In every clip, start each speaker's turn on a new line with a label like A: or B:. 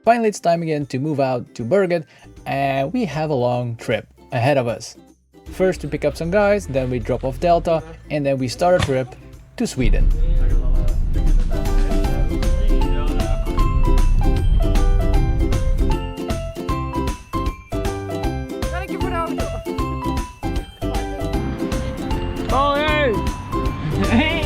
A: Finally, it's time again to move out to Berget, and we have a long trip ahead of us. First we pick up some guys, then we drop off Delta, and then we start a trip to Sweden.
B: Oh, hey! Hey!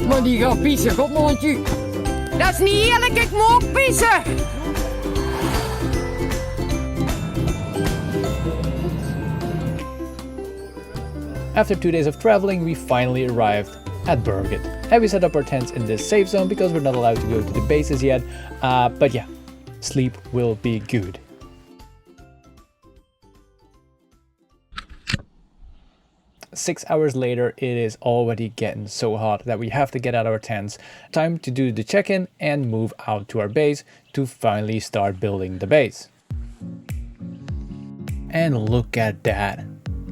C: Maar die gaat pissen, godmannetje. Dat is niet eerlijk, ik moet ook pissen.
A: After 2 days of traveling, we finally arrived at Berget. And we set up our tents in this safe zone because we're not allowed to go to the bases yet. But yeah, sleep will be good. Six hours later, it is already getting so hot that we have to get out of our tents. Time to do the check-in and move out to our base to finally start building the base. And look at that.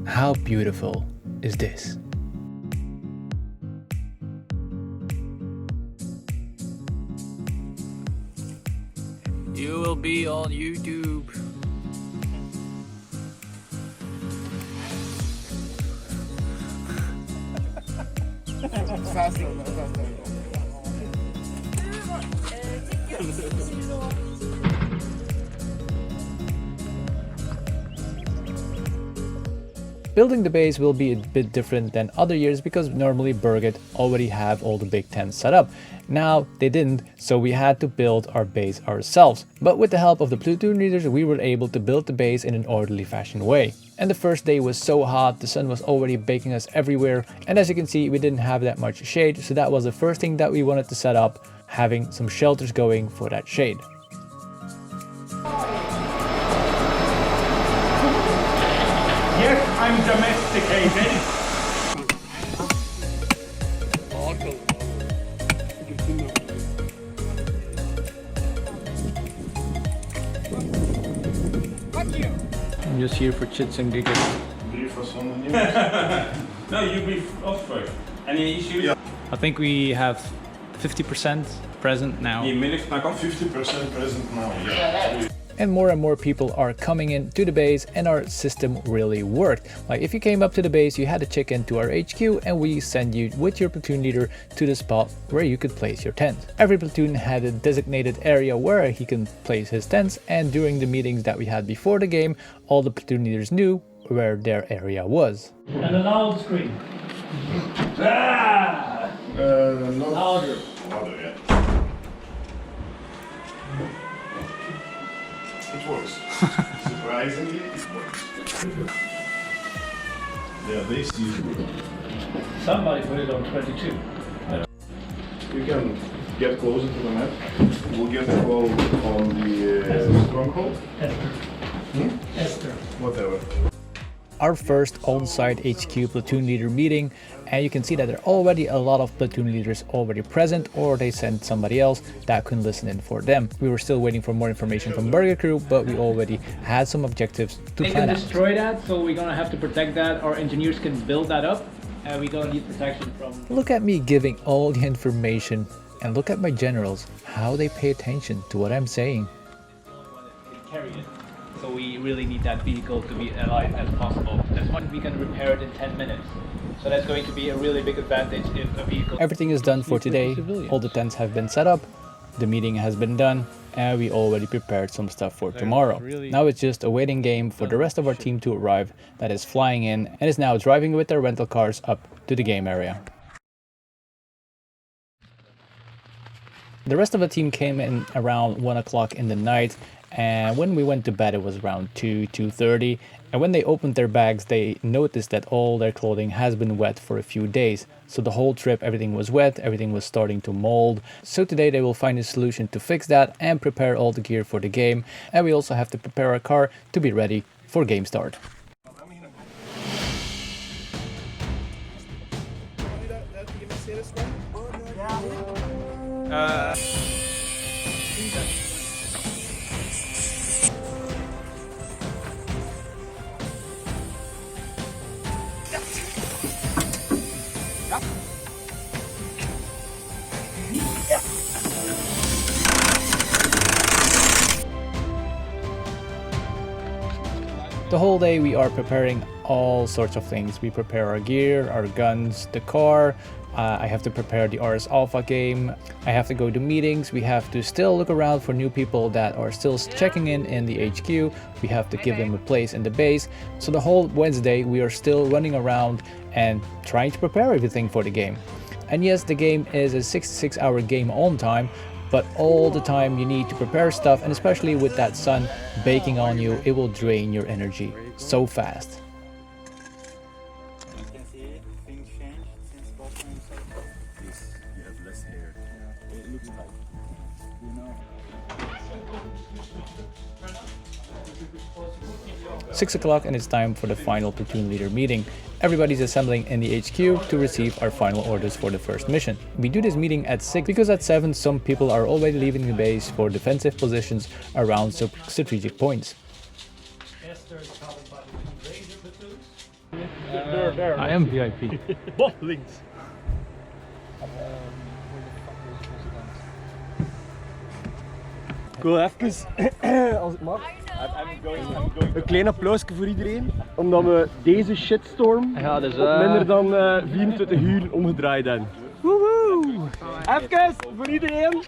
A: How beautiful is this?
B: You will be on YouTube.
A: Building the base will be a bit different than other years because normally Berget already have all the big tents set up. Now they didn't, so we had to build our base ourselves. But with the help of the platoon leaders, we were able to build the base in an orderly fashion way. And the first day was so hot, the sun was already baking us everywhere, and as you can see, we didn't have that much shade, so that was the first thing that we wanted to set up, having some shelters going for that shade.
D: Yes, I'm domesticated.
B: I'm just here for chits and giggles.
D: No, you be off first. Any issues? Yeah.
B: I think we have 50% present now.
D: Die middag kan 50% present now. Yeah.
A: And more people are coming in to the base, and our system really worked. Like if you came up to the base, you had to check into our HQ and we send you with your platoon leader to the spot where you could place your tent. Every platoon had a designated area where he can place his tents, and during the meetings that we had before the game, all the platoon leaders knew where their area was.
E: And a loud scream.
D: Ah!
E: Louder.
D: Louder, yeah. It works. Surprisingly, it works. Yeah, this is good.
E: Somebody put it on 22.
D: You can get closer to the map. We'll get a call on the stronghold.
E: Esther. Esther.
D: Whatever.
A: our first on-site HQ platoon leader meeting, and you can see that there are already a lot of platoon leaders already present, or they sent somebody else that couldn't listen in for them. We were still waiting for more information from Berget crew, but we already had some objectives to
B: They
A: plan
B: can
A: out.
B: destroy that, so we're gonna have to protect that. Our engineers can build that up, and we're gonna need protection from...
A: Look at me giving all the information, and look at my generals, how they pay attention to what I'm saying.
B: Carry it. So we really need that vehicle to be alive as possible. That's why we can repair it in 10 minutes. So that's going to be a really big advantage if a vehicle...
A: Everything is done for today. All the tents have been set up, the meeting has been done, and we already prepared some stuff for tomorrow. Now it's just a waiting game for the rest of our team to arrive that is flying in and is now driving with their rental cars up to the game area. The rest of the team came in around 1 o'clock in the night, and when we went to bed it was around 2:30, and when they opened their bags they noticed that all their clothing has been wet for a few days. So the whole trip everything was wet, everything was starting to mold. So today they will find a solution to fix that and prepare all the gear for the game, and we also have to prepare our car to be ready for game start. The whole day we are preparing all sorts of things. We prepare our gear, our guns, the car. I have to prepare the RS Alpha game. I have to go to meetings. We have to still look around for new people that are still checking in the HQ. We have to give them a place in the base. So the whole Wednesday we are still running around and trying to prepare everything for the game. And yes, the game is a 66-hour game on time, but all the time you need to prepare stuff, and especially with that sun baking on you, it will drain your energy so fast.
F: You have less hair. It looks like, you know.
A: 6 o'clock and it's time for the final platoon leader meeting. Everybody's assembling in the HQ to receive our final orders for the first mission. We do this meeting at 6 because at 7 some people are already leaving the base for defensive positions around strategic points.
E: I am VIP.
F: Links. Ik wil even, als het mag, een klein applausje voor iedereen, omdat we deze shitstorm op minder dan 24 uur omgedraaid hebben. Woehoe! Even voor iedereen!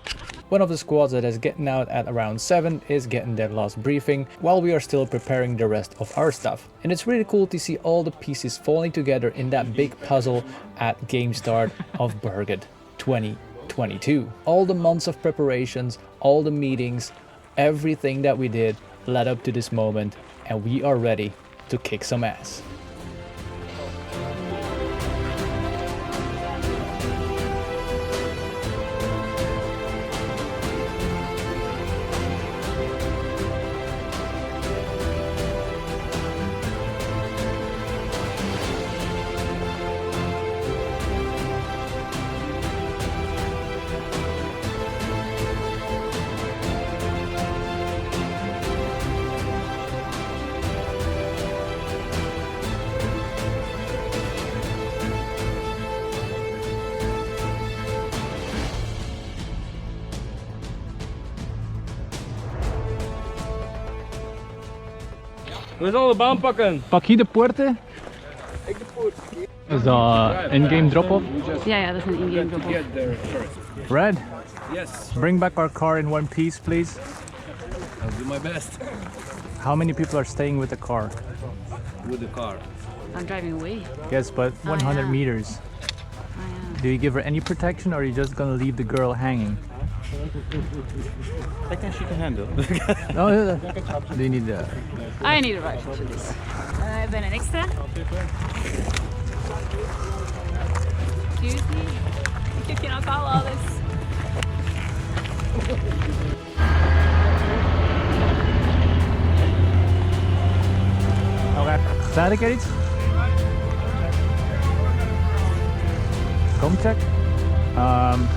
A: One of the squads that is getting out at around 7 is getting their last briefing, while we are still preparing the rest of our stuff. And it's really cool to see all the pieces falling together in that big puzzle at game start of Berget 2022. All the months of preparations, all the meetings, everything that we did led up to this moment, and we are ready to kick some ass.
F: We zullen de baan pakken.
E: Pak hier de poorten.
F: Ik de poort.
E: Is dat in-game drop-off?
G: Ja, dat is een in-game drop-off.
E: Red,
F: Yes,
E: bring back our car in one piece, please.
F: I'll do my best.
A: How many people are staying with the car?
F: With the car.
G: I'm driving away.
A: Yes, but 100
G: yeah.
A: meters. Do you give her any protection, or are you just gonna leave the girl hanging?
F: I think she can handle.
A: Oh, yeah. Do you need the...
G: I need a rifle for this. I ben een extra. Excuse me. You cannot call all this.
A: Okay.
E: Zei ik er iets? Comcheck.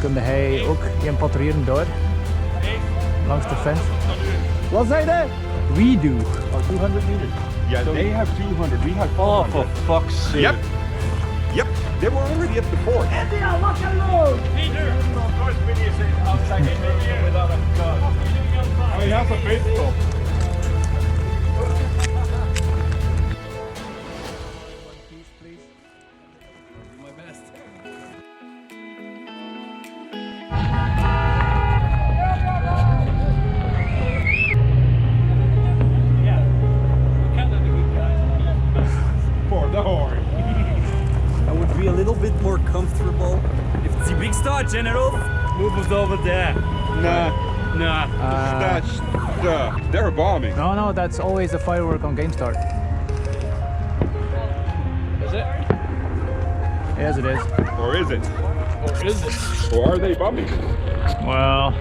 E: Kunde hij ook gaan patrouilleren door? Langs de fence.
F: Wat zei je?
E: We do.
F: Oh, 200 meters.
D: Yeah, they have 200. We have 400.
F: Oh, for fuck's sake.
D: Yep. Yep. They were already at the fort.
B: Peter! Of course, Vinny is outside without a gun.
D: He has a pistol.
F: I would be a little bit more comfortable if the big star general move us over there.
D: Nah. That's they're bombing.
E: No, that's always a firework on game start.
B: Is it?
E: Yes, it is.
D: Or is it?
B: Or is it?
D: Or are they bombing?
E: Well,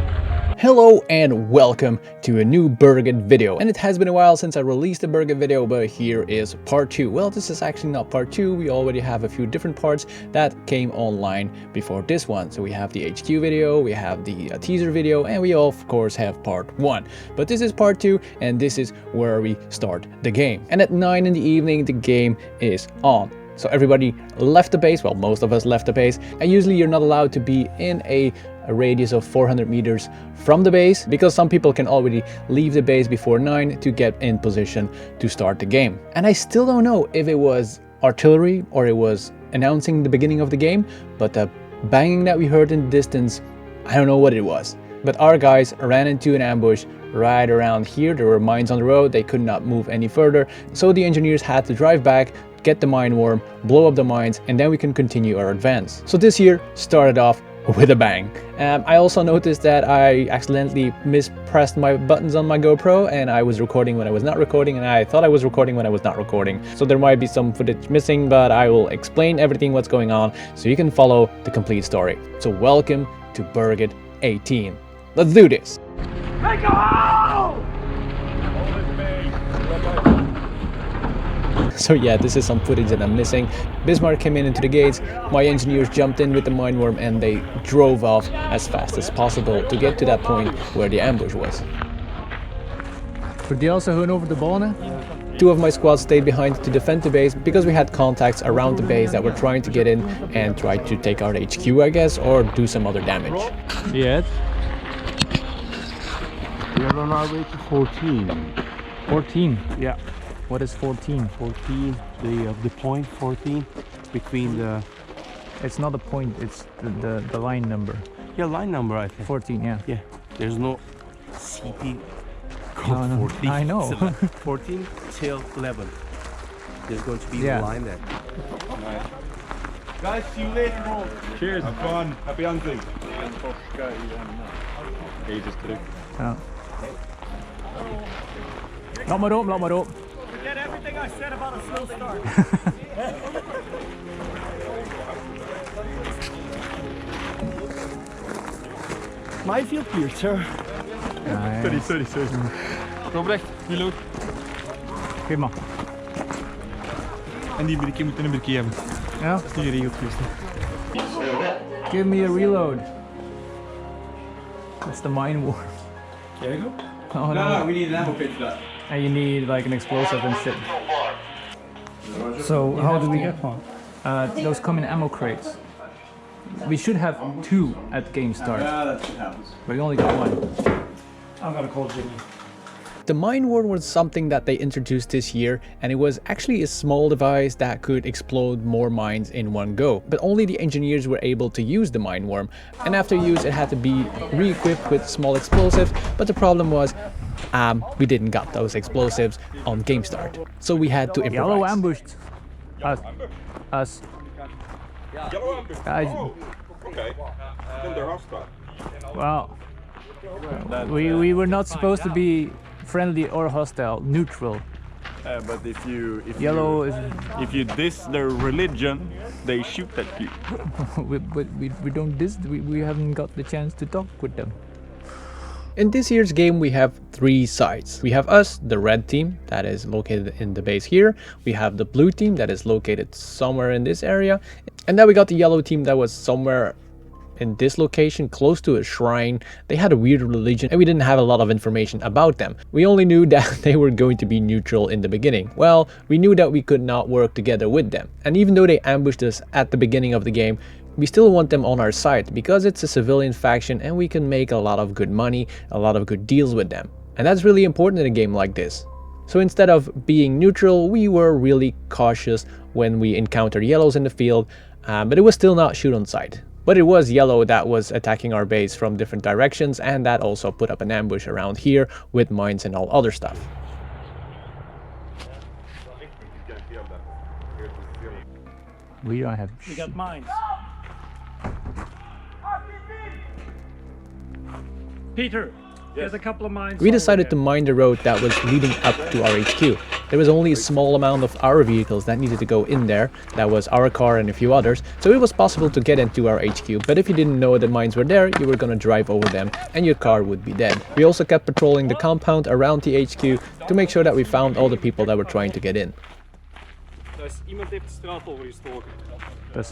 A: Hello and welcome to a new Berget video. And it has been a while since I released a Berget video, but here is part 2. Well, this is actually not part 2. We already have a few different parts that came online before this one. So we have the HQ video, we have the teaser video, and we of course have part 1. But this is part 2, and this is where we start the game. And at 9 in the evening, the game is on. So everybody left the base, well, most of us left the base, and usually you're not allowed to be in a radius of 400 meters from the base because some people can already leave the base before 9 to get in position to start the game. And I still don't know if it was artillery or it was announcing the beginning of the game, but the banging that we heard in the distance, I don't know what it was. But our guys ran into an ambush right around here. There were mines on the road, they could not move any further, so the engineers had to drive back, get the mine worm, blow up the mines, and then we can continue our advance. So this year started off with a bang. I also noticed that I accidentally mispressed my buttons on my GoPro and I was recording when I was not recording, and I thought I was recording when I was not recording. So there might be some footage missing, but I will explain everything what's going on so you can follow the complete story. So welcome to Berget 18. Let's do this! So yeah, this is some footage that I'm missing. Bismarck came into the gates, my engineers jumped in with the mine worm and they drove off as fast as possible to get to that point where the ambush was.
E: verdeel ze gewoon over de ballen.
A: 2 of my squad stayed behind to defend the base because we had contacts around the base that were trying to get in and try to take out HQ, I guess, or do some other damage.
E: Yes.
F: We are on our way to 14.
E: 14.
F: Yeah.
E: What is 14?
F: 14, the point 14 between the...
E: It's not a point, it's the line number.
F: Yeah, line number I think.
E: 14, yeah.
F: Yeah, there's no CP code
E: No,
F: 14.
E: I know.
F: 14 till 11. There's going to be
E: Yeah.
F: a line there.
D: Nice. Guys, see you later on. Cheers. Have fun. Happy hunting. Okay, just kidding.
E: Ja. Laat maar op, laat maar op.
B: Forget everything I said about a slow start.
F: Minefield clear, sir.
E: Ja, ja.
D: Sorry. Kom recht, hier ook.
E: Geef maar.
D: En die brikje moeten een brikje hebben.
E: Ja.
D: Dat is niet geregeld geweest.
E: Give me a reload. That's the mine war.
B: There you go.
E: Oh no.
B: We need an ammo pit for that.
E: And you need like an explosive and shit. So how do we get one? Those come in ammo crates. We should have 2 at game start,
B: Yeah, that shit happens.
E: but we only got 1.
B: I'm gonna call Jimmy.
A: The mine worm was something that they introduced this year, and it was actually a small device that could explode more mines in one go. But only the engineers were able to use the mine worm, and after use it had to be re-equipped with small explosives, but the problem was we didn't got those explosives on game start. So we had to improvise.
E: Yellow ambushed. Us.
D: Yellow ambush.
E: Guys.
D: Oh, okay. Then they're hostile.
E: Well, we were not supposed to be friendly or hostile, neutral.
D: But if you
E: Yellow is.
D: if you diss their religion, they shoot at you.
E: we don't we don't we haven't got the chance to talk with them.
A: In this year's game, we have 3 sides. We have us, the red team, that is located in the base here. We have the blue team that is located somewhere in this area. And then we got the yellow team that was somewhere in this location close to a shrine. They had a weird religion and we didn't have a lot of information about them. We only knew that they were going to be neutral in the beginning. Well, we knew that we could not work together with them. And even though they ambushed us at the beginning of the game, we still want them on our side because it's a civilian faction and we can make a lot of good money, a lot of good deals with them. And that's really important in a game like this. So instead of being neutral, we were really cautious when we encountered yellows in the field, but it was still not shoot on sight. But it was yellow that was attacking our base from different directions, and that also put up an ambush around here with mines and all other stuff.
E: We don't have.
F: We got mines. Peter, there's a couple of mines.
A: We decided to mine the road that was leading up to our HQ. There was only a small amount of our vehicles that needed to go in there. That was our car and a few others. So it was possible to get into our HQ. But if you didn't know the mines were there, you were gonna drive over them and your car would be dead. We also kept patrolling the compound around the HQ to make sure that we found all the people that were trying to get in.
F: Iemand heeft de straat overgestoken.
E: Dat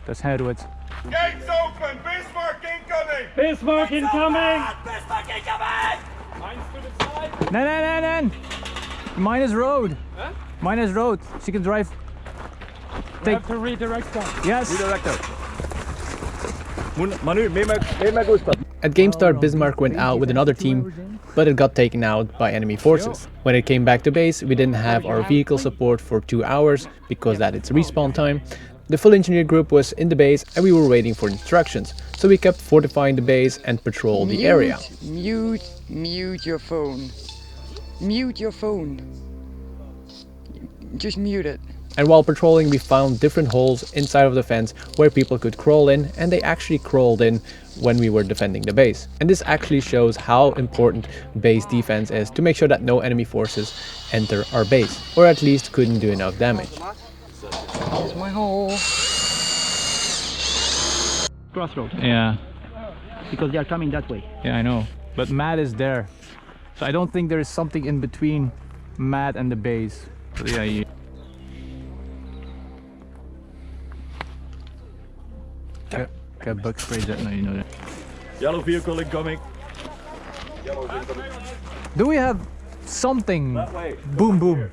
E: is Herwit.
D: Gates open! Bismarck incoming!
F: Bismarck incoming! Bismarck incoming! Mines to the side.
E: Nee. Mine is road.
F: Huh?
E: Mine is road. She can drive.
F: We have to redirect them.
E: Yes.
F: Redirect them. Manu, mee met Gustav.
A: At game start, Bismarck went out with another team, but it got taken out by enemy forces. When it came back to base, we didn't have our vehicle support for 2 hours because that it's respawn time. The full engineer group was in the base and we were waiting for instructions, so we kept fortifying the base and patrol the area.
C: Mute your phone. Mute your phone. Just mute it.
A: And while patrolling, we found different holes inside of the fence where people could crawl in, and they actually crawled in when we were defending the base. And this actually shows how important base defense is to make sure that no enemy forces enter our base, or at least couldn't do enough damage.
C: Here's my hole.
F: Crossroads.
E: Yeah.
F: Because they are coming that way.
E: Yeah, I know. But Matt is there. So I don't think there is something in between Matt and the base. So yeah, Okay, bug spray that. No, you know that.
D: Yellow vehicle incoming.
E: Do we have something?
D: That way.
E: Boom, boom.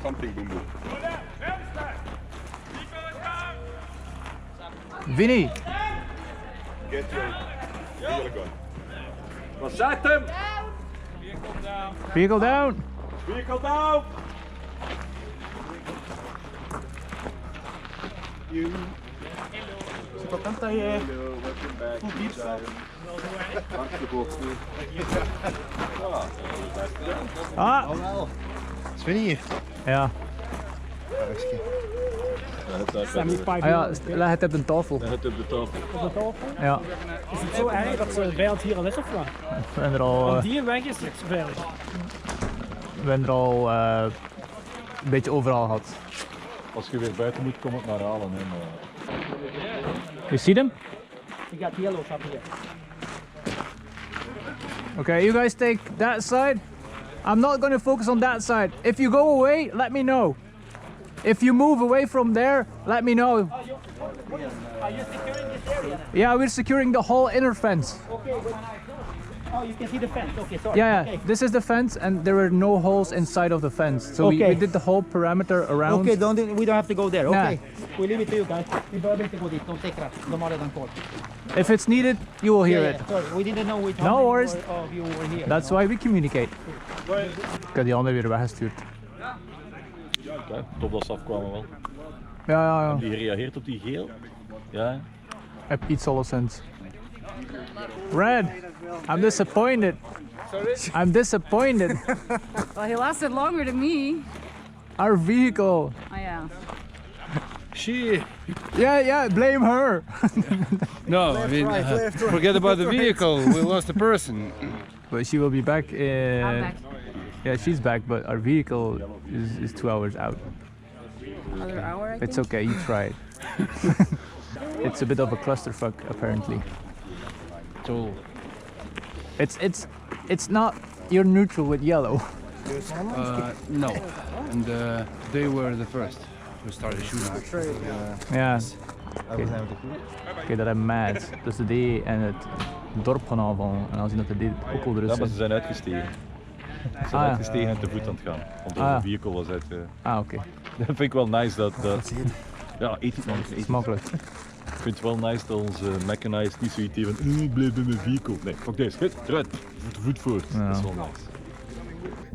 D: Something boom boom.
E: Vinny!
D: Get your vehicle gun. Protect him!
E: Vehicle down!
D: Vehicle down! You. Hello, welcome back.
E: Ah!
H: Vinnie.
E: Ja. Ja, leg het op de tafel.
D: Leg het op de tafel.
F: Op de tafel?
E: Ja.
F: Is het zo erg dat de vijand hier al is of wat?
E: We zijn er al,
F: Als die weg is, is het veilig.
E: we zijn er al een beetje overal gehad.
D: Als je weer buiten moet, kom het maar halen. Hè, maar...
E: You see them?
F: We got yellows up here.
E: Okay, you guys take that side. I'm not going to focus on that side. If you go away, let me know. If you move away from there, let me know.
F: Are you securing this area?
E: Yeah, we're securing the whole inner fence.
F: Okay, oh, you can see the fence. Okay, sorry.
E: Yeah,
F: okay.
E: This is the fence and there are no holes inside of the fence. So we did the whole perimeter around.
F: Okay, we don't have to go there. Okay,
E: Nah.
F: we leave it to you guys. We behöver inte gå dit. De säkrar. De har redan koll.
E: If it's needed, you will hear it.
F: Sorry, we didn't know which
E: No worries.
F: of you were here.
E: That's why we communicate. Ik heb die andere weer weggestuurd.
D: Okay, top dat ze afkwamen wel.
E: Ja.
D: Die reageert op die geel. Ja.
E: Ik heb iets alleszins. Red, I'm disappointed.
G: Sorry?
E: I'm disappointed.
G: Well, he lasted longer than me.
E: Our vehicle.
G: Oh, yeah.
H: She.
E: Yeah, blame her.
H: No, I mean, forget about the vehicle. We lost the person.
E: But she will be back in...
G: I'm back.
E: Yeah, she's back, but our vehicle is 2 hours out.
G: Another hour, I think?
E: It's okay, you tried. It's a bit of a clusterfuck, apparently.
H: So,
E: It's not. You're neutral with yellow.
H: No, and they were the first who started shooting.
E: Ja. Oké, dat hebben Mads. Dus de D en het dorp gaan aanvallen. En dan zien dat de D ook wel de rust
D: Ja, maar
E: is.
D: ze zijn uitgestegen. Ze zijn uitgestegen en te voet aan het gaan. Want onze vehicle was uit.
E: Oké.
D: Dat vind ik wel nice dat... Ja, eet het man.
E: Smakelijk.
D: Ik vind het wel nice dat onze mechanized niet zoiets heeft van ik blijf bij mijn vehicle. Nee, fuck deze. Goed, eruit. Voet voort. Dat is wel nice.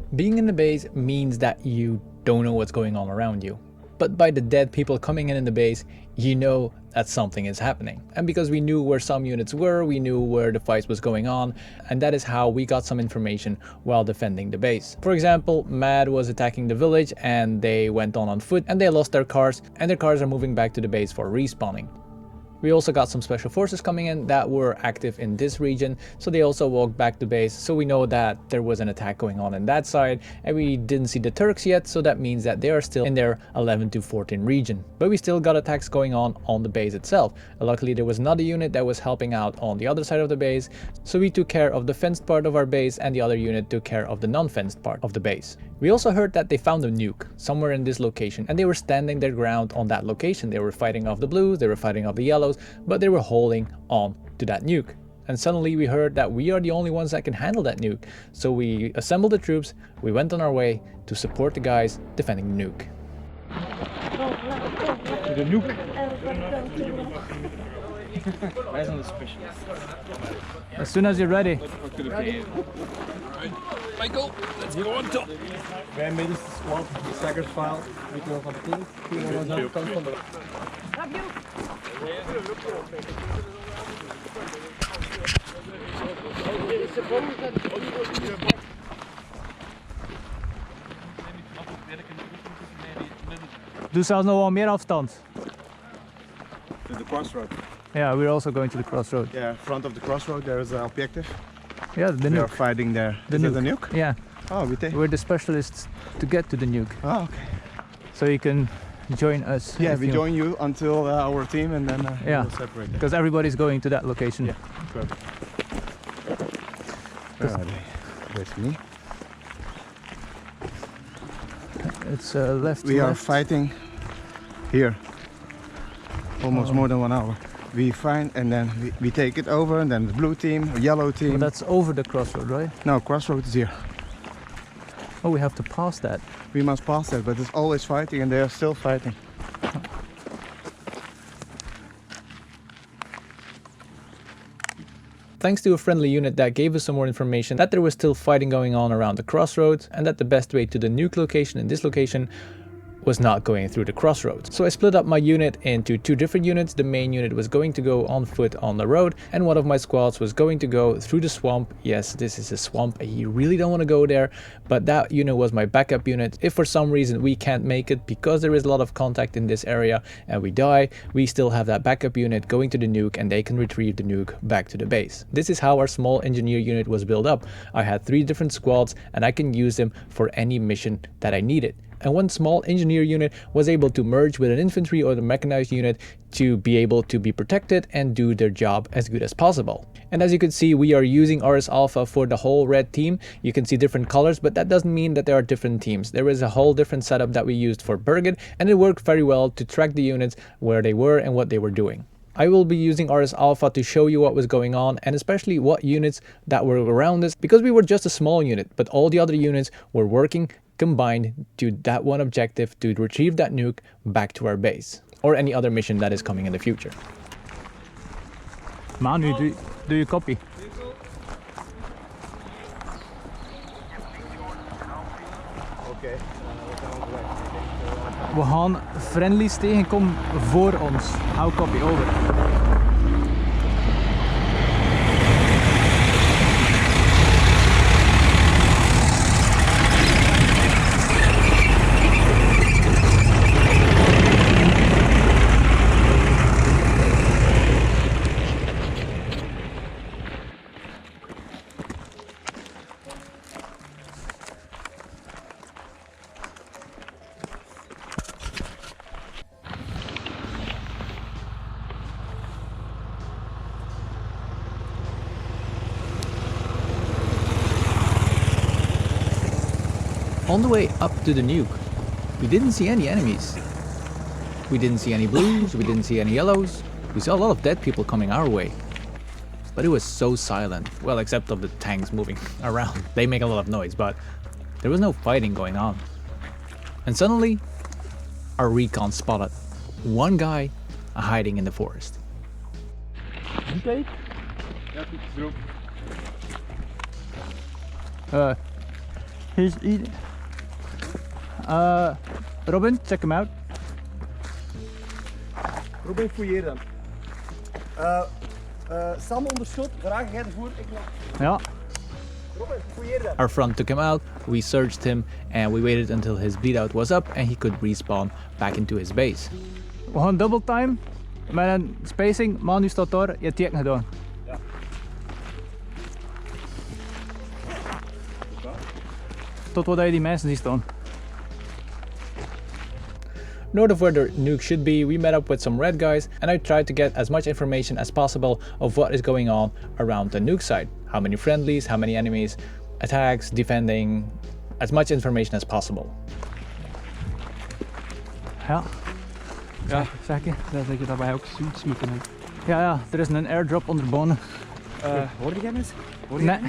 A: Being in the base means that you don't know what's going on around you. But by the dead people coming in the base, you know that something is happening. And because we knew where some units were, we knew where the fight was going on, and that is how we got some information while defending the base. For example, Mad was attacking the village and they went on foot and they lost their cars, and their cars are moving back to the base for respawning. We also got some special forces coming in that were active in this region, so they also walked back to base, so we know that there was an attack going on that side, and we didn't see the Turks yet, so that means that they are still in their 11 to 14 region. But we still got attacks going on the base itself. Luckily there was another unit that was helping out on the other side of the base, so we took care of the fenced part of our base and the other unit took care of the non-fenced part of the base. We also heard that they found a nuke somewhere in this location, and they were standing their ground on that location. They were fighting off the blues, they were fighting off the yellows, but they were holding on to that nuke. And suddenly we heard that we are the only ones that can handle that nuke. So we assembled the troops, we went on our way to support the guys defending the nuke.
F: The nuke. Wij zijn de specialists.
E: As soon as you're ready.
H: Michael, let's go on top.
F: Wij middenste squad, de staggers file, weet je wel van het team.
E: Doe zelfs nog wel meer afstand.
I: To the crossroad.
E: Yeah, we're also going to the crossroad.
I: Yeah, front of the crossroad there is an objective.
E: Yeah, the
I: We are
E: nuke.
I: fighting there. Is that the nuke?
E: Yeah.
I: Oh, we take.
E: We're the specialists to get to the nuke.
I: Oh, okay.
E: So you can join us.
I: Yeah,
E: if
I: we
E: you-
I: join you until our team and then
E: Yeah.
I: we'll separate.
E: Because everybody's going to that location.
I: Yeah, perfect. Where are they? There's me.
E: It's left.
I: We are
E: left.
I: fighting here. Almost more than 1 hour. We find and then we take it over and then the blue team, yellow team.
E: But that's over the crossroad, right?
I: No, crossroad is here.
E: Oh, we have to pass that.
I: We must pass that, but it's always fighting and they are still fighting.
A: Thanks to a friendly unit that gave us some more information that there was still fighting going on around the crossroads and that the best way to the nuke location in this location was not going through the crossroads. So I split up my unit into 2 different units. The main unit was going to go on foot on the road and one of my squads was going to go through the swamp. Yes, this is a swamp. You really don't want to go there, but that unit was my backup unit. If for some reason we can't make it because there is a lot of contact in this area and we die, we still have that backup unit going to the nuke and they can retrieve the nuke back to the base. This is how our small engineer unit was built up. I had 3 different squads and I can use them for any mission that I needed. And one small engineer unit was able to merge with an infantry or the mechanized unit to be able to be protected and do their job as good as possible. And as you can see, we are using RS Alpha for the whole red team. You can see different colors, but that doesn't mean that there are different teams. There is a whole different setup that we used for Berget, and it worked very well to track the units where they were and what they were doing. I will be using RS Alpha to show you what was going on and especially what units that were around us, because we were just a small unit, but all the other units were working combined to that one objective to retrieve that nuke back to our base or any other mission that is coming in the future.
E: Manu, do you copy?
I: Okay.
E: We gaan friendlies tegenkomen voor ons. How copy, over.
A: On the way up to the nuke, we didn't see any enemies. We didn't see any blues, we didn't see any yellows. We saw a lot of dead people coming our way. But it was so silent, well, except of the tanks moving around. They make a lot of noise, but there was no fighting going on. And suddenly, our recon spotted one guy hiding in the forest.
F: Okay.
E: He's eating. Robin, check him out.
F: Robin, fouilleer dan. Sam onderschot, vraag jij ervoor, ik nog.
E: Ja.
F: Robin, fouilleer dan.
A: Our front took him out, we searched him, and we waited until his bleedout was up and he could respawn back into his base.
E: We gaan double time met een spacing. Manu staat daar, je hebt teken gedaan.
F: Ja.
E: Tot wat je die mensen ziet staan.
A: North of where the nuke should be, we met up with some red guys and I tried to get as much information as possible of what is going on around the nuke site. How many friendlies, how many enemies, attacks, defending, as much information as possible.
E: Ja.
H: Ja,
E: Zeker.
H: dat je daarbij ook zoiets moet doen.
E: Ja, er is een airdrop onder de bonen.
H: Hoor je mensen?
E: Nee.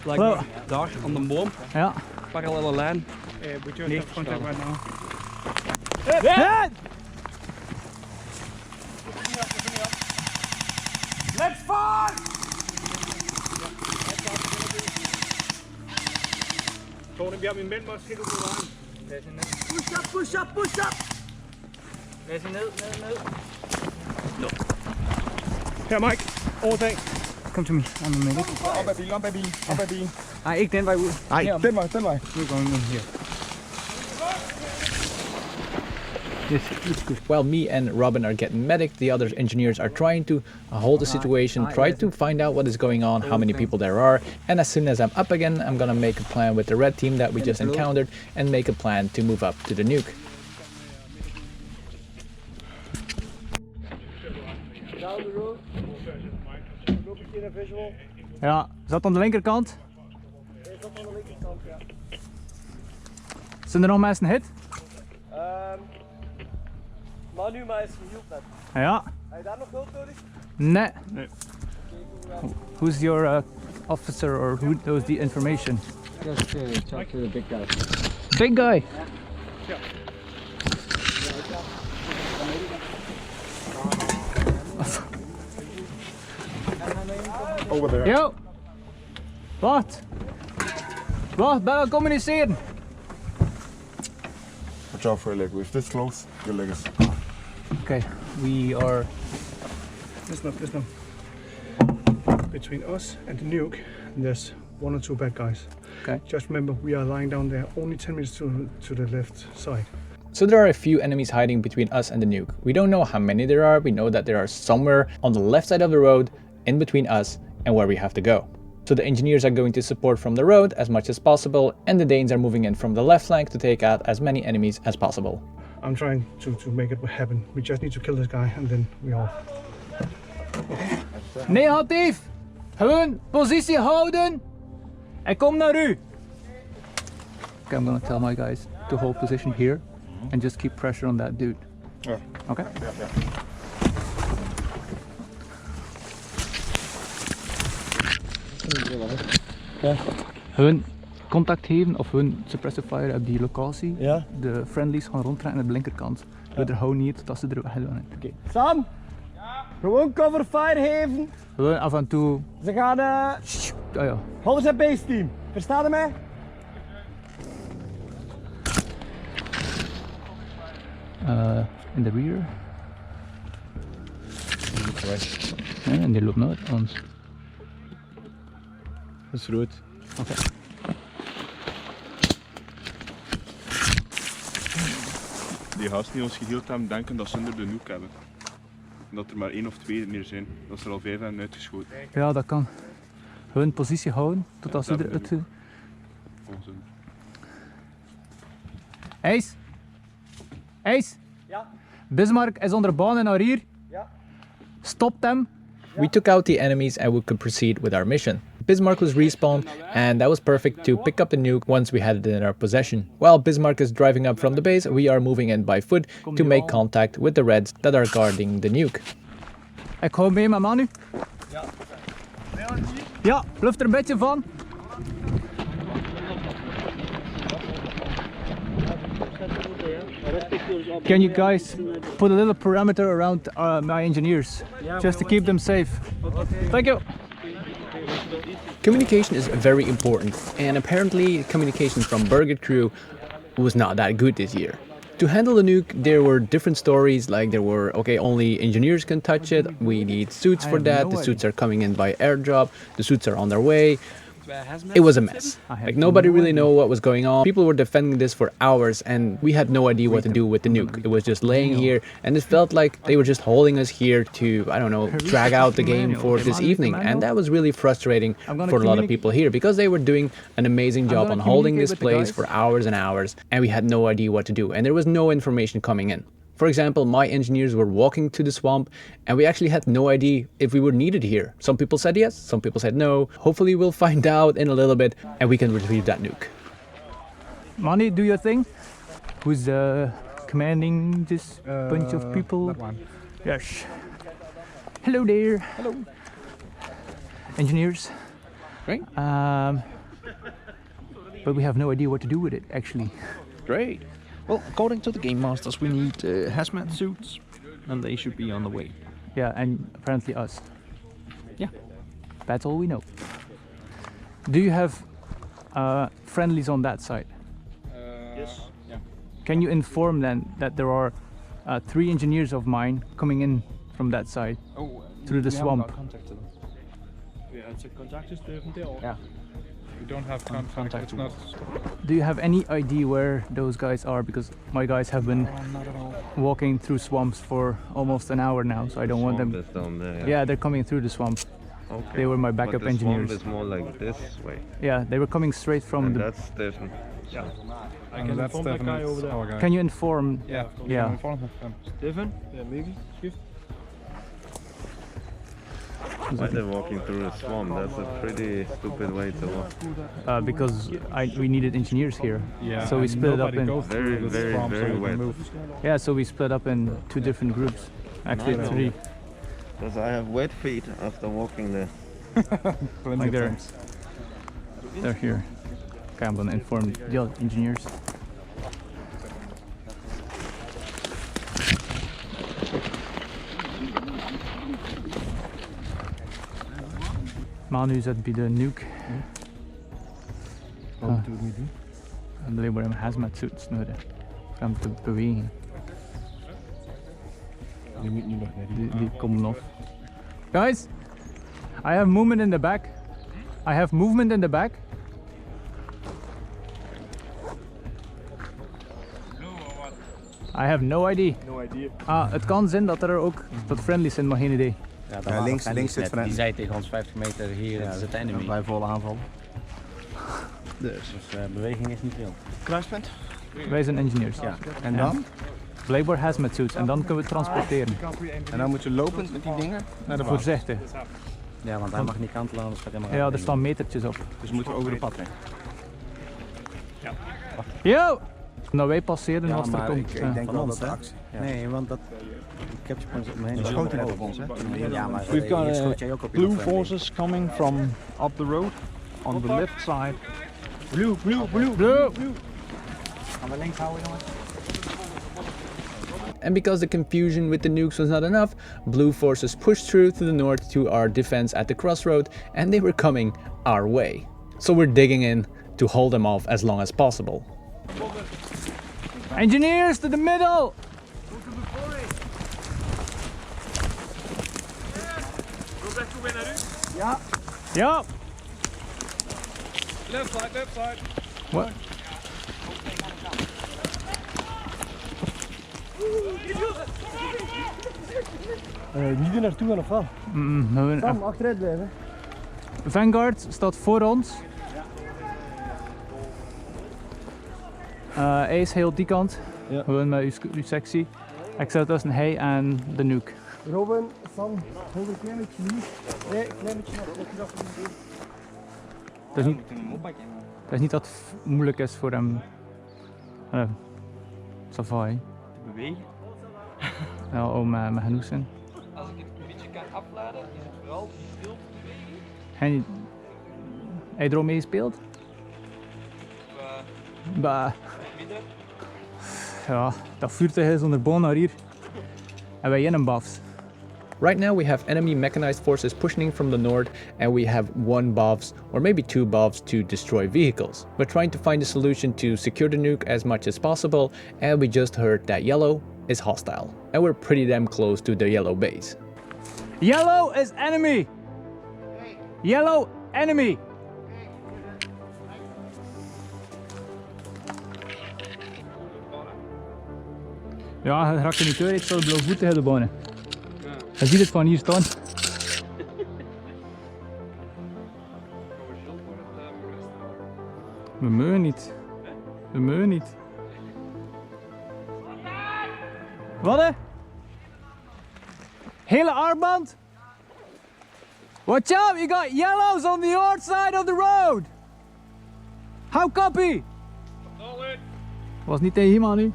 H: Like daar, aan de boom.
E: Ja.
H: Parallele lijn.
E: We just have contact right now.
F: Let's fire!
E: Toon hem, in bed, maar schiet op de aan.
F: Push up, push up, push up!
E: Wees er ned. Ja, Mike. All thanks. Come to me. I'm a medic.
F: Op bij biel.
E: Ik denk wij...
F: Ten maar.
E: We're going in here. Yes, it's good.
A: While me and Robin are getting medic, the other engineers are trying to hold the situation, try to find out what is going on, how many people there are, and as soon as I'm up again, I'm gonna make a plan with the red team that we just encountered and make a plan to move up to the nuke.
F: Down the road. Loop ik hier een visual.
E: Ja, zat aan de linkerkant.
F: Hij zat aan de linkerkant, ja.
E: Zijn er nog mensen hit?
F: Manu, maar is geheeld net.
E: Ja.
F: Heb je daar nog hulp nodig?
E: Nee. Who's your officer or who knows the information?
J: Just talk to the big guy.
E: Big guy.
I: Over there.
E: Yo. Wat? Ben aan communiceren.
I: Watch out for your leg. If this close, your leg is.
E: Okay, we are.
K: Listen up. Between us and the nuke, there's 1 or 2 bad guys.
E: Okay.
K: Just remember, we are lying down there, only 10 meters to the left side.
A: So there are a few enemies hiding between us and the nuke. We don't know how many there are, we know that there are somewhere on the left side of the road, in between us and where we have to go. So the engineers are going to support from the road as much as possible, and the Danes are moving in from the left flank to take out as many enemies as possible.
K: I'm trying to make it happen. We just need to kill this guy and then we all.
E: Negatief! Gewoon positie houden! En kom naar u! Okay, I'm gonna tell my guys to hold position here and just keep pressure on that dude.
I: Yeah.
E: Okay?
F: Ja.
E: Hun contact geven of hun suppressive fire op die locatie.
F: Ja.
E: De friendlies gaan rondtrekken aan de linkerkant. We er gewoon niet tot ze er weg gaan.
F: Oké. Sam? Ja? Gewoon cover fire geven.
E: Gewoon af en toe.
F: Ze gaan
E: Oh ja.
F: holders en base team. Verstaat u mij?
E: In the rear. Ja, en die loopt naar ons.
F: Dat is rood.
E: Oké.
D: Die gasten die ons geheeld hebben, denken dat ze onder de nuke hebben. En dat er maar 1 of 2 meer zijn. Dat ze er al 5 hebben uitgeschoten.
E: Ja, dat kan. Hun positie houden totdat ze eruit.
D: Volgens hun.
E: Ace!
F: Ja.
E: Bismarck is onder baan naar hier.
F: Ja.
E: Stop them.
A: We took out the enemies and we could proceed with our mission. Bismarck was respawned, and that was perfect to pick up the nuke once we had it in our possession. While Bismarck is driving up from the base, we are moving in by foot to make contact with the Reds that are guarding the nuke.
E: Ik hou mee met Manu. Ja. Ja, bluff er een beetje van. Can you guys put a little parameter around my engineers, just to keep them safe? Thank you.
A: Communication is very important, and apparently communication from Berget crew was not that good this year. To handle the nuke, there were different stories, like there were, okay, only engineers can touch it, we need suits for that, the suits are coming in by airdrop, the suits are on their way. It was a mess. Like nobody really knew what was going on. People were defending this for hours and we had no idea what to do with the nuke. It was just laying here and it felt like they were just holding us here to, I don't know, drag out the game for this evening. And that was really frustrating for a lot of people here because they were doing an amazing job on holding this place for hours and hours and we had no idea what to do and there was no information coming in. For example, my engineers were walking to the swamp and we actually had no idea if we were needed here. Some people said yes, some people said no. Hopefully we'll find out in a little bit and we can retrieve that nuke.
E: Mani, do your thing. Who's commanding this bunch of people?
K: That one.
E: Yes. Hello there.
K: Hello.
E: Engineers.
A: Great.
E: But we have no idea what to do with it, actually.
L: Great. Well, according to the Game Masters, we need hazmat suits, and they should be on the way.
E: Yeah, and apparently us.
L: Yeah.
E: That's all we know. Do you have friendlies on that side?
K: Yes. Yeah.
E: Can you inform them that there are 3 engineers of mine coming in from that side through the swamp?
K: Yeah. We don't have contact. Not.
E: Do you have any idea where those guys are? Because my guys have been walking through swamps for almost an hour now, so I don't want them.
M: Down there,
E: yeah, they're coming through the swamp.
M: Okay.
E: They were my backup
M: but the
E: engineers.
M: Swamp is more like this way.
E: Yeah, they were coming straight from
M: and
E: the.
M: That's Stefan.
K: Yeah. I can inform that guy over there. Our guy.
E: Can you inform?
K: Yeah.
E: Yeah.
K: Inform him.
L: Stefan?
K: Yeah, maybe.
M: Why they're walking through the swamp? That's a pretty stupid way to walk.
E: Because we needed engineers here.
K: Yeah.
E: So we split up in.
M: Very wet.
E: Yeah, so we split up in 2 different groups. Actually, 3.
M: Because I have wet feet after walking there.
E: Like they're here. Okay, I'm gonna inform the other engineers. Manu zat bij de nuke.
I: Wat moeten we nu doen?
E: Alleen maar een hazmat suits nodig. Om te bewegen.
I: Die moet nu nog naar
E: die komen nog. Guys, I have movement in the back. I have movement in the back. I have no idea.
K: No idea.
E: Het kan zijn dat er ook wat friendlies zijn, maar geen idee.
I: Ja, links zit Fred.
J: Die zei tegen ons 50 meter hier is het enemy. Wij volle aanval.
E: Dus
J: beweging is niet veel.
I: Kruispunt?
E: Wij zijn engineers.
I: Ja. En dan?
E: Blijkbaar hazmat suits en dan kunnen we transporteren.
I: En dan moet je lopend met die dingen naar de bas.
E: Voorzichtig.
J: Ja, want hij mag niet kantelen, anders gaat hij maar.
E: Ja, er staan metertjes op.
I: Dus moeten we over de pad heen.
E: Ja. Yo! Nou, wij passeren als er komt.
I: Ik denk wel dat de actie.
J: Nee, want dat. Capture points op me heen.
I: Je schoot net op ons, hè?
J: Ja, maar
L: We've got blue forces coming from up the road on the left side.
E: Blue.
J: Gaan we links houden, jongens?
A: And because the confusion with the nukes was not enough, blue forces pushed through to the north to our defense at the Crossroads and they were coming our way. So we're digging in to hold them off as long as possible.
E: Engineers to the middle!
K: Ja.
E: Ja.
K: Left side.
E: What?
F: Niet er naartoe gaan of wel?
E: Sam,
F: achteruit blijven.
E: Vanguard staat voor ons. Hij is heel die kant.
F: Ja.
E: Gewoon met uw sectie. Ik zet tussen hij en de nuke.
F: Robin, Sam, hold een klein beetje nu. Nee, een klein beetje nog.
E: Dat is niet dat het moeilijk is voor hem. Safai.
F: Te bewegen?
E: Ja, om met genoeg zijn.
L: Als ik het een beetje kan afladen, is het vooral veel te bewegen.
E: Heb je er al mee gespeeld? Bah. Ja, dat voertuig is onderbouwd naar hier. En wij in een BAFs.
A: Right now we have enemy mechanized forces pushing from the north, and we have 1 BOVs or maybe 2 BOVs to destroy vehicles. We're trying to find a solution to secure the nuke as much as possible, and we just heard that yellow is hostile. And we're pretty damn close to the yellow base.
E: Yellow is enemy! Yellow enemy! Ja, hij raakt er niet door, ik zal de blauwvoeten hebben banen. Je ziet het van hier staan. We mogen niet. We mogen niet. Wat hè? Hele armband? Watch out, you got yellows on the north side of the road. How copy? Was niet tegen iemand nu.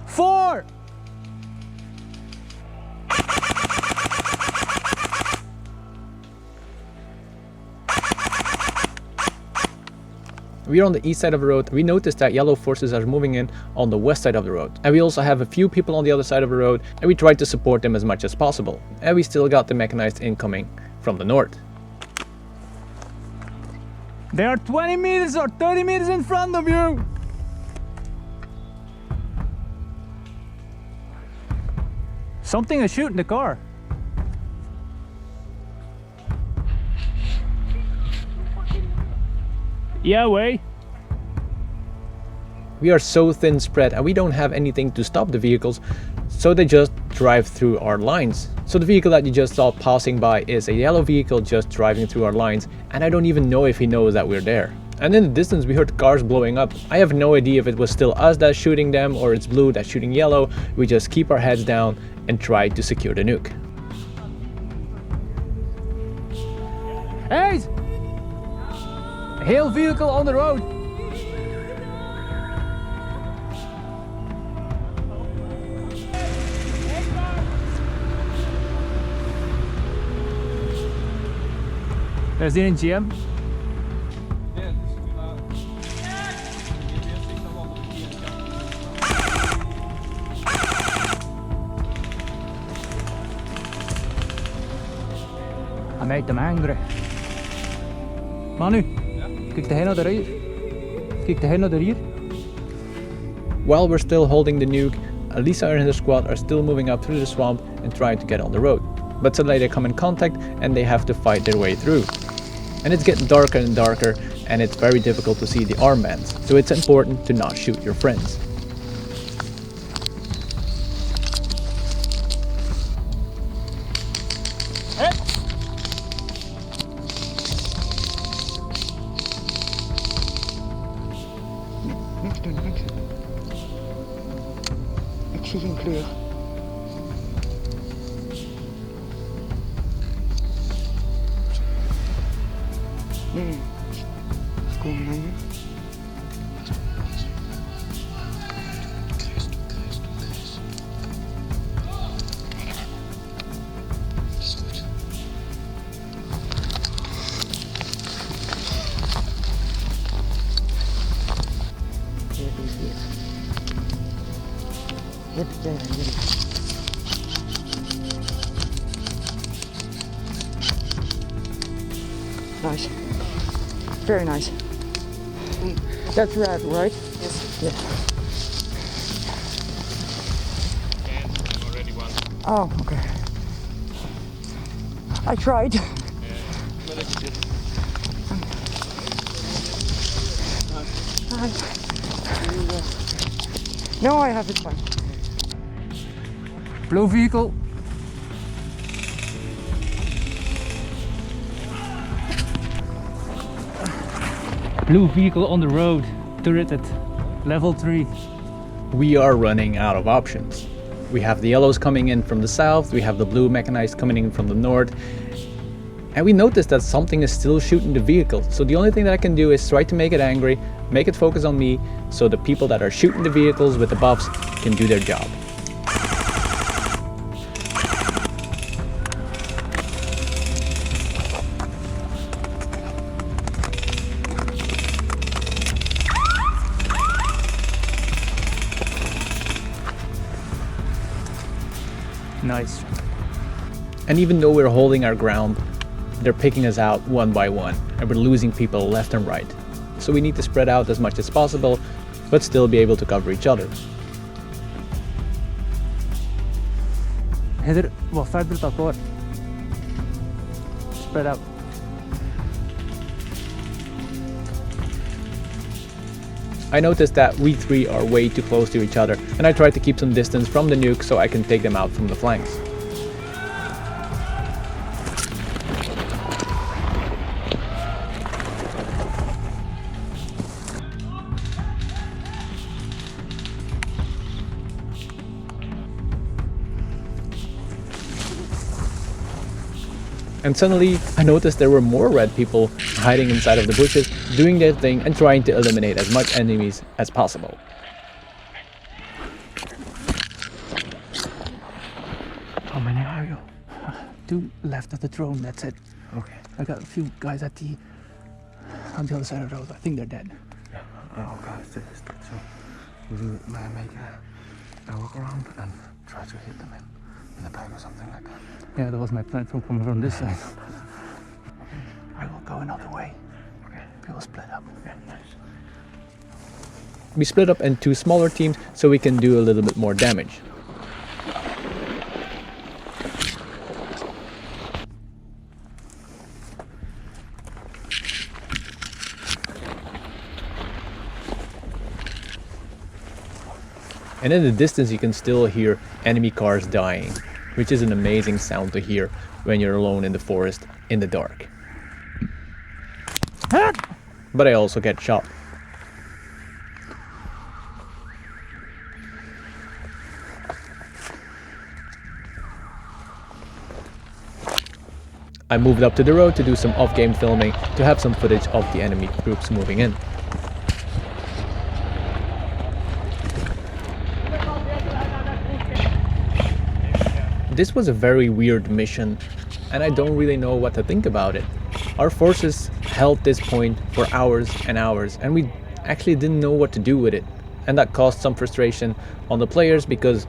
E: 4!
A: We are on the east side of the road. We noticed that yellow forces are moving in on the west side of the road. And we also have a few people on the other side of the road, and we tried to support them as much as possible. And we still got the mechanized incoming from the north.
E: They are 20 meters or 30 meters in front of you! Something is shooting the car. Yeah, way.
A: We are so thin spread and we don't have anything to stop the vehicles, so they just drive through our lines. So the vehicle that you just saw passing by is a yellow vehicle just driving through our lines, and I don't even know if he knows that we're there. And in the distance we heard cars blowing up. I have no idea if it was still us that's shooting them or it's blue that's shooting yellow. We just keep our heads down and try to secure the nuke.
E: Hey! A hail vehicle on the road. There's the GM. I made them angry. Manu, kijk de naar de rear. Kijk de naar de rear.
A: While we're still holding the nuke, Elisa and her squad are still moving up through the swamp and trying to get on the road. But suddenly they come in contact and they have to fight their way through. And it's getting darker and darker, and it's very difficult to see the armbands, so it's important to not shoot your friends.
I: Ik zie geen kleur. Nee, ze komen naar hier. Dat is goed. Hier is weer.
N: Nice. Very nice. That's red, right? Yes. Yeah.
M: I'm already one.
N: Oh, okay. I tried.
M: But it's good.
N: No, I have it fine.
E: Blue vehicle. Blue vehicle on the road, turreted, level 3.
A: We are running out of options. We have the yellows coming in from the south, we have the blue mechanized coming in from the north, And we noticed that something is still shooting the vehicle. So the only thing that I can do is try to make it angry, make it focus on me, so the people that are shooting the vehicles with the buffs can do their job.
E: Nice.
A: And even though we're holding our ground, they're picking us out one by one, and we're losing people left and right. So we need to spread out as much as possible, but still be able to cover each other.
E: Heather, wat verder dat hoor. Spread out.
A: I noticed that we three are way too close to each other, and I tried to keep some distance from the nuke so I can take them out from the flanks. And suddenly, I noticed there were more red people hiding inside of the bushes, doing their thing and trying to eliminate as much enemies as possible.
E: How many are you? 2 left of the drone, that's it.
I: Okay.
E: I got a few guys on the other side of the road. I think they're dead.
I: Oh god, so we do make a walk around and try to hit them in the back or something like that.
E: Yeah, that was my plan from this side. I will go another way.
I: Okay.
E: We will split up.
I: Okay, nice.
A: We split up in 2 smaller teams so we can do a little bit more damage. And in the distance you can still hear enemy cars dying, which is an amazing sound to hear when you're alone in the forest in the dark. But I also get shot. I moved up to the road to do some off-game filming to have some footage of the enemy groups moving in. This was a very weird mission, and I don't really know what to think about it. Our forces held this point for hours and hours, and we actually didn't know what to do with it. And that caused some frustration on the players because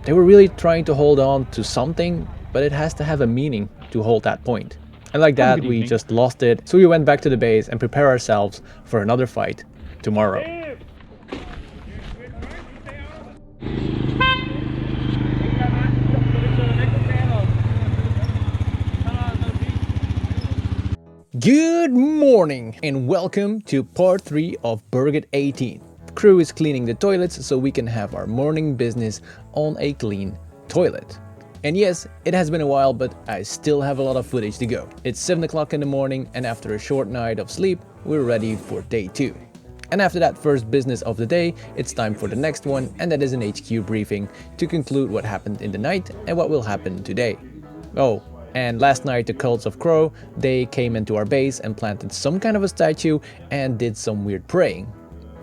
A: they were really trying to hold on to something, but it has to have a meaning to hold that point. And like that, we just lost it. So we went back to the base and prepare ourselves for another fight tomorrow. Good morning and welcome to part 3 of Berget 18. Crew is cleaning the toilets so we can have our morning business on a clean toilet. And yes, it has been a while, but I still have a lot of footage to go. It's 7 o'clock in the morning, and after a short night of sleep, we're ready for day 2. And after that first business of the day, it's time for the next one, and that is an HQ briefing to conclude what happened in the night and what will happen today. Oh, and last night the cults of Crow, they came into our base and planted some kind of a statue and did some weird praying.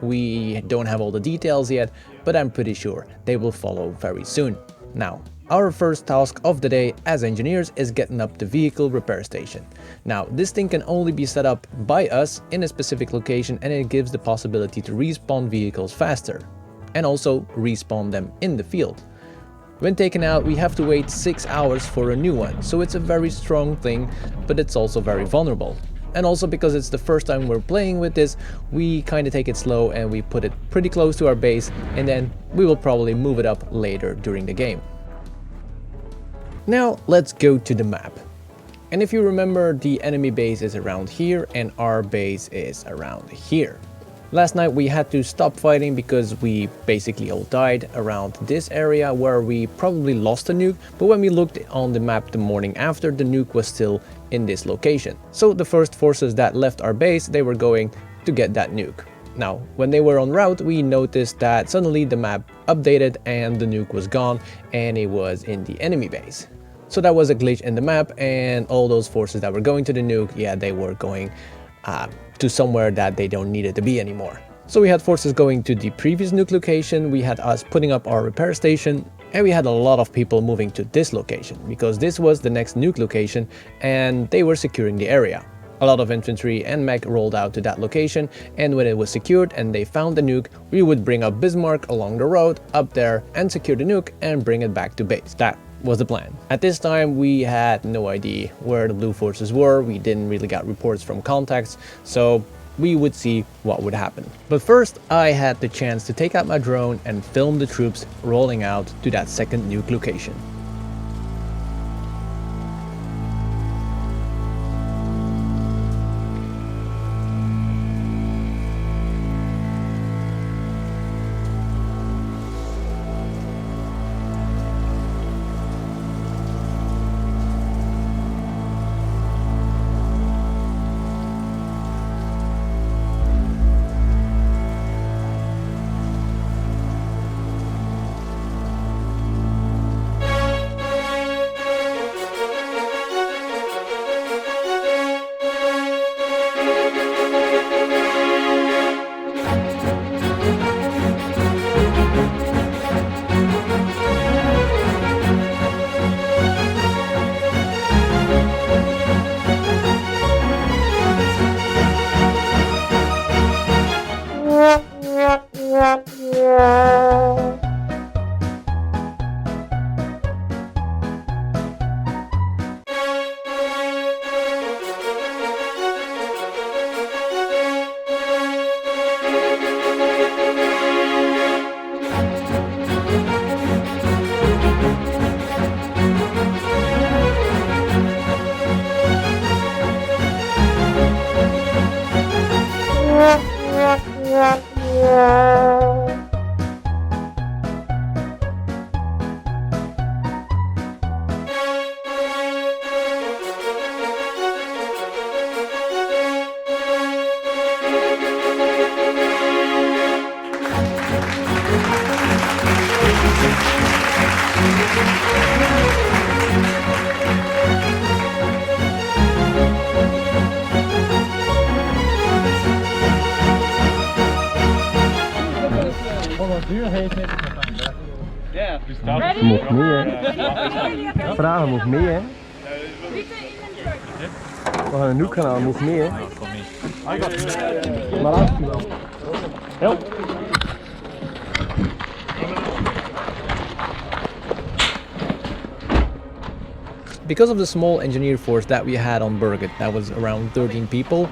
A: We don't have all the details yet, but I'm pretty sure they will follow very soon. Now, our first task of the day as engineers is getting up the vehicle repair station. Now, this thing can only be set up by us in a specific location, and it gives the possibility to respawn vehicles faster and also respawn them in the field. When taken out, we have to wait 6 hours for a new one, so it's a very strong thing, but it's also very vulnerable. And also because it's the first time we're playing with this, we kind of take it slow and we put it pretty close to our base, and then we will probably move it up later during the game. Now let's go to the map. And if you remember, the enemy base is around here and our base is around here. Last night we had to stop fighting because we basically all died around this area where we probably lost a nuke, but when we looked on the map the morning after, the nuke was still in this location. So the first forces that left our base, they were going to get that nuke. Now, when they were en route, we noticed that suddenly the map updated and the nuke was gone and it was in the enemy base. So that was a glitch in the map, and all those forces that were going to the nuke, yeah, they were going to somewhere that they don't need it to be anymore. So we had forces going to the previous nuke location, we had us putting up our repair station, and we had a lot of people moving to this location because this was the next nuke location and they were securing the area. A lot of infantry and mech rolled out to that location, and when it was secured and they found the nuke, we would bring up Bismarck along the road up there and secure the nuke and bring it back to base. That was the plan. At this time we had no idea where the blue forces were, we didn't really get reports from contacts, so we would see what would happen. But first I had the chance to take out my drone and film the troops rolling out to that second nuke location.
F: Mocht mee, hè. Vragen mocht mee, hè. We gaan een nuke gaan halen, mocht mee, hè. Maar laat je wel. Help.
A: Because of the small engineer force that we had on Berget, that was around 13 people,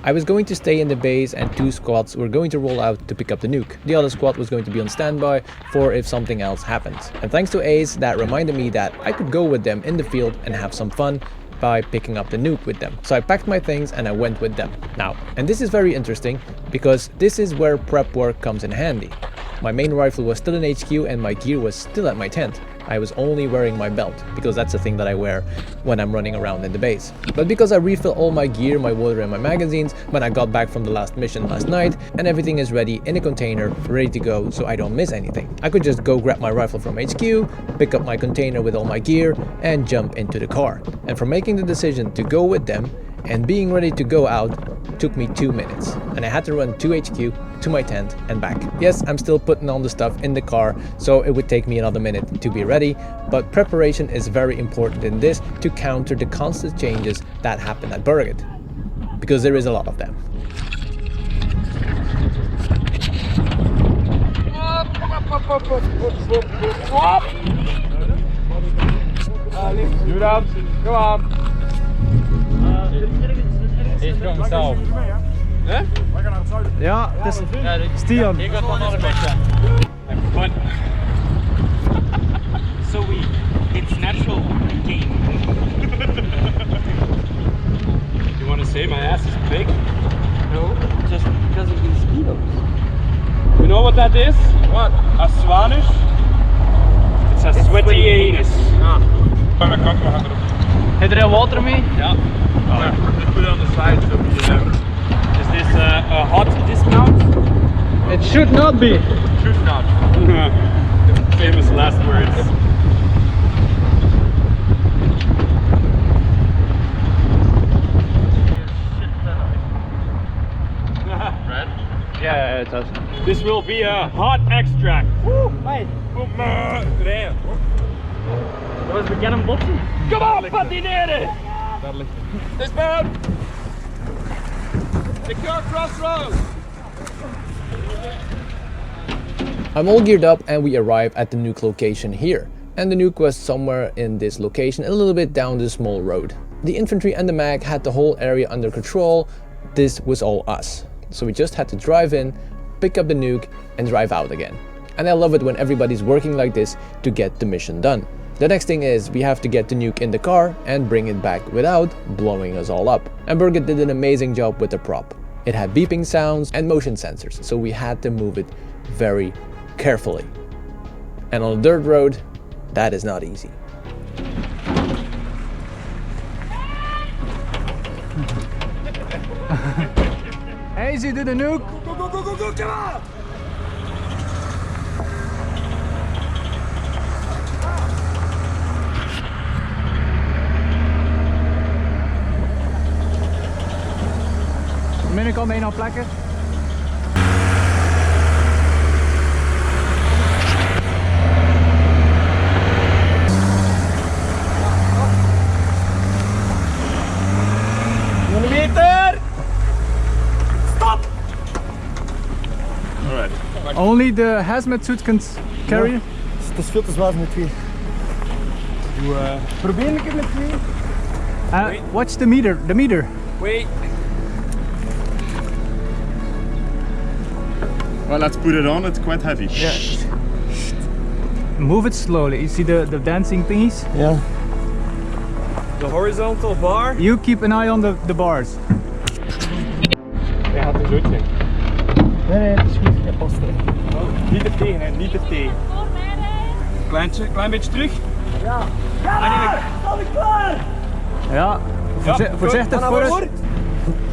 A: I was going to stay in the base and 2 squads were going to roll out to pick up the nuke. The other squad was going to be on standby for if something else happens. And thanks to Ace, that reminded me that I could go with them in the field and have some fun by picking up the nuke with them. So I packed my things and I went with them. Now, and this is very interesting because this is where prep work comes in handy. My main rifle was still in HQ and my gear was still at my tent. I was only wearing my belt, because that's the thing that I wear when I'm running around in the base. But because I refill all my gear, my water and my magazines when I got back from the last mission last night, and everything is ready in a container, ready to go so I don't miss anything. I could just go grab my rifle from HQ, pick up my container with all my gear, and jump into the car. And from making the decision to go with them and being ready to go out took me 2 minutes, and I had to run to HQ, to my tent and back. Yes, I'm still putting on the stuff in the car, so it would take me another minute to be ready, but preparation is very important in this to counter the constant changes that happen at Berget, because there is a lot of them.
E: Do that. Go on. He's going south. Hè?
F: Ja, het is Stian.
E: Ik ga nog een beetje. But so it's natural game. You want to say my ass is big? No, just because of these mosquitoes. You know what that is? What? A Swanish? It's a sweaty anus. Ah. Bij mijn kanker gaan erop. Heb je er water mee? Ja. Just put it on the side so we can. Is this a hot dismount?
F: It should not be.
E: Should not. Famous last words.
M: Alright, Tess.
F: This will be a hot extract. Woo! Hey! Rijden. Jongens, we kennen hem botsen. Kom op, patineren! Daar ligt hij. Dismount! Secure Crossroads!
A: I'm all geared up and we arrive at the Nuke location here. And the Nuke was somewhere in this location, a little bit down this small road. The infantry and the mag had the whole area under control. This was all us. So we just had to drive in, pick up the Nuke and drive out again. And I love it when everybody's working like this to get the mission done. The next thing is we have to get the Nuke in the car and bring it back without blowing us all up. And Berget did an amazing job with the prop. It had beeping sounds and motion sensors, so we had to move it very carefully. And on a dirt road, that is not easy.
E: Easy to the Nuke.
F: Go, go, go, go, go, come on!
E: Min ik al mee naar plekken.
F: Millimeter! Stop!
M: Alright.
E: Only the hazmat suit can carry.
F: Ja, het is veel te zwaar met twee. Probeer ik het met twee.
E: Watch the meter. The meter.
F: Wait.
M: Well, let's put it on. It's quite heavy.
E: Yeah. Move it slowly. You see the dancing thingies?
F: Yeah. The horizontal bar.
E: You keep an eye on the bars.
F: Hij gaat er zo zijn. Nee, het is goed. Hij past er. Oh, niet er tegen, hè. Niet er tegen. Klein beetje terug. Ja. Ja, sta ik klaar!
E: Ja, voorzichtig vooruit.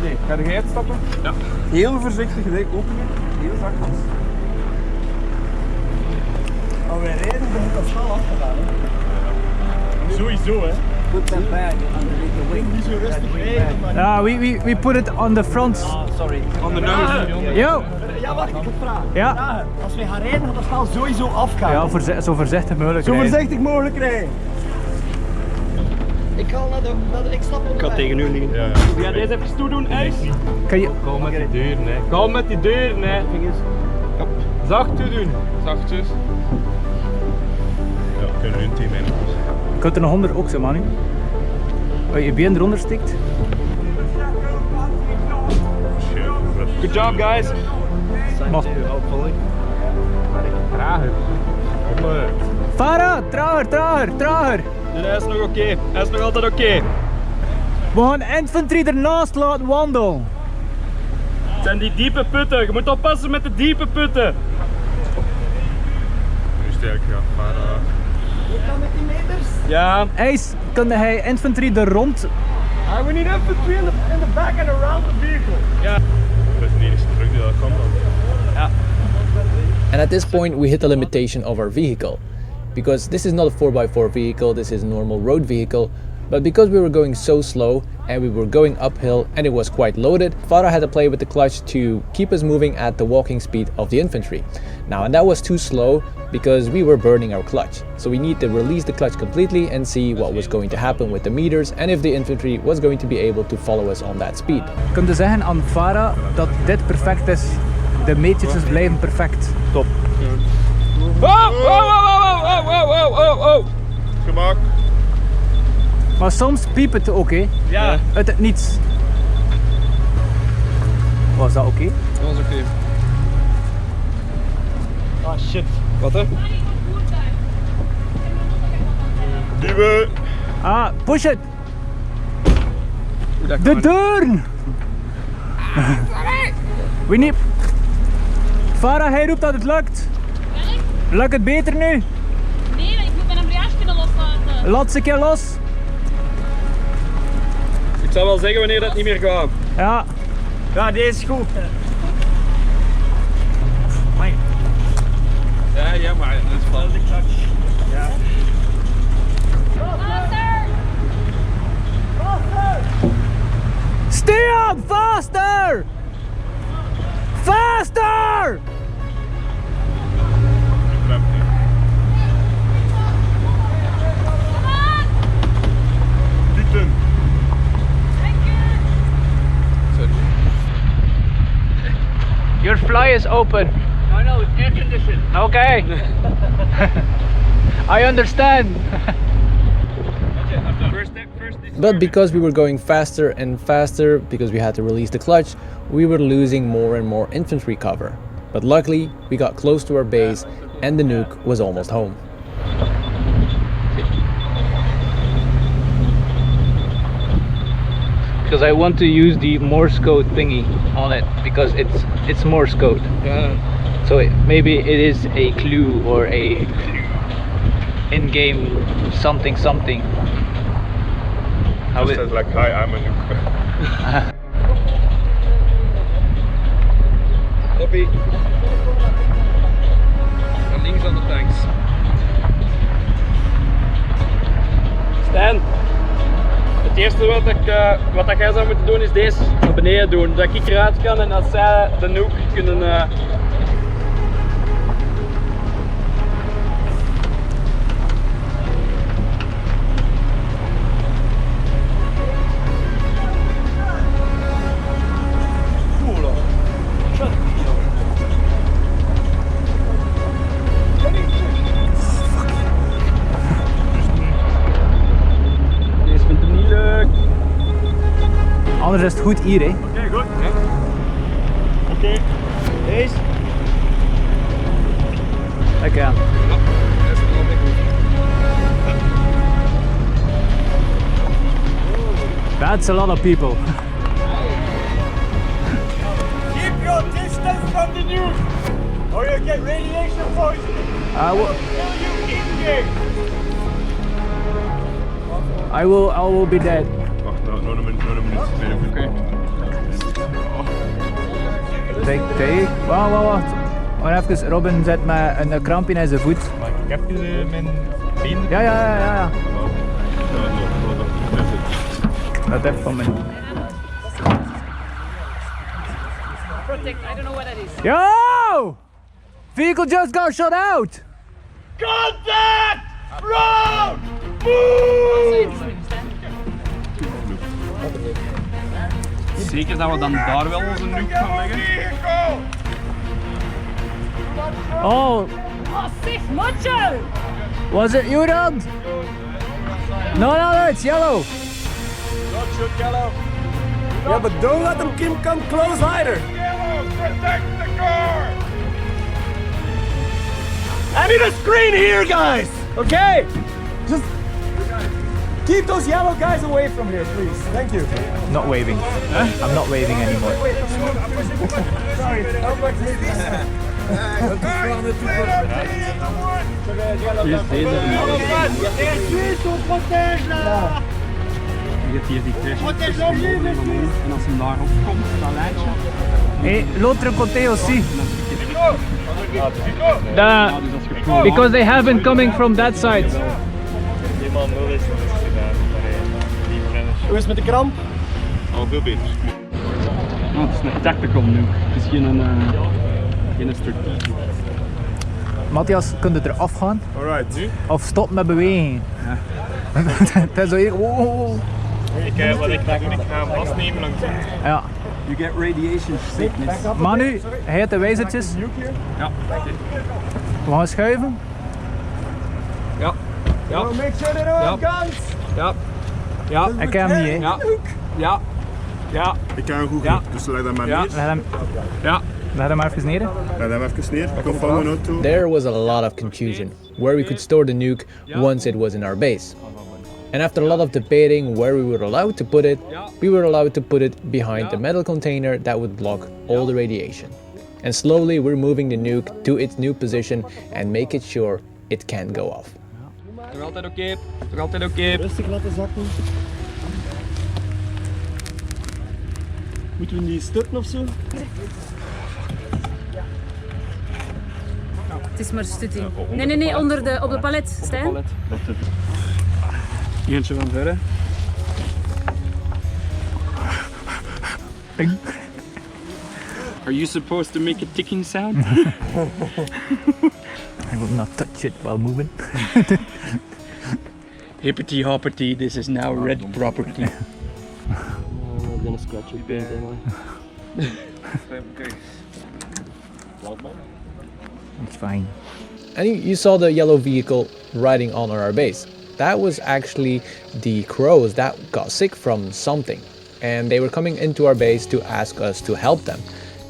F: Nee, ga jij uitstappen? Ja. Heel voorzichtig, gelijk openen. Heel zachtjes. Als wij rijden, dan moet dat snel afgedaan. Sowieso, hè. Put that bag underneath the wing. Niet zo rustig rijden.
E: Ja, we put it on the front.
F: Sorry. On the nose.
E: Yo!
F: Ja, wacht, ik heb vragen.
E: Ja.
F: Als wij gaan rijden, gaat dat snel sowieso afgaan.
E: Ja, zo voorzichtig mogelijk
F: Zo
E: rijden.
F: voorzichtig mogelijk rijden. Ik ga naar de ik stap op. Ik ga tegen u liggen. Ja, ja. Ga deze even toedoen, IJs?
E: Kan je...
F: Kom met die deuren, hè. Kom met die deuren, hè. Zacht toedoen. Zachtjes.
M: Ja, we kunnen hun team in.
E: Je kunt er nog onder ook zo, man. Als je been eronder stikt.
F: Good job, guys.
E: Mag.
F: Trager.
E: Farah, trager.
F: Nee, hij is nog oké. Hij is nog altijd oké.
E: We gaan infantry ernaast laten wandelen.
F: Het zijn die diepe putten. Je moet oppassen met de diepe putten.
M: Nu sterk, ja. Maar,
F: Hoe kan met die meters? Ja.
E: IJs, kan hij infantry er rond?
F: We need infantry in the back and around the vehicle. Ja.
M: dat is de enige truck die dat kan dan.
F: Ja.
A: And at this point we hit the limitation of our vehicle. Because this is not a 4x4 vehicle, this is a normal road vehicle. But because we were going so slow and we were going uphill and it was quite loaded, Farah had to play with the clutch to keep us moving at the walking speed of the infantry. Now, and that was too slow because we were burning our clutch. So we need to release the clutch completely and see what was going to happen with the meters and if the infantry was going to be able to follow us on that speed.
E: Kun je zeggen aan Farah dat dit perfect is? De metertjes blijven perfect.
M: Top.
F: Oh!
M: Gemak.
E: Maar soms piept het ook, hè?
F: Ja.
E: Uit het niets. Was dat oké?
F: Dat was oké. Ah shit. Wat hè?
M: Duwen.
E: Ah, push it! De deur! We niet. Farah, hij roept dat het lukt. Lukt het beter nu?
G: Nee, ik moet mijn embrayage kunnen loslaten.
E: Laat ze een keer los.
F: Ik zal wel zeggen wanneer dat niet meer gaat.
E: Ja.
F: Ja, deze is goed. Ja, maar dat is wel de clutch. Ja.
E: Stay up! Faster! Faster!
B: is open.
F: No, it's air conditioned.
B: Okay. I understand.
A: But because we were going faster and faster, because we had to release the clutch, we were losing more and more infantry cover. But luckily, we got close to our base and the Nuke was almost home.
B: Because I want to use the Morse code thingy on it, because it's Morse code.
F: Yeah.
B: So maybe it is a clue or a in-game something. How
M: Just says like, hi, I'm a Nuke.
F: Copy. Naar links aan de tanks. Stijn, het eerste wat jij zou moeten doen is deze naar beneden doen. Dat ik eruit kan en dat zij de Nuke kunnen...
E: Anders is het goed hier, hè?
F: Oké, goed. Ja. Oké. Deze.
E: Lekker aan. That's a lot of people.
F: Keep your distance from the Nuke, or you get radiation poisoning.
E: I will be dead.
M: Wacht, nog een minuut. Oké.
E: Kijk, wacht. Maar even, Robin zet me een kramp in zijn voet.
M: Maar ik heb hier mijn been.
E: Ja. Dat heb ik van mijn...
G: Protect, I don't know what that is.
E: Yo! Vehicle just got shot out!
F: Contact! Road! Move! Zeker dat we dan daar wel onze Nuke gaan leggen?
E: Oh!
G: Oh, zeg, macho!
E: Was it you, Rob? No, it's yellow.
F: Don't shoot yellow. Yeah, but don't let them come close either. Yellow, protect the car! I need a screen here, guys! Okay? Just keep those yellow guys away from here, please. Thank you.
E: Not waving. Huh? I'm not waving anymore.
F: Sorry, how much is this?
J: Je hebt hier die crash en als hem daarop komt, dat lijntje.
E: Hey, l'autre côté aussi.
B: Because they have been coming from that side.
F: Hoe is het met de kramp?
M: Al veel beter.
J: Oh, het is een tactical Nuke. Het is geen strategie.
E: Matthias, kun je eraf gaan?
M: Alright, nu?
E: Of stop met bewegen? Ja. Het is zo hier. Oh.
M: Wat ik ga doen, ik ga hem vastnemen langs de.
E: Ja.
J: You get radiation sickness.
E: Manu, hij heeft de wijzertjes.
J: Ja.
E: We gaan schuiven.
F: Ja. Ja. Make sure they don't have guns. Ja. Ja.
E: Ik heb hem niet, hè?
F: Ja. Ja. Ja.
M: Ik kan hem goed, dus leg dat maar neer.
E: Leg hem even neer.
M: Leg hem even neer. Kom van mijn auto.
A: There was a lot of confusion where we could store the Nuke once it was in our base. And after a lot of debating where we were allowed to put it, we were allowed to put it behind the metal container that would block all the radiation. And slowly we're moving the Nuke to its new position and make it sure it can't go off.
F: Toch altijd oké, toch altijd oké. Rustig laten zakken. Moeten we die stutten of zo?
G: Het is maar stutting. Nee, op de palet, Stijn.
J: Eentje van verre.
E: Ping.
J: Are you supposed to make a ticking sound?
E: I will not touch it while moving.
J: Hippity hoppity, this is now red property.
F: I'm gonna scratch your paint anyway.
E: It's fine.
A: And you saw the yellow vehicle riding on our base. That was actually the crows that got sick from something. And they were coming into our base to ask us to help them.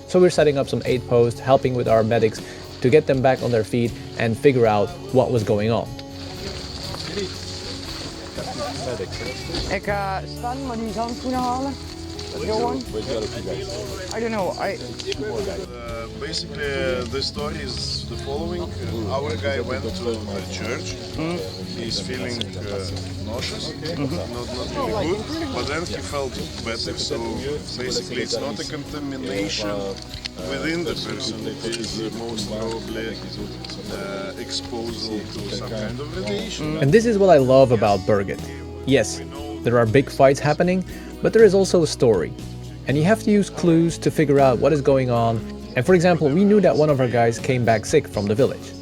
A: So we're setting up some aid posts, helping with our medics to get them back on their feet and figure out what was going on.
N: Ik staan, maar die handschoenen halen. I don't know.
O: Basically, the story is the following. Our guy went to the church. He's feeling nauseous, not really good, but then he felt better. So basically, it's not a contamination within the person. It is most probably exposure to some kind of radiation.
A: And this is what I love about Berget. Yes, there are big fights happening, but there is also a story. And you have to use clues to figure out what is going on. And for example, we knew that one of our guys came back sick from the village.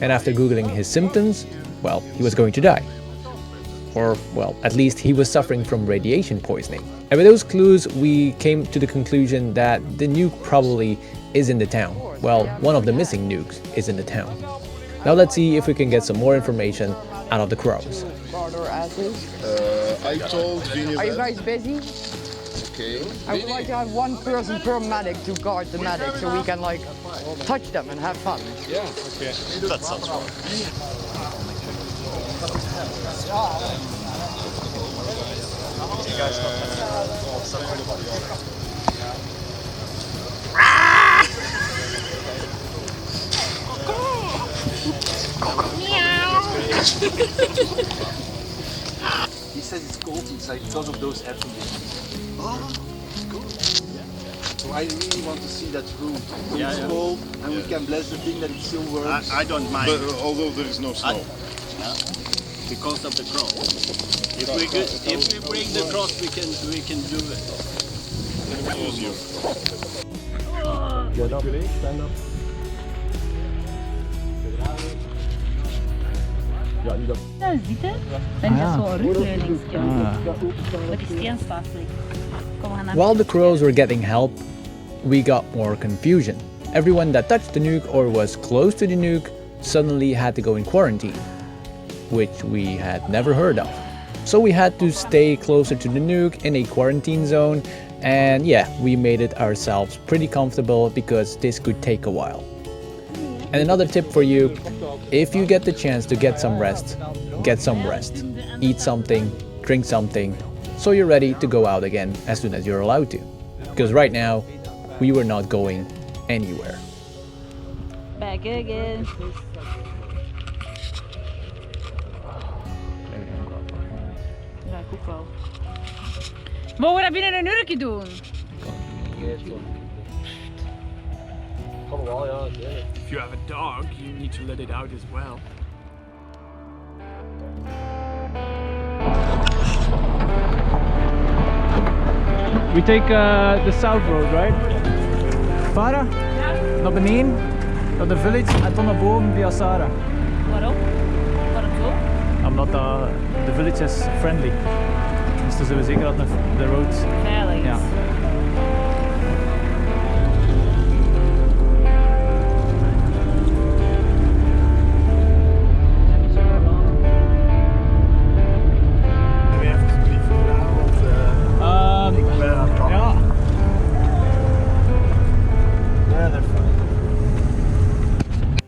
A: And after Googling his symptoms, well, he was going to die. Or, well, at least he was suffering from radiation poisoning. And with those clues, we came to the conclusion that the nuke probably is in the town. Well, one of the missing nukes is in the town. Now let's see if we can get some more information out of the crows.
O: I told Vinny
N: Are you guys busy?
O: Okay.
N: I would like to have one person per medic to guard the medic so we can like touch them and have fun.
O: Yeah, okay. That sounds fun.
P: He says it's cold inside because of those atoms. Oh, cool. Yeah. So I really want to see that room. It's cold and we can bless the thing that it still works.
O: I don't mind. But, although there is no snow.
P: Because of the cross. If we bring the cross, we can do it.
F: Get up, stand up.
G: Ja, ziet het? Dan is dat zo'n rugleuningsje. Dat is geen stafelijk. Kom, we gaan naar
A: While the crows were getting help, we got more confusion. Everyone that touched the nuke or was close to the nuke suddenly had to go in quarantine, which we had never heard of. So we had to stay closer to the nuke in a quarantine zone, and yeah, we made it ourselves pretty comfortable because this could take a while. And another tip for you, if you get the chance to get some rest, get some rest. Eat something, drink something, so you're ready to go out again as soon as you're allowed to. Because right now, we were not going anywhere.
G: Back again. Ja, ik ook wel. Mogen we dat binnen een uurtje doen?
K: If you have a dog, you need to let it out as well.
E: We take the south road, right? Vara? Naar beneden, naar de village en dan naar boven via Sara.
G: Waarom? Waarom zo?
E: Omdat de village is friendly. Dus dan zijn we zeker dat de road
G: veilig is.
E: Ja.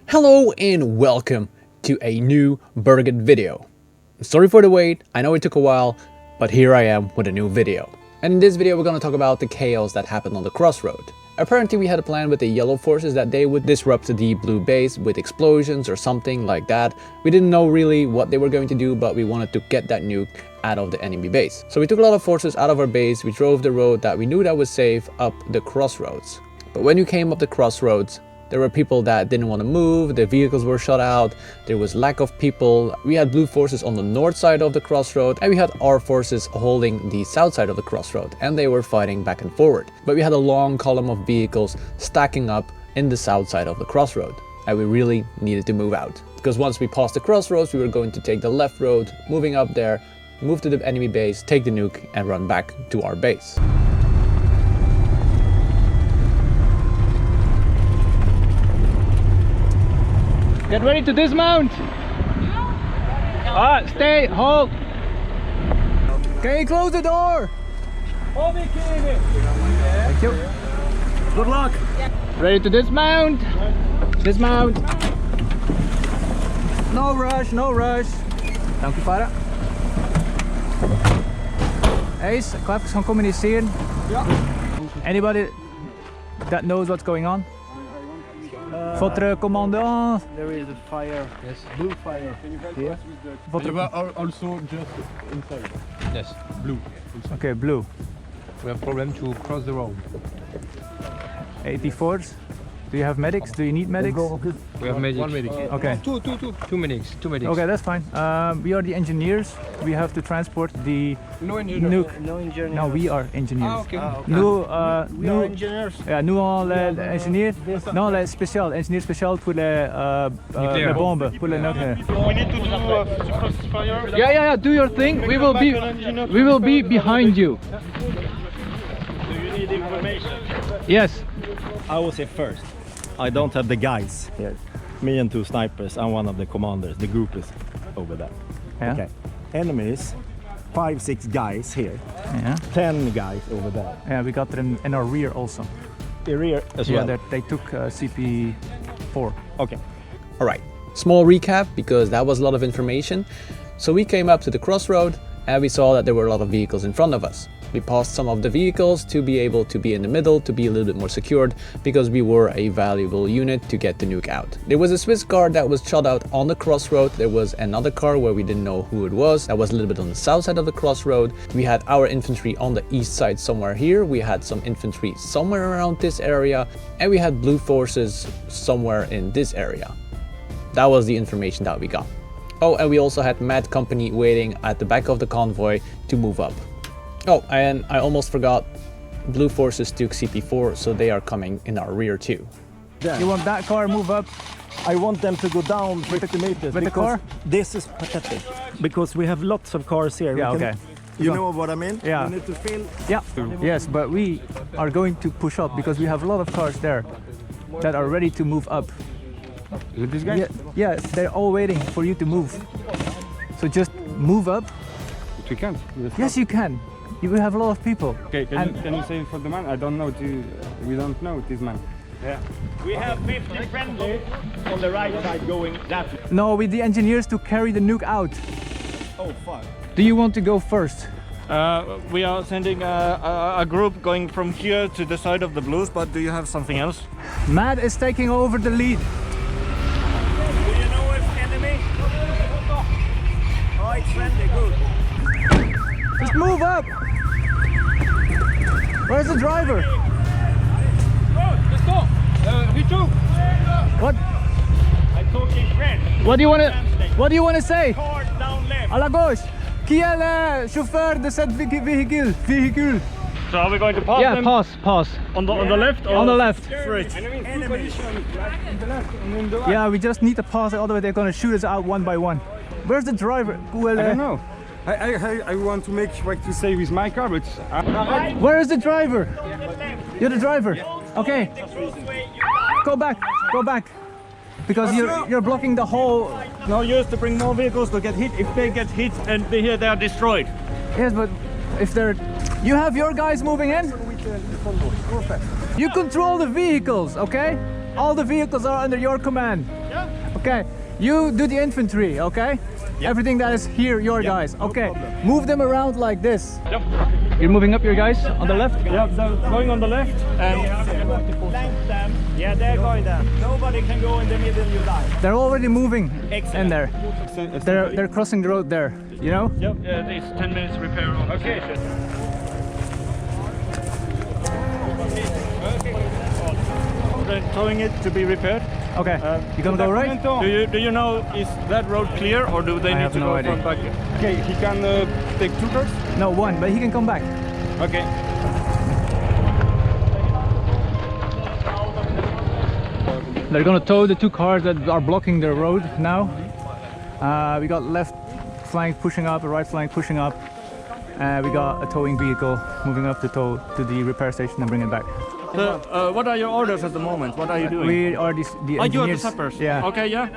A: Hello and welcome to a new Berget video. Sorry for the wait, I know it took a while, but here I am with a new video. And in this video we're going to talk about the chaos that happened on the Crossroad. Apparently we had a plan with the yellow forces that they would disrupt the blue base with explosions or something like that. We didn't know really what they were going to do, but we wanted to get that nuke out of the enemy base. So we took a lot of forces out of our base, we drove the road that we knew that was safe up the Crossroads. But when you came up the Crossroads, there were people that didn't want to move, the vehicles were shut out, there was lack of people. We had blue forces on the north side of the Crossroad and we had our forces holding the south side of the Crossroad and they were fighting back and forward. But we had a long column of vehicles stacking up in the south side of the Crossroad and we really needed to move out. Because once we passed the Crossroads, we were going to take the left road, moving up there, move to the enemy base, take the nuke and run back to our base.
B: Get ready to dismount. Stay, hold.
E: Can you close the door? Thank you.
B: Good luck. Ready to dismount. Dismount.
E: No rush, no rush. Dank u, vader. Ace, ik ga even gaan communiceren.
F: Ja.
E: Anybody that knows what's going on? Votre commandant.
F: There is a fire. Yes. Blue fire.
E: Here.
D: They were also just inside.
H: Yes, blue.
E: Okay, blue.
H: We have problem to cross the road.
E: 84s. Do you have medics? Do you need medics?
H: We have medics.
E: One medic. Okay.
H: Two medics.
E: Okay, that's fine. We are the engineers. We have to transport the nuke.
F: No engineers.
E: No, we are engineers.
F: Ah, okay.
E: Nous,
F: We are engineers.
E: Ja, nous on les ingénieurs. Non, les spécial, ingénieurs spécial pour les bombes, pour les nucléaires.
F: We need to do crossfire.
B: Yeah. Do your thing. We will be behind you.
F: Do you need information?
B: Yes.
Q: I will say first. I don't have the guys here. Me and two snipers. I'm one of the commanders. The group is over there.
E: Yeah.
Q: Okay. Enemies, 5-6 guys here.
E: Yeah.
Q: 10 guys over there.
E: Yeah, we got them in our rear also.
Q: The rear as
A: well.
E: Yeah, they took CP4.
Q: Okay.
A: All right, small recap because that was a lot of information. So we came up to the crossroad and we saw that there were a lot of vehicles in front of us. We paused some of the vehicles to be able to be in the middle, to be a little bit more secured, because we were a valuable unit to get the nuke out. There was a Swiss car that was shot out on the crossroad. There was another car where we didn't know who it was. That was a little bit on the south side of the crossroad. We had our infantry on the east side somewhere here. We had some infantry somewhere around this area. And we had blue forces somewhere in this area. That was the information that we got. Oh, and we also had Mad Company waiting at the back of the convoy to move up. Oh, and I almost forgot, blue forces took CP4, so they are coming in our rear too.
E: You want that car move up?
Q: I want them to go down 50 meters.
E: With the car?
Q: This is pathetic. Because we have lots of cars here.
E: Yeah, okay.
Q: You know what I mean?
E: Yeah.
Q: We need to fill.
E: Yeah. Yes, but we are going to push up because we have a lot of cars there that are ready to move up.
H: Is it this guy?
E: Yeah, they're all waiting for you to move. So just move up.
H: But we can't.
E: Yes, you can. You will have a lot of people.
J: Okay, can you say for the man? I don't know. We don't know this man.
F: Yeah. We have 50 friendly on the right side going that way.
E: No, with the engineers to carry the nuke out.
F: Oh, fuck.
E: Do you want to go first?
F: We are sending a group going from here to the side of the blues, but do you have something else?
E: Matt is taking over the lead.
F: Do you know if enemy? Oh, it's friendly, good.
E: Just move up! Where's the driver?
F: Let's go! V2!
E: What?
F: I'm talking French.
E: What do you want to say?
F: Car down left.
E: À la gauche. Qui est le chauffeur de cette véhicule?
F: So are we going to pass them?
E: Yeah, pass.
F: On the left? Or
E: On the left.
F: Straight. Enemy.
E: Yeah, we just need to pass it, otherwise they're gonna shoot us out one by one. Where's the driver?
J: I don't know. I want to make like to say with my car, but
E: where is the driver? You're the driver. Okay. Go back. Because you're blocking the whole.
F: No use to bring more vehicles to get hit. If they get hit and they are destroyed.
E: Yes, but if they're. You have your guys moving in? You control the vehicles, okay? All the vehicles are under your command.
F: Yeah.
E: Okay. You do the infantry, okay? Yep. Everything that is here, your guys. Okay. Move them around like this.
F: Yep.
E: You're moving up your guys on the left?
F: Yeah, they're going on the left. And them. Yeah, they're going there. Nobody can go in the middle, you die.
E: They're already moving in there.
F: Excellent.
E: They're crossing the road there, you know?
F: Yep, it's 10 minutes repair on. Okay. They're towing it to be repaired.
E: Okay. You gonna go right?
F: Do you know, is that road clear or do they need to go from back?
J: Okay, he can take 2 cars?
E: No, 1, but he can come back.
F: Okay.
E: They're gonna tow the 2 cars that are blocking the road now. We got left flank pushing up, a right flank pushing up. We got a towing vehicle moving up to tow to the repair station and bring it back.
J: What are your orders at the moment? What are you doing?
E: We are the engineers.
J: You are the sappers?
E: Yeah.
J: Okay, yeah.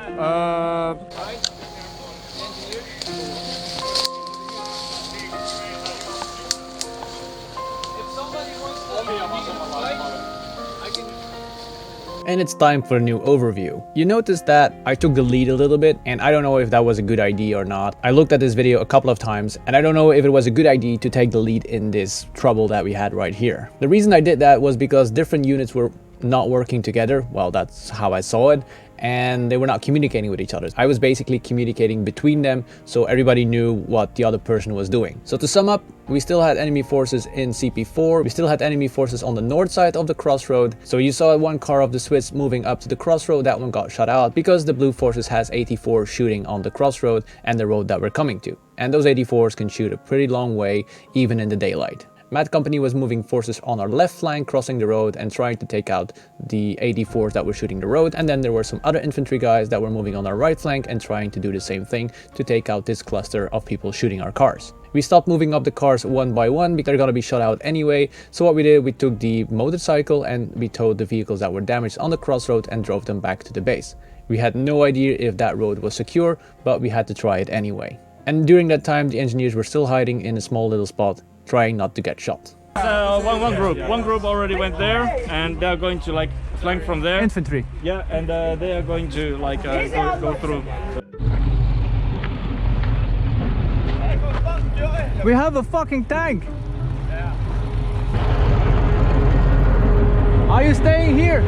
A: And it's time for a new overview. You notice that I took the lead a little bit, and I don't know if that was a good idea or not. I looked at this video a couple of times, and I don't know if it was a good idea to take the lead in this trouble that we had right here. The reason I did that was because different units were not working together. Well, that's how I saw it. And they were not communicating with each other. I was basically communicating between them, so everybody knew what the other person was doing. So to sum up, we still had enemy forces in CP4, we still had enemy forces on the north side of the crossroad. So you saw one car of the Swiss moving up to the crossroad, that one got shut out because the blue forces has 84 shooting on the crossroad and the road that we're coming to. And those 84s can shoot a pretty long way, even in the daylight. Mad Company was moving forces on our left flank, crossing the road and trying to take out the 84s that were shooting the road. And then there were some other infantry guys that were moving on our right flank and trying to do the same thing to take out this cluster of people shooting our cars. We stopped moving up the cars one by one because they're gonna be shot out anyway. So what we did, we took the motorcycle and we towed the vehicles that were damaged on the crossroad and drove them back to the base. We had no idea if that road was secure, but we had to try it anyway. And during that time, the engineers were still hiding in a small little spot, trying not to get shot.
J: One group already went there, and they're going to like flank from there.
E: Infantry.
J: Yeah, and they are going to like go through.
E: We have a fucking tank. Are you staying here?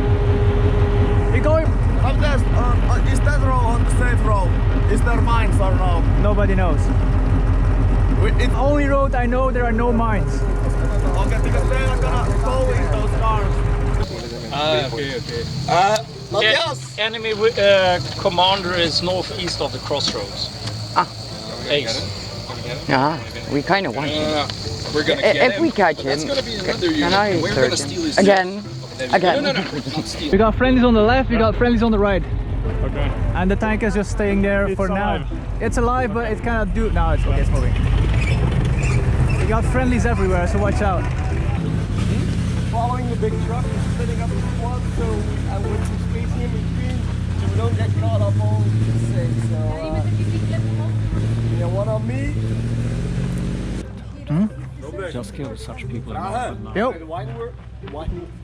E: You going?
P: Is that road on the safe road? Is there mines or no?
E: Nobody knows.
P: It's
E: only road I know there are no mines.
P: Okay, because they are gonna go in those cars.
J: Okay. Enemy commander is northeast of the crossroads. Ace.
N: Yeah, we kind of want him.
B: We're gonna get
N: if we catch him,
B: that's gonna be another
N: can I
B: We're
N: search
B: gonna steal
N: him?
B: his
N: Again.
B: No, don't steal.
E: We got friendlies on the left, we got friendlies on the right.
J: Okay.
E: And the tank is just staying there for now. It's alive, but it cannot do. No, it's okay, it's moving. We got friendlies everywhere, so watch out.
F: Following the big truck and splitting up the squad, so I want some spacing in between, so we don't get caught up all the same. So, you want on me?
H: Just kill such people.
E: Yep.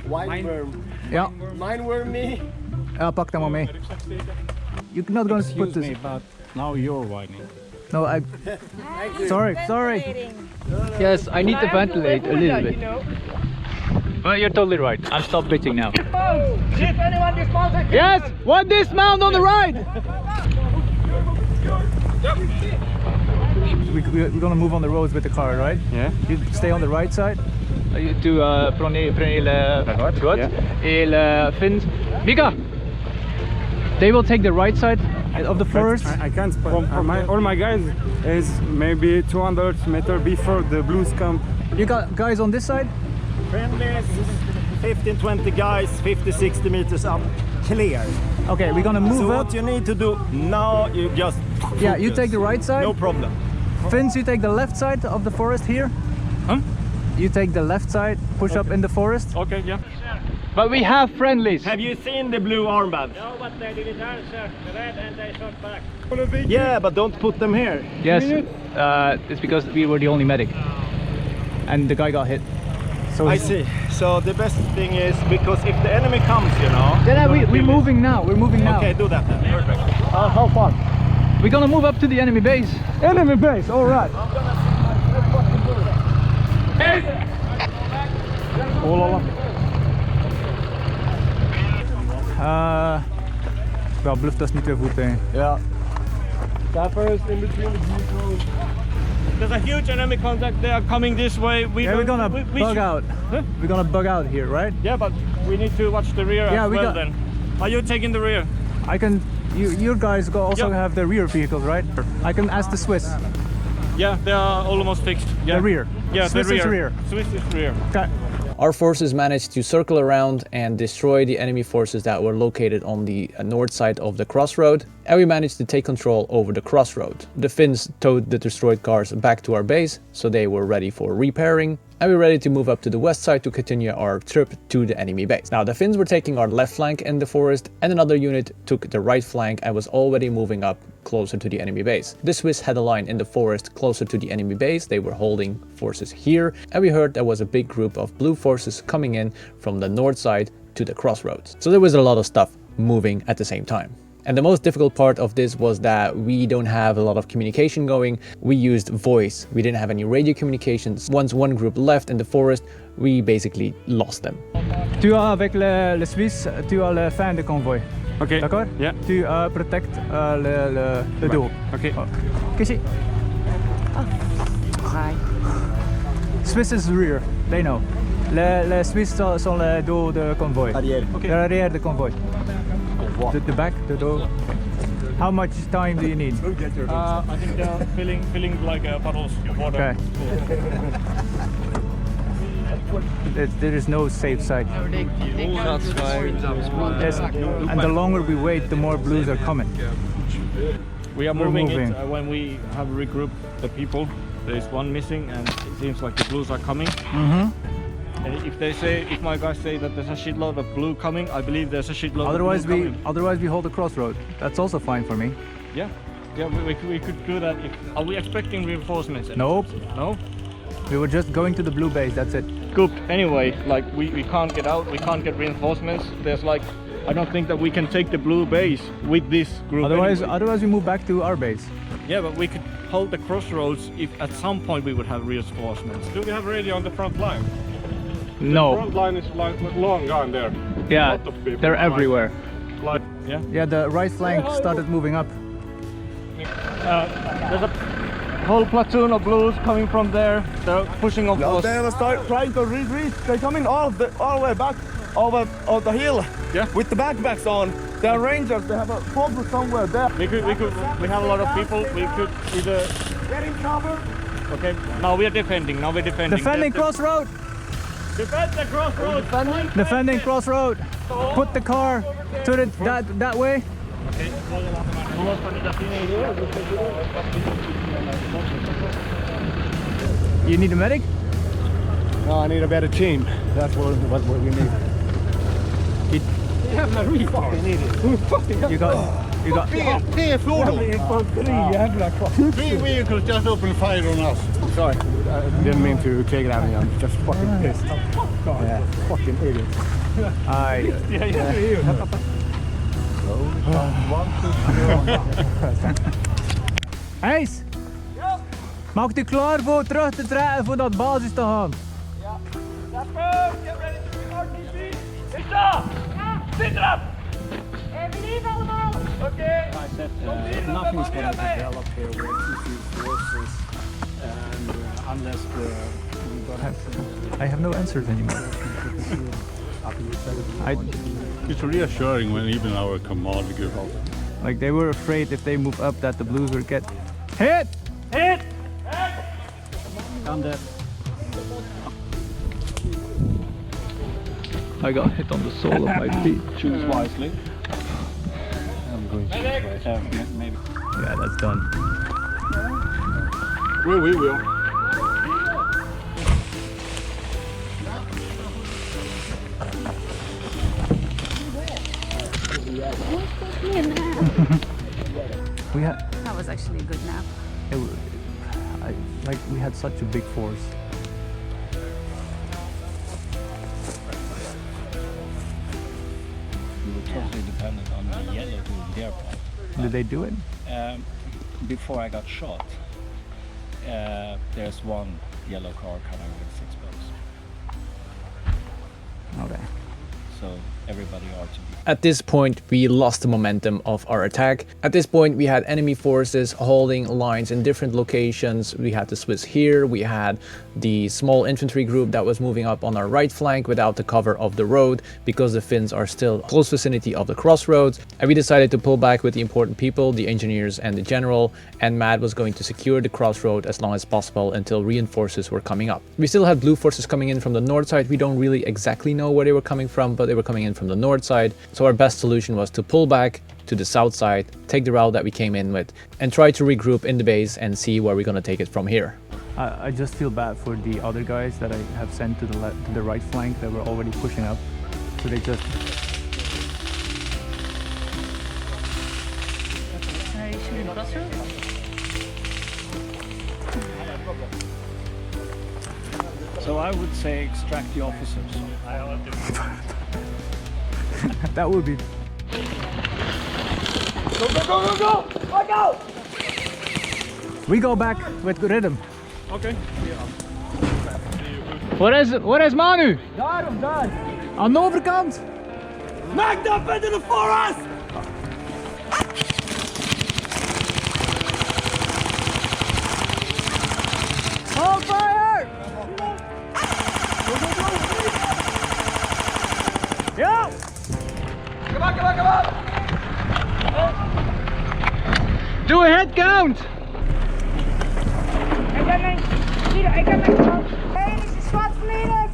F: Wineworm.
E: Ja.
F: Mineworm me.
E: Ja, pak hem maar mee. You're not going to put this.
H: Me, but now you're whining.
E: No, sorry. Yes, I need to ventilate a little bit. Well, you're totally right. I'm stop bitching now.
C: If anyone dismounted.
E: Yes, one dismount on the right. We're gonna move on the roads with the car, right?
J: Yeah.
E: You stay on the right side. Prenez le droite et le Fins. Mika. They will take the right side of the forest.
J: I can't. All my guys is maybe 200 meters before the blues camp.
E: You got guys on this side?
Q: Friendlies, 15-20 guys, 50-60 meters up, clear.
E: Okay, we're gonna move
Q: so
E: up.
Q: What you need to do now, you just focus.
E: Yeah, you take the right side.
Q: No problem.
E: Fins, you take the left side of the forest here.
J: Huh?
E: You take the left side, push up in the forest.
J: Okay, yeah.
E: But we have friendlies.
Q: Have you seen the blue armband?
J: No, but they didn't answer. Red and they shot back.
Q: Yeah, but don't put them here.
E: Yes, it's because we were the only medic. And the guy got hit. So
Q: I see. So the best thing is, because if the enemy comes, you know...
E: Yeah, we're moving now. We're moving now.
Q: Okay, do that then. Perfect.
E: How far? We're gonna move up to the enemy base. Enemy base, all right. Wel, bluff dat is niet weer goed, hè.
Q: Ja.
F: Sappers in between the vehicles.
J: There's a huge enemy contact. They are coming this way.
E: We're gonna bug out.
J: Huh?
E: We're gonna bug out here, right?
J: Yeah, but we need to watch the rear as well then. Are you taking the rear?
E: I can. You guys also have the rear vehicles, right? I can ask the Swiss.
J: Yeah, they are almost fixed. Yeah.
E: The rear.
J: Yeah,
E: Swiss
J: the rear.
E: is rear.
J: Swiss is rear.
E: Okay.
A: Our forces managed to circle around and destroy the enemy forces that were located on the north side of the crossroad, and we managed to take control over the crossroad. The Finns towed the destroyed cars back to our base, so they were ready for repairing, and we're ready to move up to the west side to continue our trip to the enemy base. Now the Finns were taking our left flank in the forest, and another unit took the right flank and was already moving up closer to the enemy base. The Swiss had a line in the forest closer to the enemy base. They were holding forces here, and we heard there was a big group of blue forces coming in from the north side to the crossroads. So there was a lot of stuff moving at the same time. And the most difficult part of this was that we don't have a lot of communication going. We used voice. We didn't have any radio communications. Once one group left in the forest, we basically lost them.
E: Tu as avec le Suisse, tu as le fin de convoi.
J: Ok.
E: D'accord?
J: Yeah.
E: Tu protect le dos.
J: Ok.
E: Qu'est-ce?
N: Hi.
E: Swiss is rear. They know. Les Suisses sont le dos de convoi.
F: Arrière.
E: Okay. L'arrière de convoi. The back, the door. How much time do you need?
J: I think they're filling like bottles of water.
E: Okay. There is no safe side.
J: That's fine.
E: Yes, and the longer we wait, the more blues are coming.
J: We are moving it when we have regrouped the people. There is one missing, and it seems like the blues are coming. And if my guys say that there's a shitload of blue coming, I believe there's a shitload of blue coming.
E: Otherwise we hold the crossroad. That's also fine for me.
J: Yeah, we could do that. Are we expecting reinforcements?
E: Nope.
J: No?
E: We were just going to the blue base, that's it.
J: Good. Anyway, like we can't get out, we can't get reinforcements. There's like, I don't think that we can take the blue base with this group.
E: Otherwise we move back to our base.
J: Yeah, but we could hold the crossroads if at some point we would have reinforcements.
D: Do we have radio on the front line?
E: No.
D: The front line is like long gone there.
E: Yeah, they're everywhere.
D: Like,
E: yeah, the right flank started moving up.
J: There's a whole platoon of blues coming from there. They're pushing off us.
F: They start trying to retreat. They're coming all the way back over the hill.
J: Yeah.
F: With the backpacks on. They're rangers. They have a fog somewhere there.
J: We have a lot of people. We could either
F: get in cover.
J: Okay. Now we're defending.
E: Defending crossroad.
J: Defend the crossroad.
E: Defending crossroad. Put the car to that way. You need a medic?
F: No, I need a better team. That's what we need.
K: Jävla retard!
E: You got.
F: Tre fordon! Three vehicles just opened fire on us. Sorry, I didn't mean to take it out of you. I'm just fucking pissed. Yeah, fucking idiot.
E: Ace! Maak u klaar voor terug te trekken voor dat basis te gaan.
J: Ja. Get ready to be RTB. Victor! Sit up!
G: Believe allemaal!
J: Okay.
H: I said nothing's going to develop here with CC forces, and unless
E: I have no answers anymore.
D: It's reassuring when even our commander gives up.
E: Like they were afraid if they move up that the blues would get hit!
J: Hit!
H: I'm dead.
E: I got hit on the sole of my feet.
H: Choose wisely. I'm going to choose wisely. Maybe.
E: Yeah, that's done.
D: We will.
G: That was actually a good nap.
E: We had such a big force.
H: We were totally dependent on the yellow doing their part.
E: Did they do it?
H: Before I got shot, there's one yellow car coming with 6 boats.
E: Okay.
H: So everybody ought to be.
A: At this point, we lost the momentum of our attack. At this point, we had enemy forces holding lines in different locations. We had the Swiss here, we had the small infantry group that was moving up on our right flank without the cover of the road because the Finns are still close vicinity of the crossroads. And we decided to pull back with the important people, the engineers and the general, and Matt was going to secure the crossroad as long as possible until reinforcements were coming up. We still had blue forces coming in from the north side. We don't really exactly know where they were coming from, but they were coming in from the north side. So our best solution was to pull back to the south side, take the route that we came in with, and try to regroup in the base and see where we're going to take it from here.
E: I just feel bad for the other guys that I have sent to the right flank that were already pushing up. So they just...
G: Are you shooting Crossroads?
B: So I would say extract the officers.
E: That would be...
F: Go, go, go, go, go! Let go!
E: We go back with rhythm.
J: Okay.
E: Waar is Manu?
F: Daar of daar?
E: Aan de overkant.
F: Back up into the forest!
E: On fire! Ja!
F: Come on, come on, come on!
E: Do a head count!
C: Ik heb mijn... Hey, dit is wat volledig!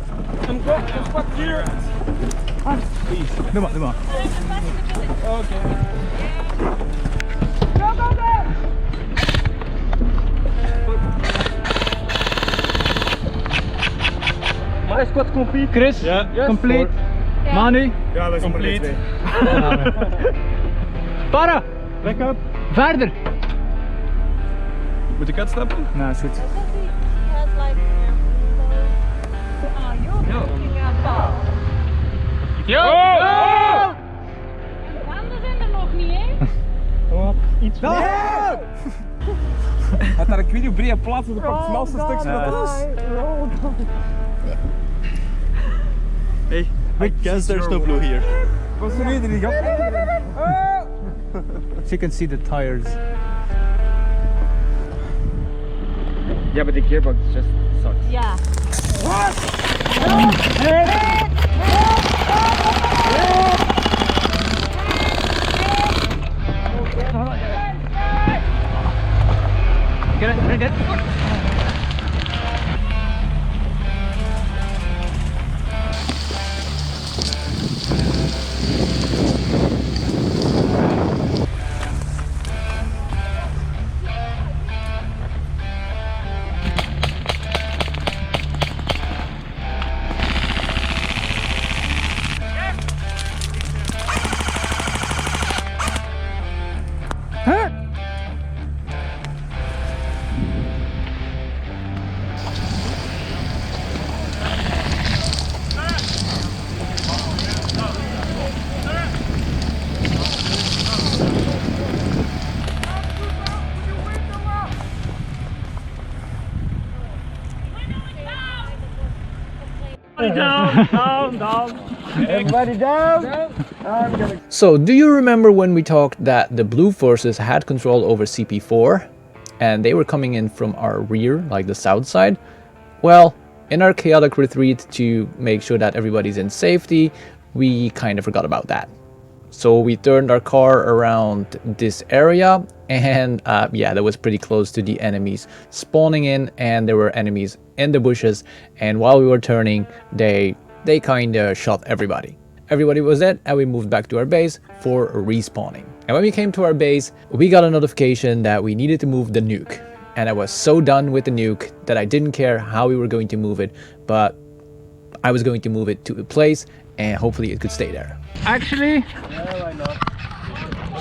F: Een squat hier!
E: Doe maar, doe maar.
F: Oké.
C: Go, go, go!
F: My squad complete.
E: Chris, complete.
C: Ja.
E: Manu,
F: Ja, dat is complete.
E: para!
F: Back up.
E: Verder!
F: Moet ik uitstappen?
E: Nou, is goed.
C: Yo!
E: Oh!
C: De handen zijn er nog niet, hè?
F: Iets meer. Had daar een video brede plaats, dan pak het snelste stuk van
Q: Hey, I guess there's no blue here.
F: Wat is er niet? Die gaat.
E: So you can see the tires.
F: Yeah, but the gearbox just sucks.
C: Ja.
E: Get it, get it.
F: Down. Everybody down.
A: So, do you remember when we talked that the blue forces had control over CP4 and they were coming in from our rear, like the south side? Well, in our chaotic retreat to make sure that everybody's in safety, we kind of forgot about that. So we turned our car around this area and yeah, that was pretty close to the enemies spawning in, and there were enemies in the bushes, and while we were turning, they kind of shot everybody. Everybody was dead, and we moved back to our base for respawning. And when we came to our base, we got a notification that we needed to move the nuke. And I was so done with the nuke that I didn't care how we were going to move it, but I was going to move it to a place and hopefully it could stay there.
E: Actually,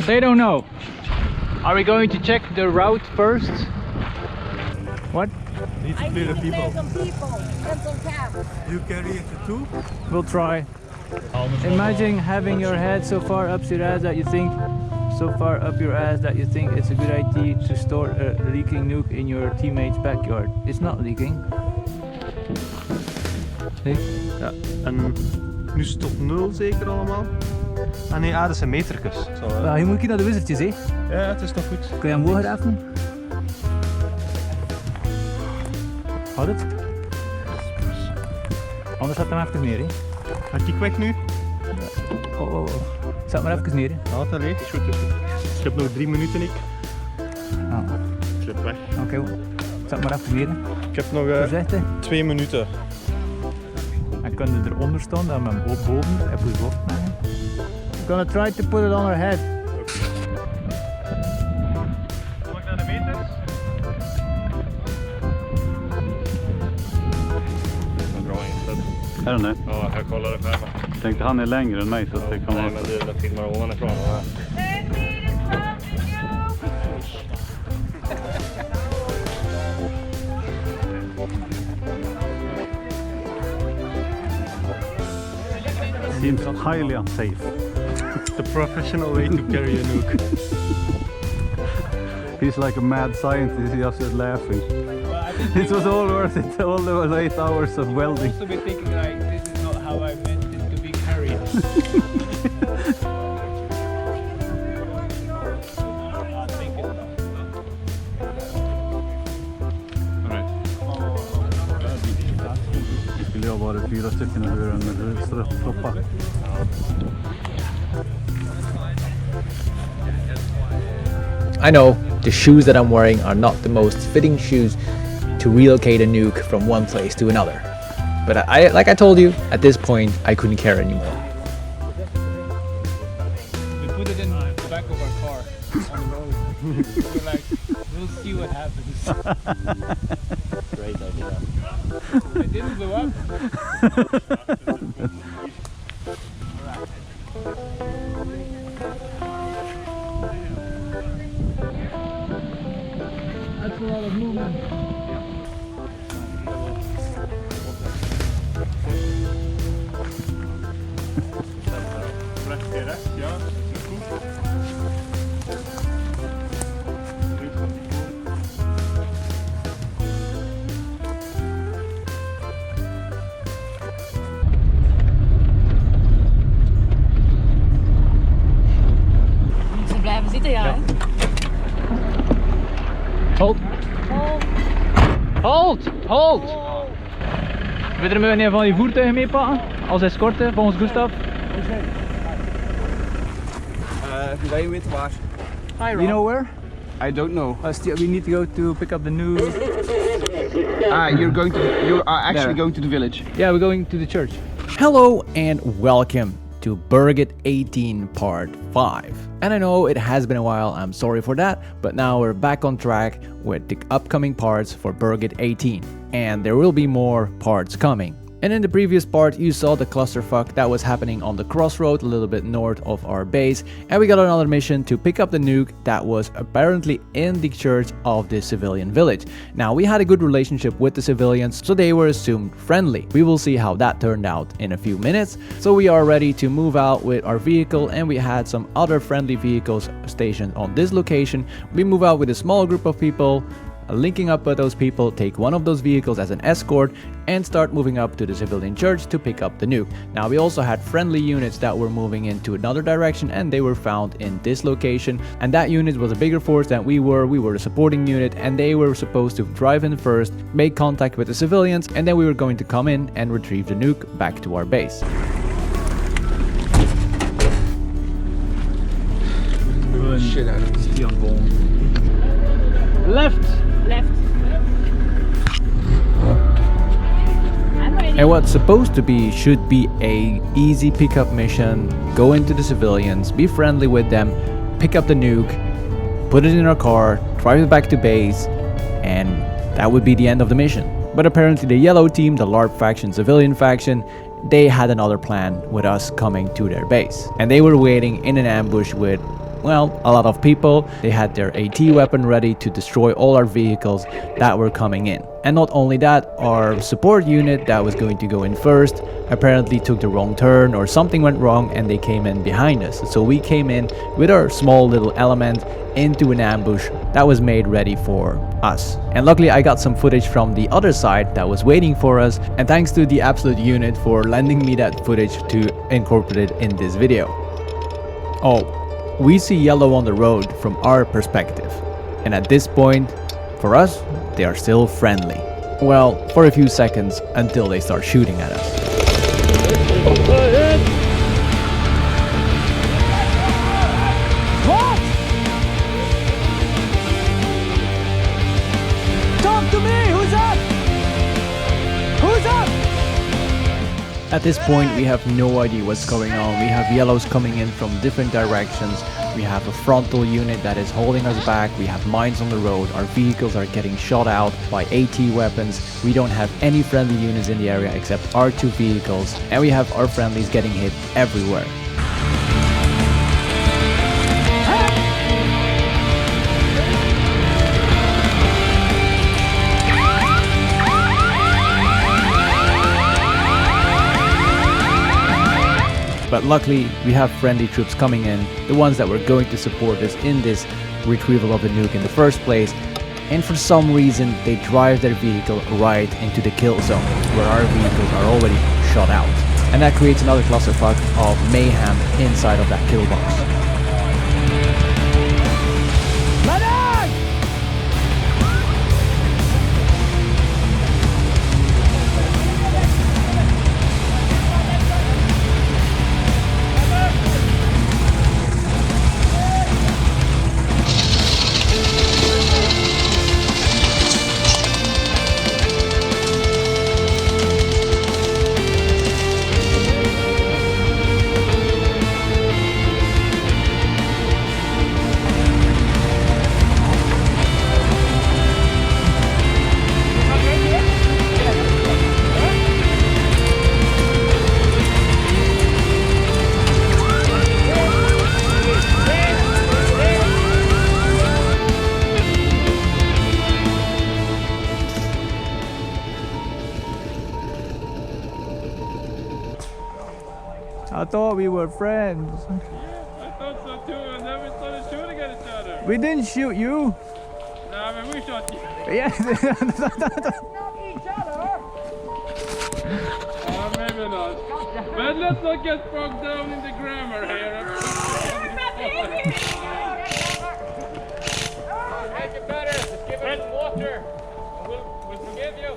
E: they don't know. Are we going to check the route first? What?
Q: Need to clear the people.
C: Some people and some cats.
Q: You carry it to two?
E: We'll try. Imagine having your head so far up your ass that you think it's a good idea to store a leaking nuke in your teammate's backyard. It's not leaking. Nee?
Q: Ja, en nu is het tot 0 zeker allemaal? Ah nee, dat zijn metertjes.
E: Ja, je moet hier naar de wizardjes, hè?
Q: Ja, het is toch goed.
E: Kun je hem hoger heffen? Houd het? Anders zet hem even neer, hè?
Q: Gaat die weg nu?
E: Oh. Zet maar even neer, hè?
Q: Ja, dat leeg. Is goed, is goed. Ik heb nog 3 minuten, ik. Ik heb weg.
E: Oké, zet maar even neer, hè?
Q: Ik heb nog 2 minuten.
E: En kun je eronder staan, dan met hem boven, even boven maken. I'm gonna try to put it on her head.
J: Kom ik naar de meters?
R: Är den det?
J: Ja, jag kollade på hemma.
R: Tänkte han är längre än mig så att det kan vara...
J: Nej, men du filmar ovanifrån.
R: Seems highly unsafe.
Q: The professional way to carry a nuke.
R: He's like a mad scientist, he just laughing. It was all worth it, all those 8 hours of welding.
B: Also be thinking like, this is not how I meant it to be carried.
R: Det skulle jag vara 4 stycken i buren med ströpptoppar.
A: I know, the shoes that I'm wearing are not the most fitting shoes to relocate a nuke from one place to another. But like I told you, at this point I couldn't care anymore.
B: We put it in the back of our car on the road. We're like, we'll see what happens.
Q: Great idea.
B: It didn't blow up.
E: That's a lot of movement.
G: Ze blijven zitten, ja.
E: Halt! Halt! Halt! Willen we een van die voertuigen meepakken? Als escorte, volgens Gustav?
F: Dat je weet waar.
E: You know where?
F: I don't know.
E: We need to go to pick up the new...
F: You are actually going to the village.
E: Yeah, we're going to the church.
A: Hello and welcome to Berget 18 part 5. And I know it has been a while, I'm sorry for that, but now we're back on track with the upcoming parts for Berget 18. And there will be more parts coming. And in the previous part you saw the clusterfuck that was happening on the Crossroads a little bit north of our base, and we got another mission to pick up the nuke that was apparently in the church of the civilian village. Now we had a good relationship with the civilians, so they were assumed friendly. We will see how that turned out in a few minutes. So we are ready to move out with our vehicle, and we had some other friendly vehicles stationed on this location. We move out with a small group of people, linking up with those people, take one of those vehicles as an escort, and start moving up to the civilian church to pick up the nuke. Now we also had friendly units that were moving into another direction, and they were found in this location, and that unit was a bigger force than we were. We were a supporting unit, and they were supposed to drive in first, make contact with the civilians, and then we were going to come in and retrieve the nuke back to our base.
F: Shit out of it.
E: Left!
G: Left.
A: And what's supposed to be should be a easy pickup mission, go into the civilians, be friendly with them, pick up the nuke, put it in our car, drive it back to base, and that would be the end of the mission. But apparently the yellow team, the LARP faction, civilian faction, they had another plan with us coming to their base. And they were waiting in an ambush with, well, a lot of people. They had their AT weapon ready to destroy all our vehicles that were coming in. And not only that, our support unit that was going to go in first apparently took the wrong turn, or something went wrong and they came in behind us. So we came in with our small little element into an ambush that was made ready for us. And luckily I got some footage from the other side that was waiting for us, and thanks to the Absolute unit for lending me that footage to incorporate it in this video. Oh, we see yellow on the road from our perspective, and at this point, for us, they are still friendly. Well, for a few seconds until they start shooting at us.
E: What? Talk to me! Who's up? Who's up?
A: At this point we have no idea what's going on. We have yellows coming in from different directions. We have a frontal unit that is holding us back. We have mines on the road. Our vehicles are getting shot out by AT weapons. We don't have any friendly units in the area except our 2 vehicles. And we have our friendlies getting hit everywhere. But luckily, we have friendly troops coming in, the ones that were going to support us in this retrieval of the nuke in the first place. And for some reason, they drive their vehicle right into the kill zone, where our vehicles are already shot out. And that creates another clusterfuck of mayhem inside of that kill box.
E: I thought we were friends.
J: I thought so too, and then we started shooting at each other.
E: We didn't shoot you.
J: Nah, but we shot you.
E: Yes.
J: Maybe not. But let's not get bogged down in the grammar here. Make it better. Just give it some water. We'll forgive you.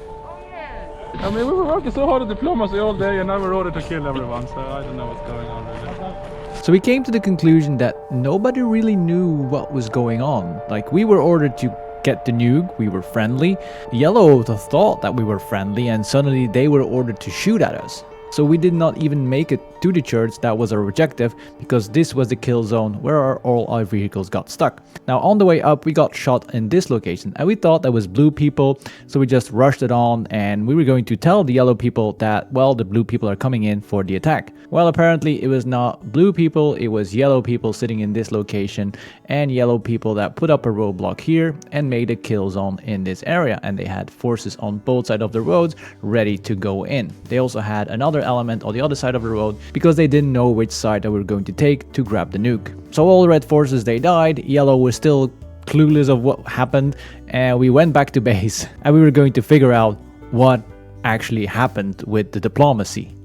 S: I mean, we were working so hard at diplomacy all day and now we're ordered to kill everyone, so I don't know what's going on really.
A: So we came to the conclusion that nobody really knew what was going on. Like, we were ordered to get the nuke, we were friendly. Yellow thought that we were friendly, and suddenly they were ordered to shoot at us. So we did not even make it to the church. That was our objective, because this was the kill zone where all our vehicles got stuck. Now on the way up, we got shot in this location, and we thought that was blue people, so we just rushed it on, and we were going to tell the yellow people that, well, the blue people are coming in for the attack. Well, apparently it was not blue people, it was yellow people sitting in this location, and yellow people that put up a roadblock here and made a kill zone in this area, and they had forces on both sides of the roads ready to go in. They also had another element on the other side of the road because they didn't know which side they were going to take to grab the nuke. So all red forces, they died. Yellow was still clueless of what happened, and we went back to base and we were going to figure out what actually happened with the diplomacy.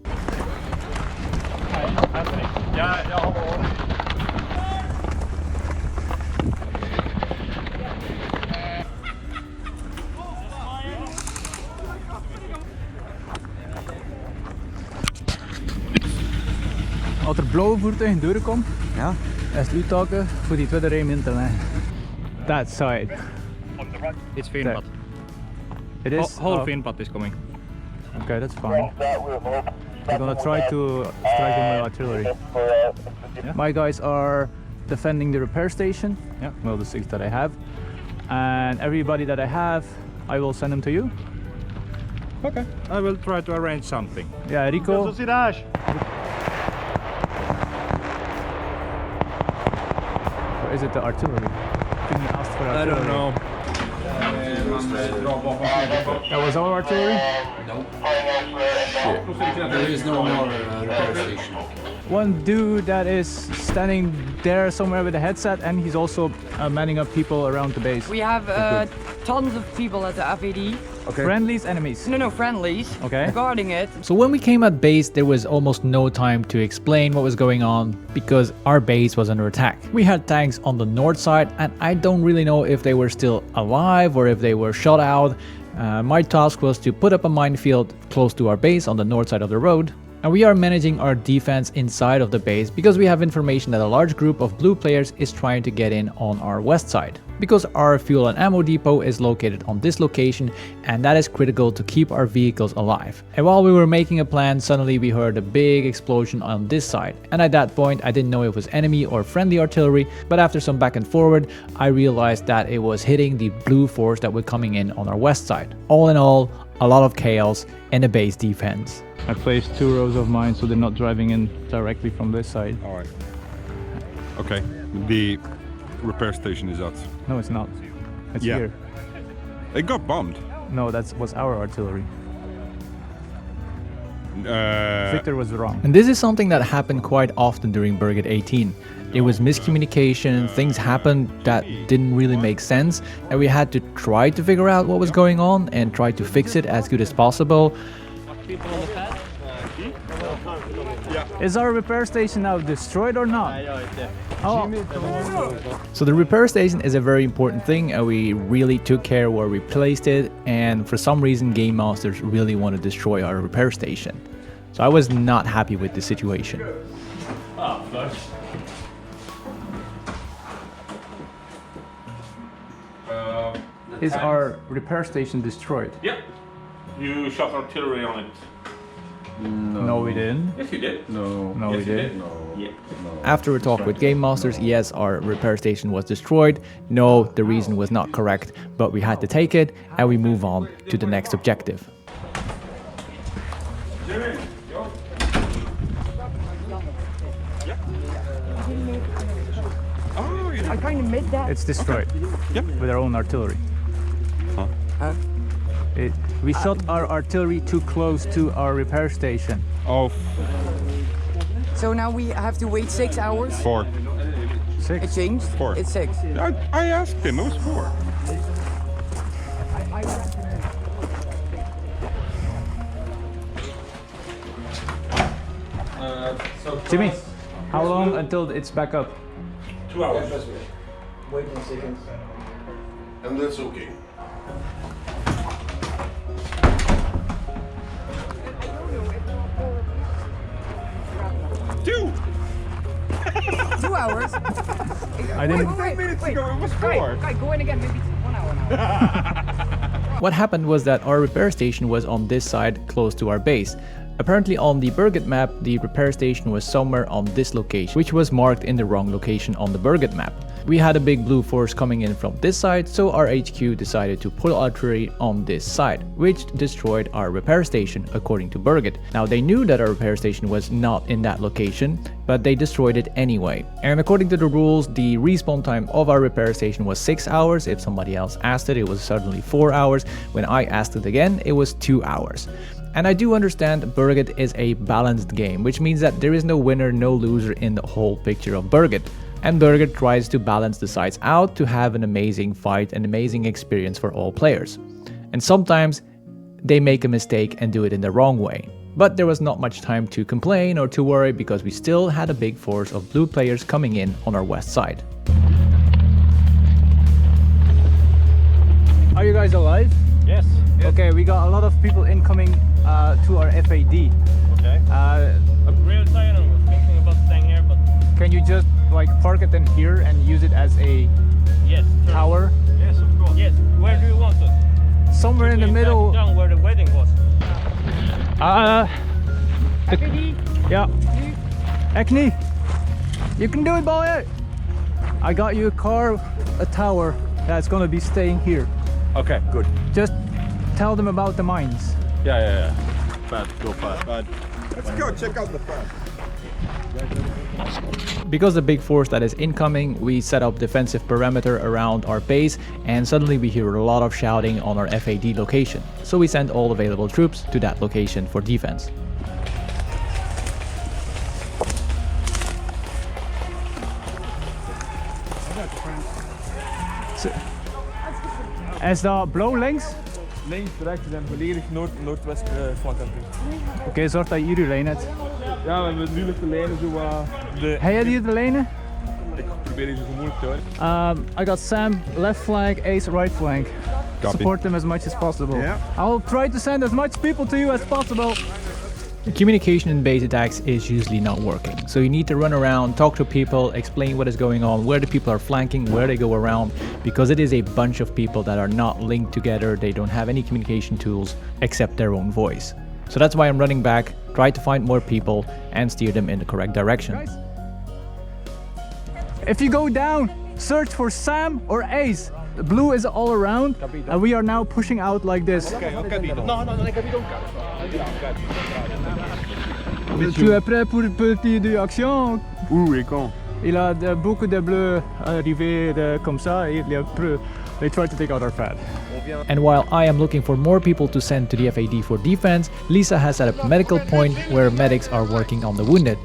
E: Als er blauwe voertuigen doorkomen, ja, is het uittaken voor die tweede rij in te leggen. That side.
J: It's Finnpad.
E: It is?
J: Whole Finnpad is coming.
E: Okay, that's fine. I'm gonna try to strike them with artillery. Yeah. My guys are defending the repair station. Yeah, well, the 6 that I have. And everybody that I have, I will send them to you.
J: Okay, I will try to arrange something.
E: Yeah, Rico. Or is it the artillery? Can you ask for artillery?
J: I don't know.
E: That was our artillery?
H: No. There is no more repair station.
E: One dude that is standing there somewhere with a headset, and he's also manning up people around the base.
N: We have tons of people at the FAD.
E: Okay. Friendlies, enemies?
N: No, friendlies.
E: Okay.
N: Guarding it.
A: So when we came at base, there was almost no time to explain what was going on because our base was under attack. We had tanks on the north side, and I don't really know if they were still alive or if they were shot out. My task was to put up a minefield close to our base on the north side of the road. And we are managing our defense inside of the base because we have information that a large group of blue players is trying to get in on our west side. because our fuel and ammo depot is located on this location, and that is critical to keep our vehicles alive. And while we were making a plan, suddenly we heard a big explosion on this side, and at that point I didn't know if it was enemy or friendly artillery, but after some back and forward I realized that it was hitting the blue force that were coming in on our west side. All in all, a lot of chaos in the base defense.
R: I placed 2 rows of mines so they're not driving in directly from this side.
D: Alright. Okay, the repair station is out.
R: No, it's not. It's
D: Yeah.
R: here.
D: It got bombed.
R: No, that was our artillery. Victor was wrong.
A: And this is something that happened quite often during Berget 18. There was miscommunication, things happened that didn't really make sense, and we had to try to figure out what was going on and try to fix it as good as possible.
R: Is our repair station now destroyed or not? Oh.
A: So the repair station is a very important thing, and we really took care where we placed it, and for some reason Game Masters really want to destroy our repair station. So I was not happy with the situation.
R: Is our repair station destroyed?
S: Yep. You shot artillery on it.
R: No, we didn't.
S: Yes, you did.
R: No,
S: Yes,
R: we
S: you
R: did.
S: did. Yeah.
A: After a talk with Game Masters, yes, our repair station was destroyed. No, the reason was not correct, but we had to take it and we move on to the next objective.
C: I kind of missed that.
R: It's destroyed.
D: Yep.
R: With our own artillery.
D: Huh?
R: We shot our artillery too close to our repair station.
D: Oh.
N: So now we have to wait 6 hours?
D: 4.
R: 6?
N: It changed?
D: 4.
N: It's 6.
D: I asked him, it was 4.
R: Jimmy, how long until it's back up?
S: 2 hours.
I: Wait 1 second.
O: And that's okay.
S: Two!
N: 2 hours?
R: I didn't.
S: 5 minutes ago, it was 4.
N: Okay, go in again, maybe it's 1 hour now.
A: What happened was that our repair station was on this side close to our base. Apparently on the Berget map, the repair station was somewhere on this location, which was marked in the wrong location on the Berget map. We had a big blue force coming in from this side, so our HQ decided to put artillery on this side, which destroyed our repair station according to Berget. Now they knew that our repair station was not in that location, but they destroyed it anyway. And according to the rules, the respawn time of our repair station was 6 hours. If somebody else asked it, it was suddenly 4 hours. When I asked it again, it was 2 hours. And I do understand Berget is a balanced game, which means that there is no winner, no loser in the whole picture of Berget. And Berget tries to balance the sides out to have an amazing fight, an amazing experience for all players. And sometimes they make a mistake and do it in the wrong way. But there was not much time to complain or to worry because we still had a big force of blue players coming in on our west side.
R: Are you guys alive?
J: Yes.
R: Okay, we got a lot of people incoming to our FAD.
J: Okay. I'm real tired. I'm thinking about staying here, but
R: can you just like park it in here and use it as a tower?
J: Yes, of course. Yes. Where do you want it?
R: Somewhere in the middle.
J: Down where the wedding was.
R: Yeah. Acne, you can do it, boy. I got you a car, a tower that's gonna be staying here.
D: Okay, good.
R: Just tell them about the mines.
D: Yeah. Bad, go fast. Bad.
I: Let's go check out the farm.
A: Because the big force that is incoming, we set up defensive perimeter around our base, and suddenly we hear a lot of shouting on our FAD location. So we send all available troops to that location for defense.
R: Is dat blauw links?
J: Links, rechts, we zijn volledig noordwest flank aan het
R: Oké, zorg dat je jullie lijn hebt.
J: Ja, we hebben nu de lijnen zo
R: Heb jij die de lijnen?
J: Ik probeer die zo moeilijk te houden.
R: I got Sam left flank, Ace right flank.
D: Copy.
R: Support them as much as possible.
I: Yeah.
R: I'll try to send as much people to you as possible.
A: Communication in base attacks is usually not working, so you need to run around, talk to people, explain what is going on, where the people are flanking, where they go around, because it is a bunch of people that are not linked together. They don't have any communication tools except their own voice. So that's why I'm running back, try to find more people and steer them in the correct direction.
R: Guys, if you go down, search for Sam or Ace. The blue is all around, and we are now pushing out like this. Tu es prêt pour petite action?
F: Oui, quand?
R: Il a beaucoup de bleus arrivés comme ça, et they try to take out our fad.
A: And while I am looking for more people to send to the FAD for defense, Lisa has set up a medical point where medics are working on the wounded.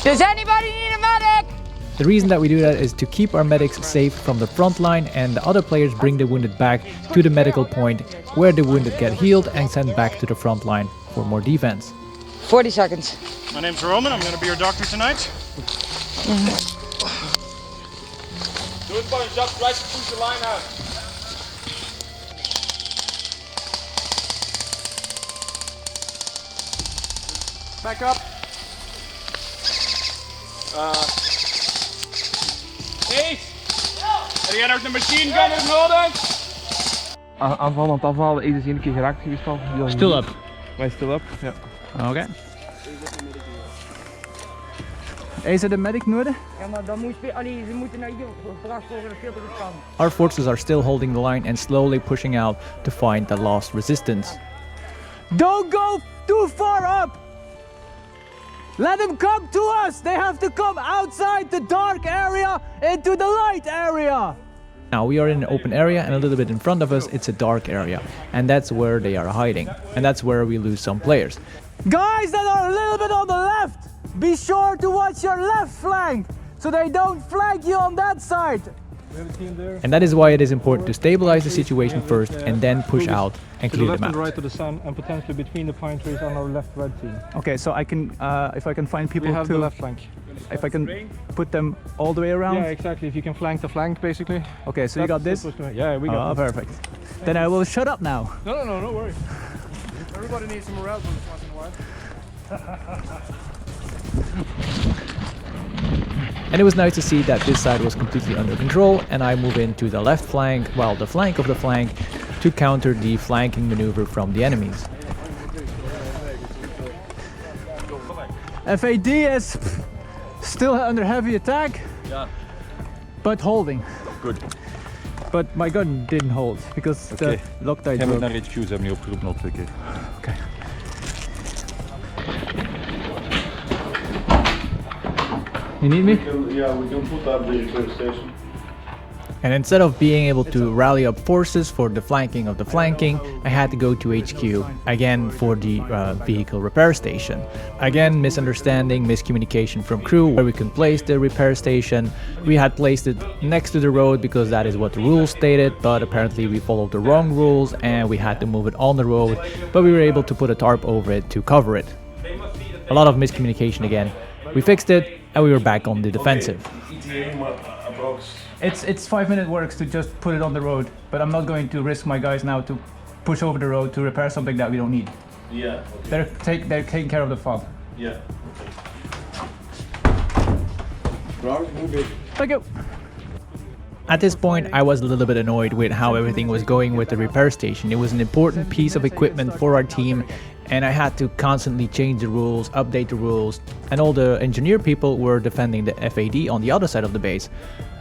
C: Does anybody need a medic?
A: The reason that we do that is to keep our medics safe from the front line, and the other players bring the wounded back to the medical point where the wounded get healed and sent back to the front line for more defense.
N: 40 seconds.
T: My name's Roman, I'm going to be your doctor tonight.
J: Do it, boys, just try to push the line out. Back up. Ace! Heb jij nog de machine gunners nodig?
S: Aanvallend afhalen, Ace is één keer geraakt geweest al.
A: Still up.
S: Wij still up, ja.
A: Okay.
R: Ace had a medic nodig?
N: Ja, maar dan moet je, ze moeten naar je gebracht worden, veel te kan.
A: Our forces are still holding the line and slowly pushing out to find the lost resistance.
R: Don't go too far up! Let them come to us! They have to come outside the dark area into the light area!
A: Now we are in an open area, and a little bit in front of us it's a dark area, and that's where they are hiding, and that's where we lose some players.
R: Guys that are a little bit on the left, be sure to watch your left flank so they don't flank you on that side.
A: And that is why it is important to stabilize the situation first and then push out and clear them
J: To the left and
A: out.
J: right to the sun, and potentially between the pine trees on our left red team.
R: Okay, so I can, if I can find people
J: We have
R: to
J: the left flank.
R: If I can put them all the way around?
J: Yeah, exactly. If you can flank the flank, basically.
R: Okay, so you got this?
J: Yeah, we got this.
R: Perfect. Then I will shut up now.
J: No worry.
T: Everybody needs some morale boost once in a while.
A: And it was nice to see that this side was completely under control, and I move into the left flank, well, the flank of the flank, to counter the flanking maneuver from the enemies.
R: FAD is still under heavy attack, but holding.
D: Good.
R: But my gun didn't hold because the Loctite
D: Jij moet
R: broke.
D: naar HQ, ze hebben niet opgeroepen al 2 keer.
R: Okay. You need me?
O: Yeah, we can put up the repair station.
A: And instead of being able to rally up forces for the flanking of the flanking, I had to go to HQ again for the vehicle repair station. Again, misunderstanding, miscommunication from crew where we can place the repair station. We had placed it next to the road because that is what the rules stated, but apparently we followed the wrong rules and we had to move it on the road, but we were able to put a tarp over it to cover it. A lot of miscommunication again. We fixed it and we were back on the defensive.
R: It's 5-minute works to just put it on the road, but I'm not going to risk my guys now to push over the road to repair something that we don't need.
O: Yeah. Okay.
R: They're taking care of the fob.
O: Yeah.
R: Thank you.
A: At this point, I was a little bit annoyed with how everything was going with the repair station. It was an important piece of equipment for our team, and I had to constantly change the rules, update the rules, and all the engineer people were defending the FAD on the other side of the base.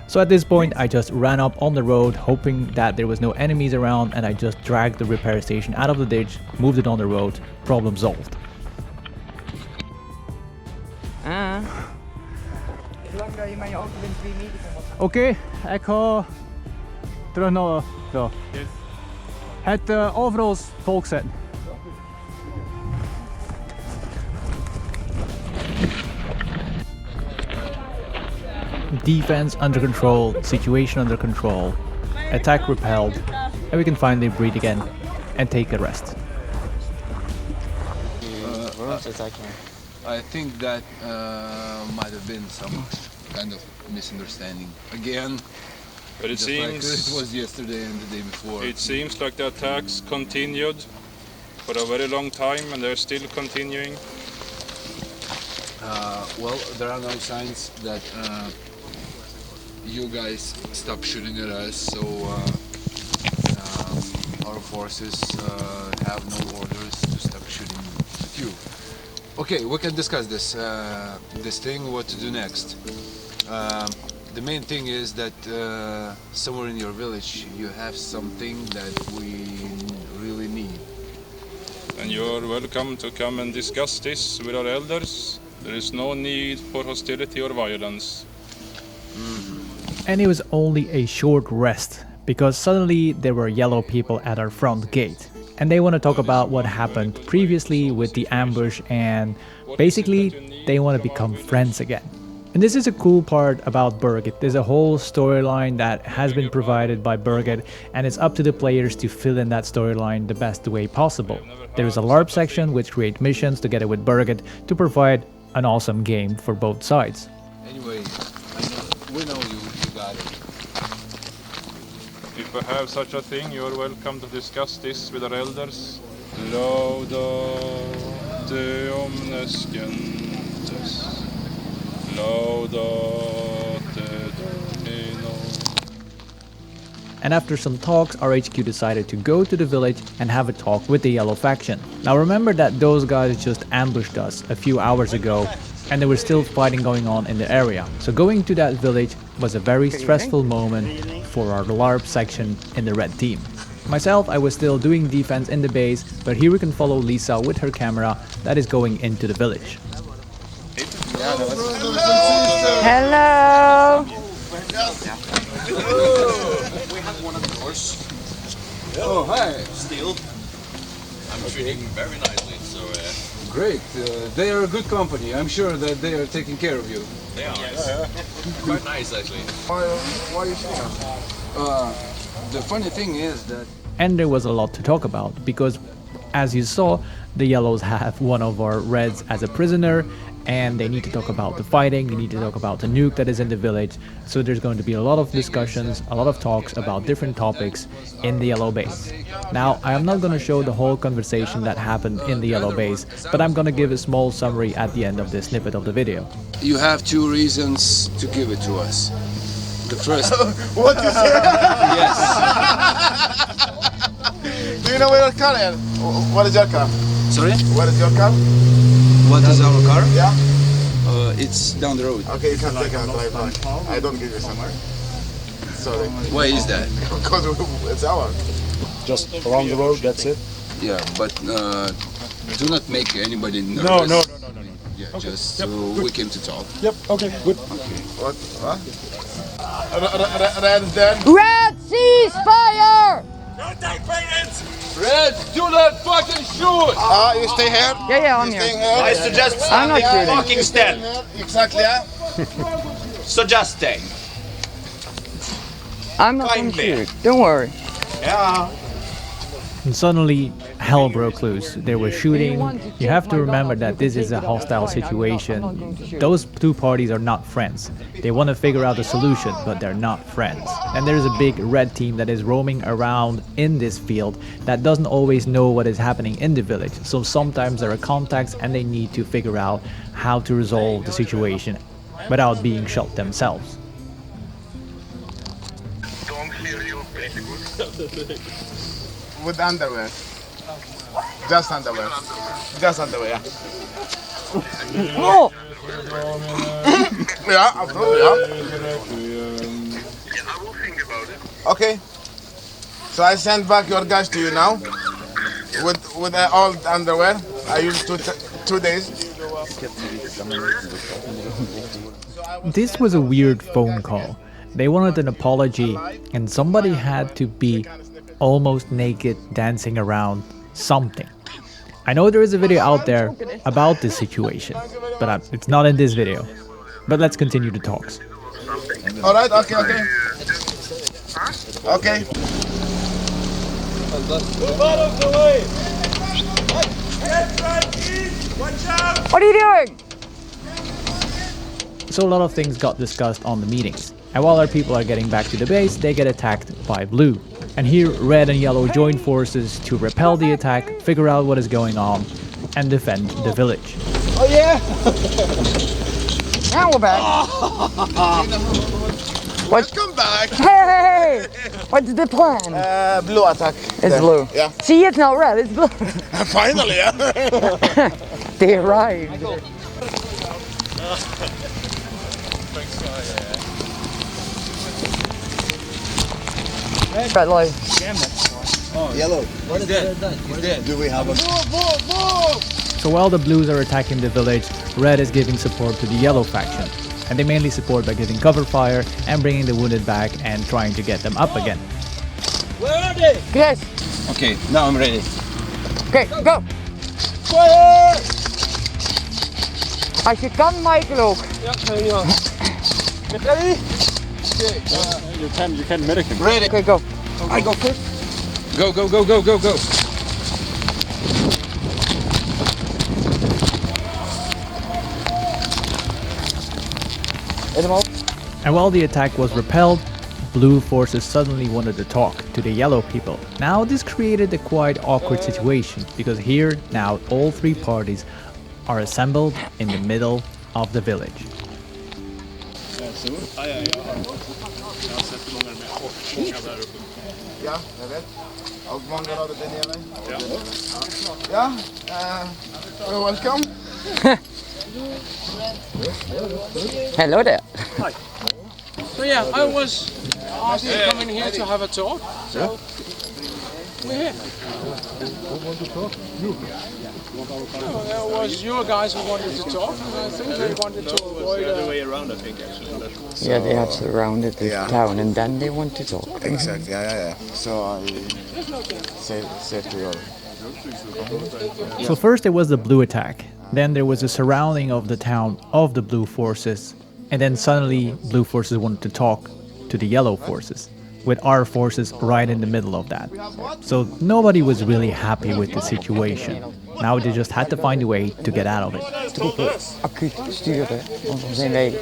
A: So at this point, I just ran up on the road, hoping that there was no enemies around, and I just dragged the repair station out of the ditch, moved it on the road, problem solved.
R: Oké, ik ga terug naar zo. Het overals volk zetten.
A: Defense under control, situation under control, attack repelled, and we can finally breathe again and take a rest.
H: I think that might have been some kind of misunderstanding. Again,
U: but it seems
H: like it was yesterday and the day before.
U: It seems like the attacks continued for a very long time, and they're still continuing.
H: Well, there are no signs that you guys stop shooting at us, so our forces have no orders to stop shooting at you. Okay, we can discuss this thing, what to do next. The main thing is that somewhere in your village you have something that we really need.
U: And you're welcome to come and discuss this with our elders. There is no need for hostility or violence.
A: And it was only a short rest, because suddenly there were yellow people at our front gate. And they want to talk about what happened previously with the ambush, and basically they want to become friends again. And this is a cool part about Berget. There's a whole storyline that has been provided by Berget, and it's up to the players to fill in that storyline the best way possible. There is a LARP section which create missions together with Berget to provide an awesome game for both sides.
H: Anyway, we know you got it.
U: If we have such a thing, you are welcome to discuss this with our elders. Laudate omnes gentes.
A: And after some talks, our HQ decided to go to the village and have a talk with the yellow faction. Now remember that those guys just ambushed us a few hours ago, and there was still fighting going on in the area. So going to that village was a very stressful moment for our LARP section in the red team. Myself, I was still doing defense in the base, but here we can follow Lisa with her camera that is going into the village.
N: Hello!
P: We have one of yours.
H: Oh, hi!
P: Still. I'm treating very nicely, so...
H: Great, they are a good company. I'm sure that they are taking care of you.
P: They are. Quite nice, actually.
I: Why are you shooting us?
H: The funny thing is that...
A: And there was a lot to talk about, because as you saw, the yellows have one of our reds as a prisoner, and they need to talk about the fighting, they need to talk about the nuke that is in the village. So there's going to be a lot of discussions, a lot of talks about different topics in the yellow base. Now, I am not going to show the whole conversation that happened in the yellow base, but I'm going to give a small summary at the end of this snippet of the video.
H: You have two reasons to give it to us. The first...
I: What you say?
H: Yes.
I: Do you know where your car is? What is your car?
H: Sorry?
I: What is your car?
H: What is our car?
I: Yeah.
H: It's down the road.
I: Okay, you can take a drive back. I don't give you somewhere. Sorry.
H: Why is that?
I: Because it's ours.
K: Just around the road, that's it?
H: Yeah, but do not make anybody nervous.
K: No.
H: Yeah,
K: Okay.
H: just
K: Yep,
H: so
K: good.
H: we came to talk.
K: Yep, okay, good.
H: Okay.
I: What? Red is dead.
N: Red, ceasefire!
H: Red, do not fucking shoot!
I: You stay here?
N: Yeah, I'm
I: You
N: here.
I: staying here?
P: I suggest
N: I'm not shooting.
P: fucking stand.
I: Exactly, yeah?
P: So just stay.
N: I'm not going to
P: Kindly.
N: shoot. Don't worry.
P: Yeah.
A: And suddenly, hell broke loose. There was shooting. You have to remember that this is a hostile situation. Those two parties are not friends. They want to figure out a solution, but they're not friends. And there's a big red team that is roaming around in this field that doesn't always know what is happening in the village. So sometimes there are contacts and they need to figure out how to resolve the situation without being shot themselves.
I: With underwear. Just underwear. Just underwear, yeah.
N: Oh!
I: Yeah, absolutely, yeah. Okay. So I send back your guys to you now. With all the underwear. I use 2 days.
A: This was a weird phone call. They wanted an apology, and somebody had to be almost naked dancing around something. I know there is a video out there about this situation, but it's not in this video. But let's continue the talks.
I: Alright, okay. Okay.
P: Move out of the way!
N: What are you doing?
A: So a lot of things got discussed on the meetings. And while our people are getting back to the base, they get attacked by blue. And here, red and yellow join forces to repel the attack, figure out what is going on, and defend the village.
P: Oh yeah!
N: Now we're back.
I: Welcome back!
N: Hey! What's the plan?
I: Blue attack.
N: It's blue.
I: Yeah.
N: See, it's not red, it's blue.
I: Finally, yeah.
N: They arrived. Red light.
P: Yellow. What is dead? He's dead. Do we have a...
A: So while the blues are attacking the village, red is giving support to the yellow faction. And they mainly support by giving cover fire and bringing the wounded back and trying to get them up again.
P: Where are they?
N: Yes.
P: Okay, now I'm ready.
N: Okay, go.
P: Fire!
N: Als je kan, Michael ook.
P: Ja, ready? Okay.
J: You can medic him.
P: Ready.
N: Okay, go.
P: I go first. Go, go, go, go, go, go.
A: And while the attack was repelled, blue forces suddenly wanted to talk to the yellow people. Now this created a quite awkward situation, because here now all three parties are assembled in the middle of the village.
I: Ja, jag vet. Och många har det nere. Ja, welcome.
N: Hello there.
T: Hi. So yeah, I was asked to come in here to have a talk. So we're here.
D: Who want to talk? You.
T: No, it was your guys who wanted to talk. I think they wanted to avoid.
M: The other way around, I think, actually.
N: Yeah, they have surrounded the town and then they want to talk.
I: Exactly, yeah. So I said to you.
A: So first there was the blue attack, then there was the surrounding of the town of the blue forces, and then suddenly blue forces wanted to talk to the yellow forces, with our forces right in the middle of that. So nobody was really happy with the situation. Now they just had to find a way to get out of it.
N: Acuut sturen, want dan zijn wij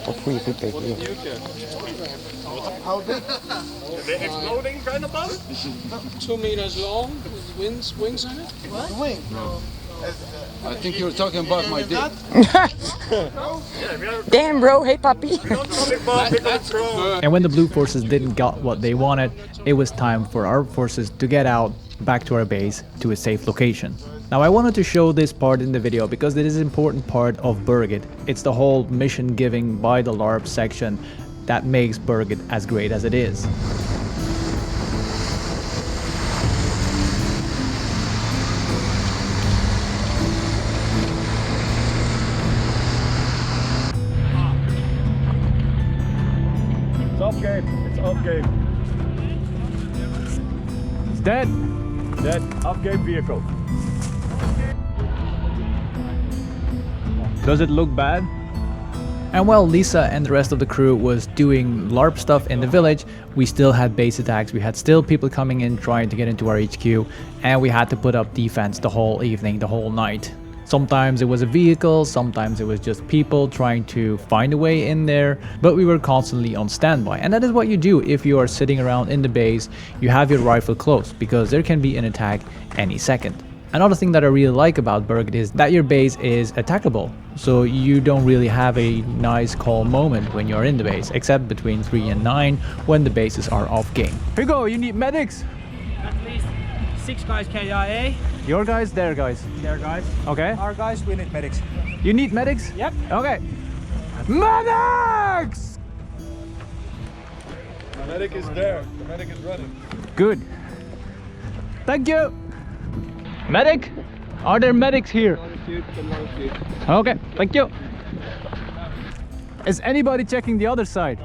N: op goede voet tegen jullie.
I: How big?
T: The exploding kind of bomb? 2 meters long, with wings on it.
I: What? Wing? No.
P: I think you're talking about my dick.
N: Damn bro, hey puppy.
A: And when the blue forces didn't get what they wanted, it was time for our forces to get out back to our base to a safe location. Now I wanted to show this part in the video because it is an important part of Berget. It's the whole mission giving by the LARP section that makes Berget as great as it is.
D: It's off game. It's off game.
A: It's dead.
D: Dead. Off game vehicle.
A: Does it look bad? And while Lisa and the rest of the crew was doing LARP stuff in the village, we still had base attacks. We had still people coming in trying to get into our HQ, and we had to put up defense the whole evening, the whole night. Sometimes it was a vehicle, sometimes it was just people trying to find a way in there, but we were constantly on standby. And that is what you do if you are sitting around in the base. You have your rifle close, because there can be an attack any second. Another thing that I really like about Berget is that your base is attackable, so you don't really have a nice calm moment when you're in the base, except between 3 and 9 when the bases are off game.
R: Hugo, you need medics?
E: At least 6 guys KIA.
R: Your guys, their guys.
E: Their guys.
R: Okay.
E: Our guys, we need medics.
R: You need medics?
E: Yep.
R: Okay. Medics!
D: The medic is there. The medic is running.
R: Good. Thank you. Medic? Are there medics here? Okay, thank you. Is anybody checking the other side?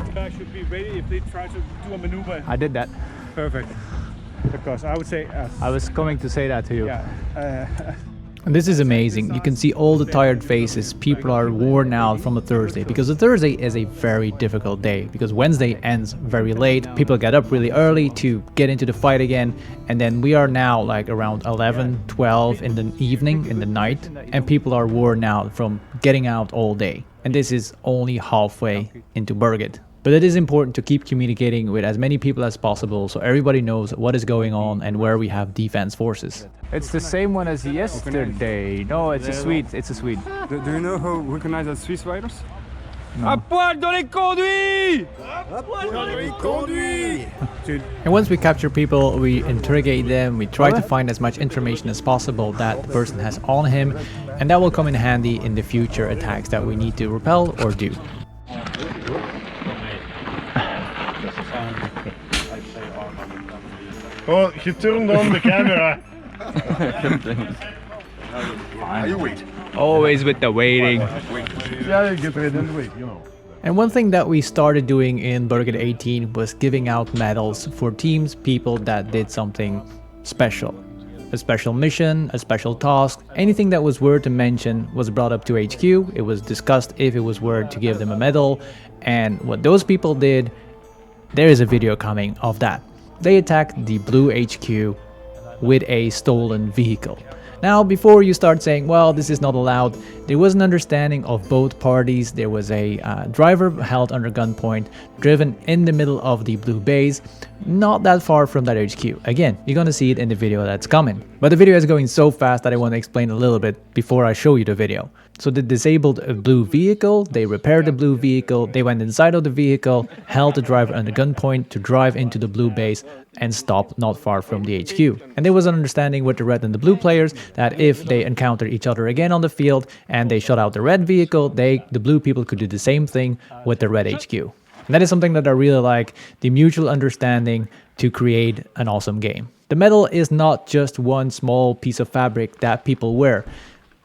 K: You guys should be ready if they try to do a maneuver.
R: I did that.
K: Perfect. Because I would say us.
R: I was coming to say that to you.
K: Yeah.
A: And this is amazing. You can see all the tired faces. People are worn out from a Thursday, because a Thursday is a very difficult day, because Wednesday ends very late. People get up really early to get into the fight again, and then we are now like around 11, 12 in the evening, in the night, and people are worn out from getting out all day. And this is only halfway into Berget. But it is important to keep communicating with as many people as possible so everybody knows what is going on and where we have defense forces.
E: It's the same one as yesterday. No, it's a Swede. It's a Swede.
S: Do you know how we recognize as Swiss riders?
E: No.
A: And once we capture people, we interrogate them, we try to find as much information as possible that the person has on him, and that will come in handy in the future attacks that we need to repel or do.
O: Oh, he turned on the camera.
S: You wait.
E: Always with the waiting.
O: Yeah, get ready and wait, you know.
A: And one thing that we started doing in Berget 18 was giving out medals for teams, people that did something special. A special mission, a special task, anything that was worth to mention was brought up to HQ. It was discussed if it was worth to give them a medal, and what those people did, there is a video coming of that. They attacked the blue HQ with a stolen vehicle. Now, before you start saying, well, this is not allowed, there was an understanding of both parties. There was a driver held under gunpoint, driven in the middle of the blue base, not that far from that HQ. Again, you're gonna see it in the video that's coming. But the video is going so fast that I want to explain a little bit before I show you the video. So they disabled a blue vehicle, they repaired the blue vehicle, they went inside of the vehicle, held the driver under gunpoint to drive into the blue base and stop not far from the HQ. And there was an understanding with the red and the blue players that if they encountered each other again on the field and they shot out the red vehicle, the blue people could do the same thing with the red HQ. And that is something that I really like, the mutual understanding to create an awesome game. The medal is not just one small piece of fabric that people wear.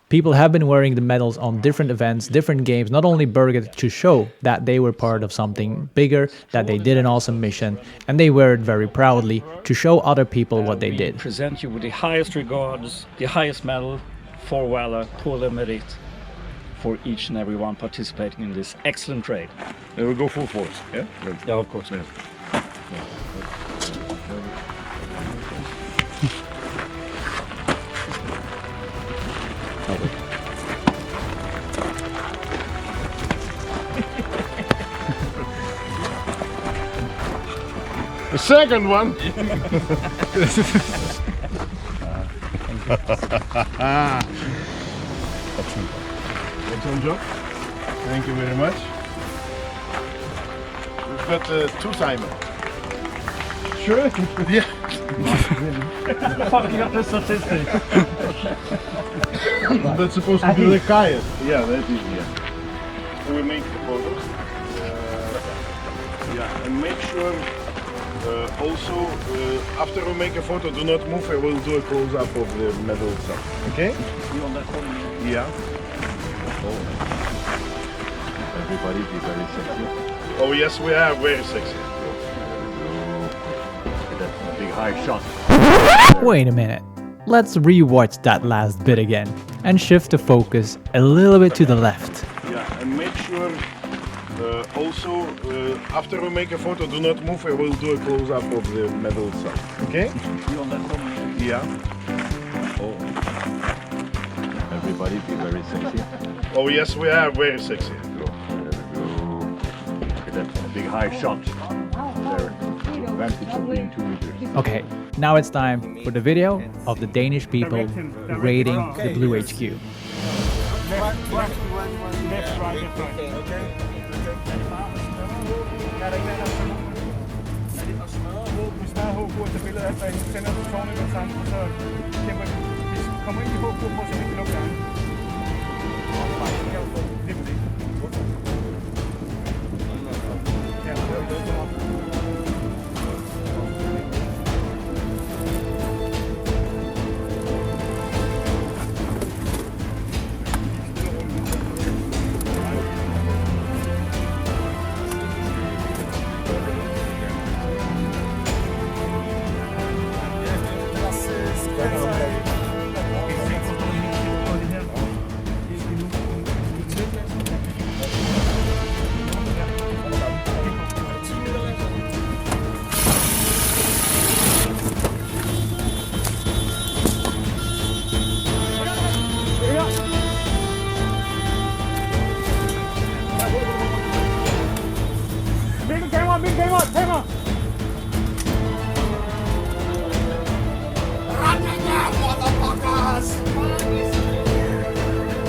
A: People have been wearing the medals on different events, different games, not only Berget, to show that they were part of something bigger, that they did an awesome mission, and they wear it very proudly to show other people what they did.
L: Present you with the highest regards, the highest medal for valor, pour le mérite for each and every one participating in this excellent trade.
O: They will go full force, yeah?
L: Yeah, of course.
O: Yeah. The second one. Excellent job. Thank you very much. We've got two-timer. Sure? Yeah.
L: Fucking up the statistics.
O: That's supposed to be the highest. Yeah, that's easy. Yeah. So we make the photos. Yeah, and make sure also after we make a photo, do not move. I will do a close-up of the medal itself. Okay?
L: You on that one?
O: Yeah.
M: Everybody be very sexy.
O: Oh yes, we are very sexy.
M: That's a big high shot.
A: Wait a minute. Let's rewatch that last bit again and shift the focus a little bit to the left.
O: Yeah, and make sure also after we make a photo, do not move. I will do a close-up of the medal itself. Okay?
L: You on that one?
O: Yeah.
M: Oh. Everybody be very sexy.
O: Oh yes, we are very sexy.
M: That's a big high shot. There. Advantage of being 2 meters.
A: Okay, now it's time for the video of the Danish people raiding the blue HQ.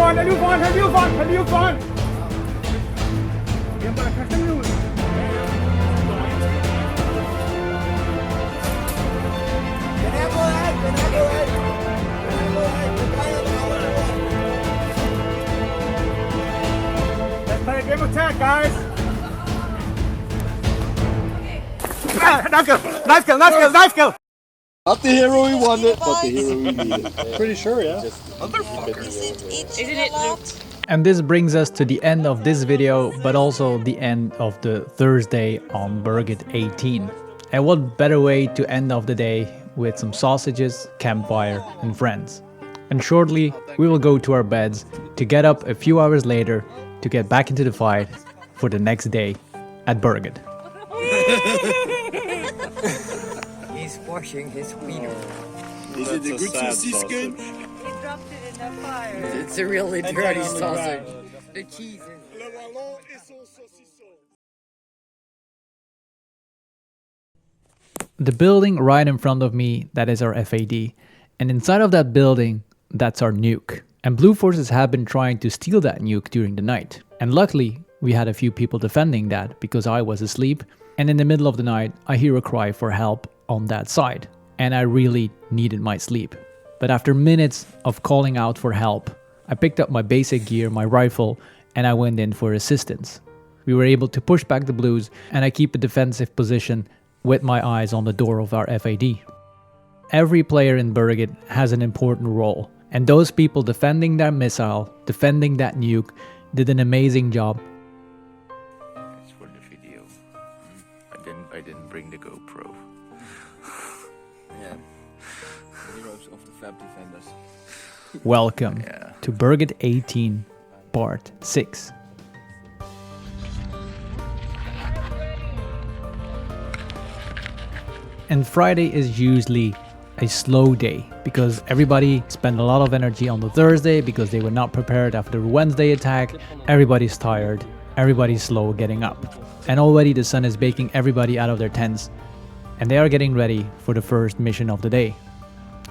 E: Let's play a game of tag, guys. Knife kill!
F: Not the hero we wanted, but the hero we needed. Pretty sure, yeah.
G: Isn't it Luke?
A: And this brings us to the end of this video, but also the end of the Thursday on Berget 18. And what better way to end of the day with some sausages, campfire and friends. And shortly we will go to our beds to get up a few hours later to get back into the fight for the next day at Berget.
N: He's washing his wiener.
F: Is it a good sausage skin?
N: He dropped it in the fire. It's a really dirty sausage. The cheese is...
A: The building right in front of me, that is our FAD. And inside of that building, that's our nuke. And Blue Forces have been trying to steal that nuke during the night. And luckily, we had a few people defending that because I was asleep. And in the middle of the night, I hear a cry for help on that side. And I really needed my sleep. But after minutes of calling out for help, I picked up my basic gear, my rifle, and I went in for assistance. We were able to push back the Blues, and I keep a defensive position with my eyes on the door of our FAD. Every player in Berget has an important role, and those people defending that missile, defending that nuke, did an amazing job.
Q: It's for the video. I didn't bring the GoPro.
P: Yeah. Heroes of the Fab Defenders.
A: Welcome to Berget 18, Part 6. And Friday is usually a slow day because everybody spent a lot of energy on the Thursday because they were not prepared after the Wednesday attack. Everybody's tired, everybody's slow getting up. And already the sun is baking everybody out of their tents. And they are getting ready for the first mission of the day.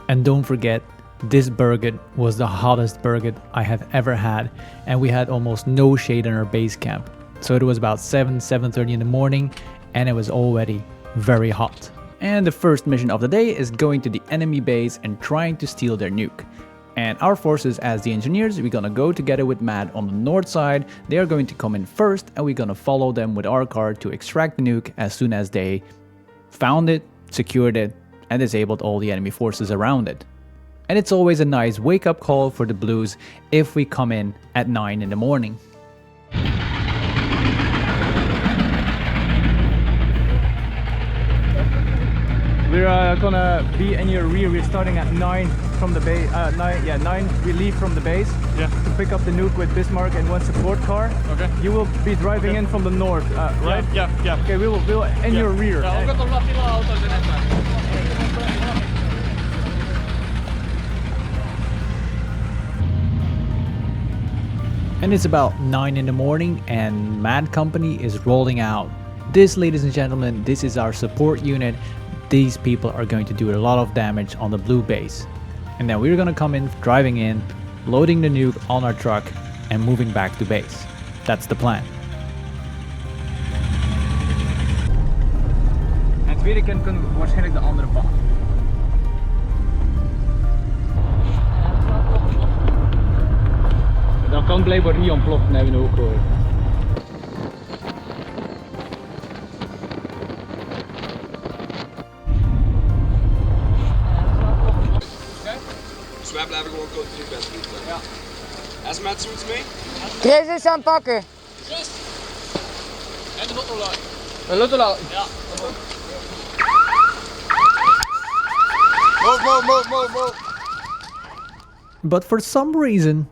A: And don't forget, this Berget was the hottest Berget I have ever had, and we had almost no shade in our base camp. So it was about 7:30 in the morning, and it was already very hot. And the first mission of the day is going to the enemy base and trying to steal their nuke. And our forces as the engineers, we're gonna go together with Matt on the north side. They are going to come in first, and we're gonna follow them with our car to extract the nuke as soon as they found it, secured it, and disabled all the enemy forces around it. And it's always a nice wake-up call for the Blues if we come in at 9 in the morning.
E: We're gonna be in your rear. We're starting at 9 from the base. 9. We leave from the base to pick up the nuke with Bismarck and one support car. Okay. You will be driving in from the north, right? Yeah. Okay, we'll in your rear.
A: And it's about 9 in the morning and Mad Company is rolling out. This, ladies and gentlemen, this is our support unit. These people are going to do a lot of damage on the blue base. And then we're gonna come in, driving in, loading the nuke on our truck and moving back to base. That's the plan.
E: En tweede kant kunnen we waarschijnlijk de andere pad. Dat kan blijkbaar niet ontploffen, hebben we ook gehoord.
V: Dus wij blijven gewoon continu best doen. Ja. Als Matt zoiets mee?
N: Chris is aan het pakken.
V: Chris! En de Lottolai.
N: Een Lottolai?
V: Ja. Move.
A: But for some reason,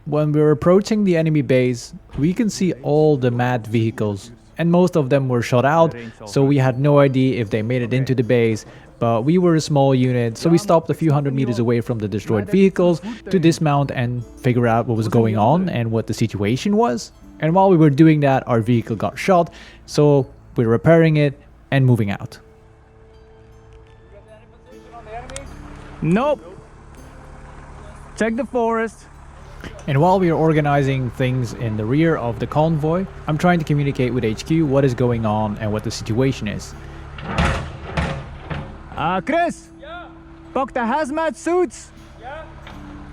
A: when we're approaching the enemy base, we can see all the Mad vehicles. And most of them were shot out, so we had no idea if they made it into the base. But we were a small unit, so we stopped a few hundred meters away from the destroyed vehicles to dismount and figure out what was going on and what the situation was. And while we were doing that, our vehicle got shot, so we're repairing it and moving out.
E: Nope. Check the forest.
A: And while we are organizing things in the rear of the convoy, I'm trying to communicate with HQ what is going on and what the situation is.
E: Chris! Ja? Pak de hazmat suits! Ja?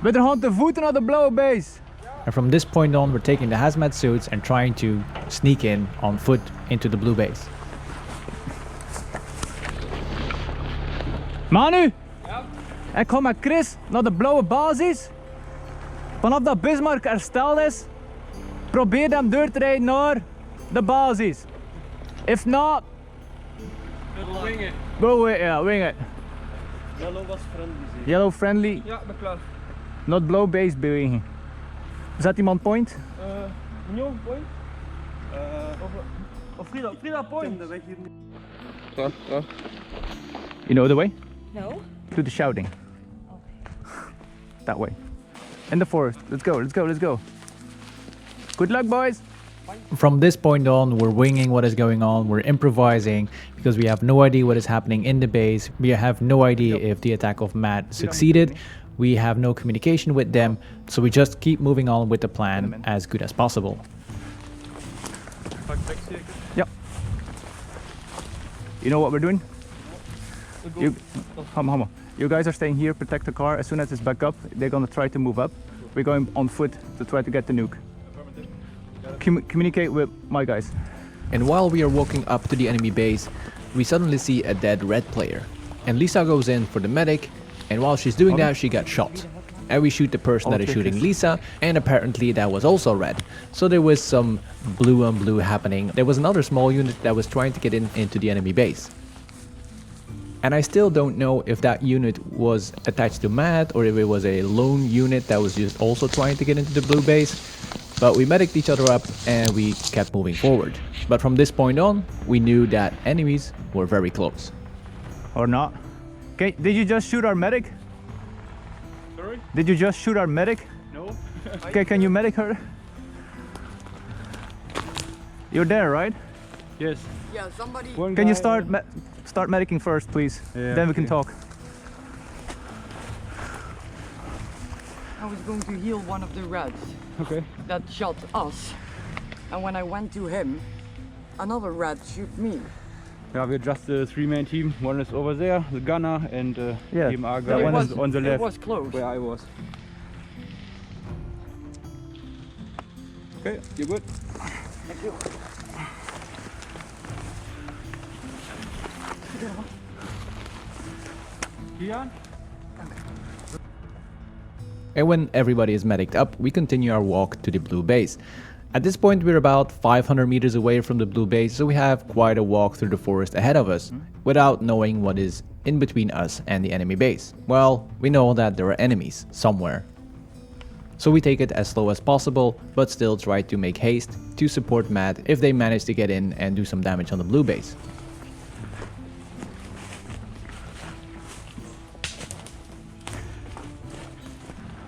E: Met de hand de voeten naar de blauwe base.
A: And from this point on, we're taking the hazmat suits and trying to sneak in on foot into the blue base.
E: Manu! Ja? Ik ga met Chris naar de blauwe basis. Vanaf dat Bismarck hersteld is, probeer hem door te rijden naar de basis. If not,
F: Wing it.
E: go with, yeah, wing it.
F: Yellow was friendly.
E: Yellow friendly.
F: Ja, ben klaar.
E: Not blow base beweging. Zet iemand point?
F: Union point? Of Frida point. De weg hier niet. Ja.
E: You know the way?
G: No.
E: To the shouting. That way. In the forest. Let's go, let's go, let's go. Good luck, boys.
A: From this point on, we're winging what is going on, we're improvising because we have no idea what is happening in the base. We have no idea if the attack of Matt succeeded. We have no communication with them, so we just keep moving on with the plan as good as possible.
E: Yep. You know what we're doing? You guys are staying here, protect the car. As soon as it's back up, they're gonna try to move up. We're going on foot to try to get the nuke. Communicate with my guys.
A: And while we are walking up to the enemy base, we suddenly see a dead red player. And Lisa goes in for the medic, and while she's doing that, she got shot. And we shoot the person that is shooting Lisa, and apparently that was also red. So there was some blue on blue happening. There was another small unit that was trying to get into the enemy base. And I still don't know if that unit was attached to Matt or if it was a lone unit that was just also trying to get into the blue base. But we mediced each other up and we kept moving forward. But from this point on, we knew that enemies were very close.
E: Or not. Okay, did you just shoot our medic?
F: Sorry?
E: Did you just shoot our medic?
F: No.
E: Okay, can you medic her? You're there, right?
F: Yes.
N: Yeah, somebody.
E: Can you start medicing first, please?
F: Yeah,
E: then we can talk.
N: I was going to heal one of the reds.
E: Okay.
N: That shot us. And when I went to him, another red shoot me.
F: Yeah, we're just a three-man team. One is over there, the gunner, and
E: yeah,
F: team R
E: that
F: guy
E: one
F: is on the left.
N: It was close.
F: Where I was. Okay, you're good.
N: Thank you.
F: Kian?
A: And when everybody is mediced up, we continue our walk to the blue base. At this point, we're about 500 meters away from the blue base, so we have quite a walk through the forest ahead of us, without knowing what is in between us and the enemy base. Well, we know that there are enemies somewhere. So we take it as slow as possible, but still try to make haste to support Matt if they manage to get in and do some damage on the blue base.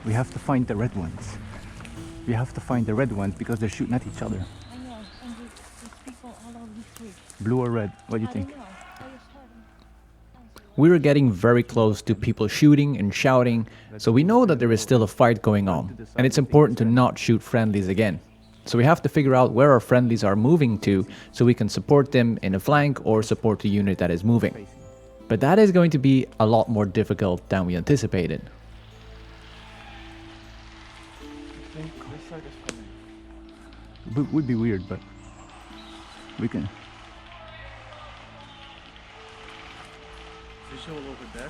E: We have to find the red ones. We have to find the red ones because they're shooting at each other.
G: I know, and there's people all over the street.
E: Blue or red? What do you think?
A: We were getting very close to people shooting and shouting, so we know that there is still a fight going on, and it's important to not shoot friendlies again. So we have to figure out where our friendlies are moving to so we can support them in a flank or support the unit that is moving. But that is going to be a lot more difficult than we anticipated.
E: Would be weird, but we can.
F: Visual over there.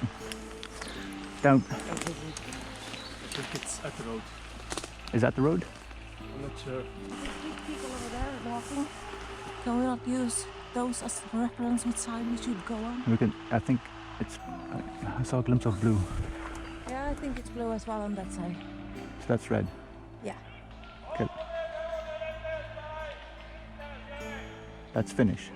E: Down.
F: I think it's at the road.
E: Is that the road?
F: I'm not sure.
G: People over there walking. Can we not use those as reference which side we should go on?
E: We can. I think it's. I saw a glimpse of blue.
G: Yeah, I think it's blue as well on that side.
E: So that's red.
G: Yeah.
E: Okay. That's finish.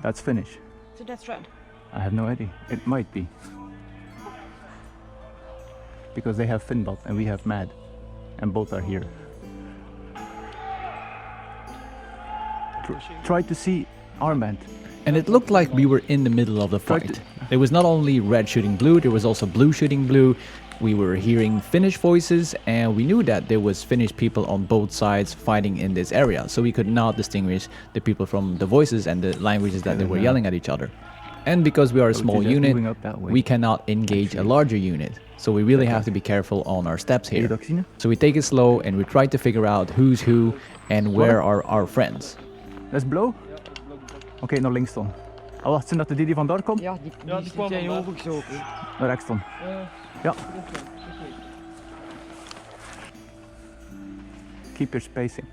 E: That's finish.
G: So that's red.
E: I have no idea. It might be. Because they have Finbot and we have Mad. And both are here. Try to see armband.
A: And it looked like we were in the middle of the fight. There was not only red shooting blue, there was also blue shooting blue, we were hearing Finnish voices, and we knew that there was Finnish people on both sides fighting in this area, so we could not distinguish the people from the voices and the languages that they were yelling at each other. And because we are a small unit, we cannot engage a larger unit, so we really have to be careful on our steps here. So we take it slow and we try to figure out who's who and where are our friends.
E: Let's blow. Oké, naar links dan. Al wacht, zijn dat de die van daar komt?
N: Ja, die zijn overgezogen.
E: Naar rechts dan. Ja. Keep your spacing.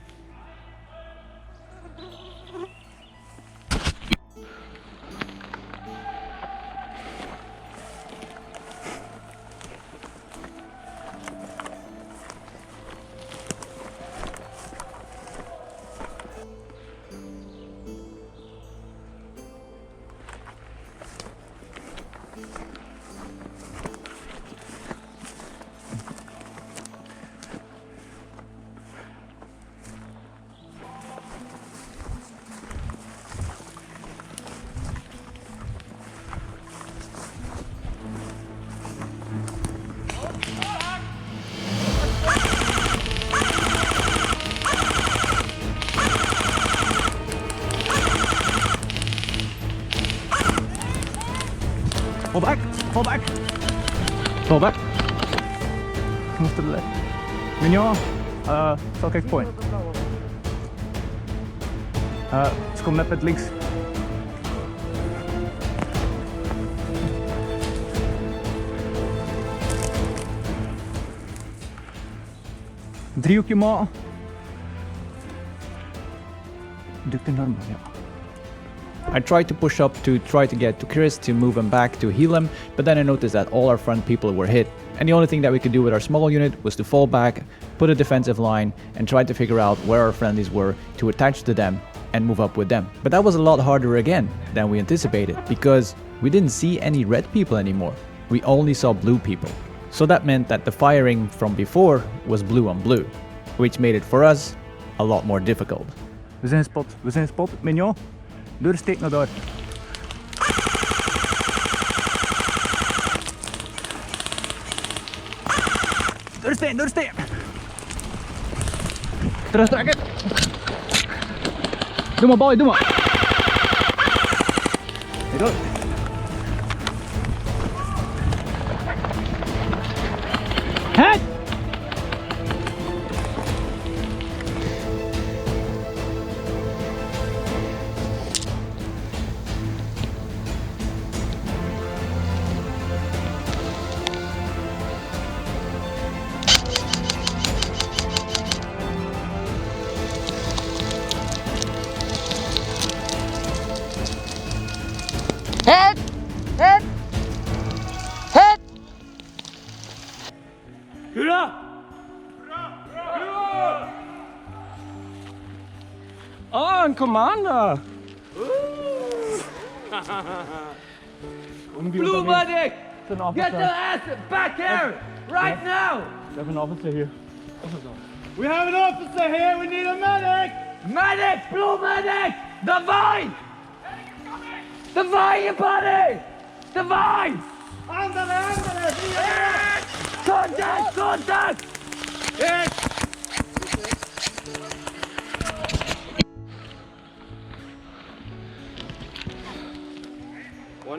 E: Fall back, fall back. Fall back. Move to the left. Mignon, zal ik even point. Ze komt net met links. Driehoekje maken. Druk de normaal, ja.
A: I tried to push up to try to get to Chris to move him back to heal him, but then I noticed that all our front people were hit. And the only thing that we could do with our small unit was to fall back, put a defensive line, and try to figure out where our friendlies were to attach to them and move up with them. But that was a lot harder again than we anticipated, because we didn't see any red people anymore. We only saw blue people. So that meant that the firing from before was blue on blue, which made it for us a lot more difficult.
E: We zijn spot. Mignon. Door de steek naar daar. Door de steen. Terugtrekken. Doe maar, boy, doe maar. Hier go. Head!
N: Head!
R: Hurra!
F: On, commander!
R: Blue medic! Get the ass back here! Right now!
E: We have an officer here.
R: We have an officer here, we need a medic! Medic! Blue medic! Divine! Divine, je buddy! Divine! Andere! Contact!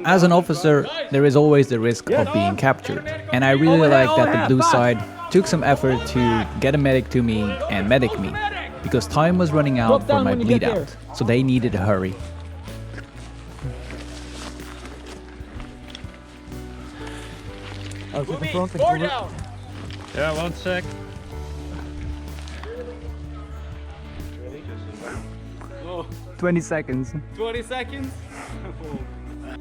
A: As an officer, there is always the risk of being captured, and I really like that the blue side took some effort to get a medic to me and medic me, because time was running out for my bleed out, so they needed to hurry.
J: Yeah, 1 sec.
E: 20 seconds.
R: 20 seconds?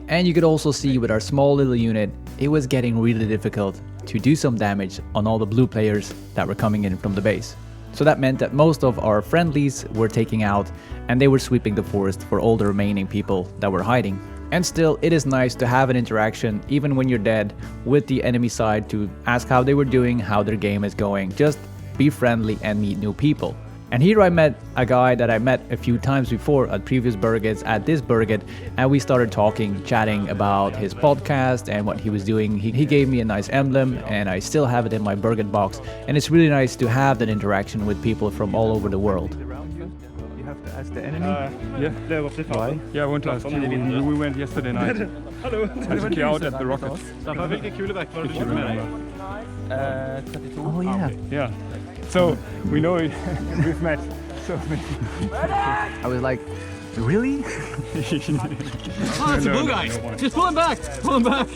A: And you could also see with our small little unit, it was getting really difficult to do some damage on all the blue players that were coming in from the base. So that meant that most of our friendlies were taking out, and they were sweeping the forest for all the remaining people that were hiding. And still, it is nice to have an interaction, even when you're dead, with the enemy side to ask how they were doing, how their game is going, just be friendly and meet new people. And here I met a guy that I met a few times before at previous Bergets at this Berget, and we started talking, chatting about his podcast and what he was doing. He gave me a nice emblem, and I still have it in my Berget box, and it's really nice to have that interaction with people from all over the world.
S: You have to ask the enemy?
K: Yeah.
S: Why? Yeah, I went last year. We went yesterday night.
K: Hello.
S: I took you out at the rocket.
K: Hvilke kugleverk var det du med deg?
S: 32. Oh yeah. Yeah. So we know we've met so many.
E: I was like, really?
R: Oh, it's a blue guy. Just pull him back. Pull him back.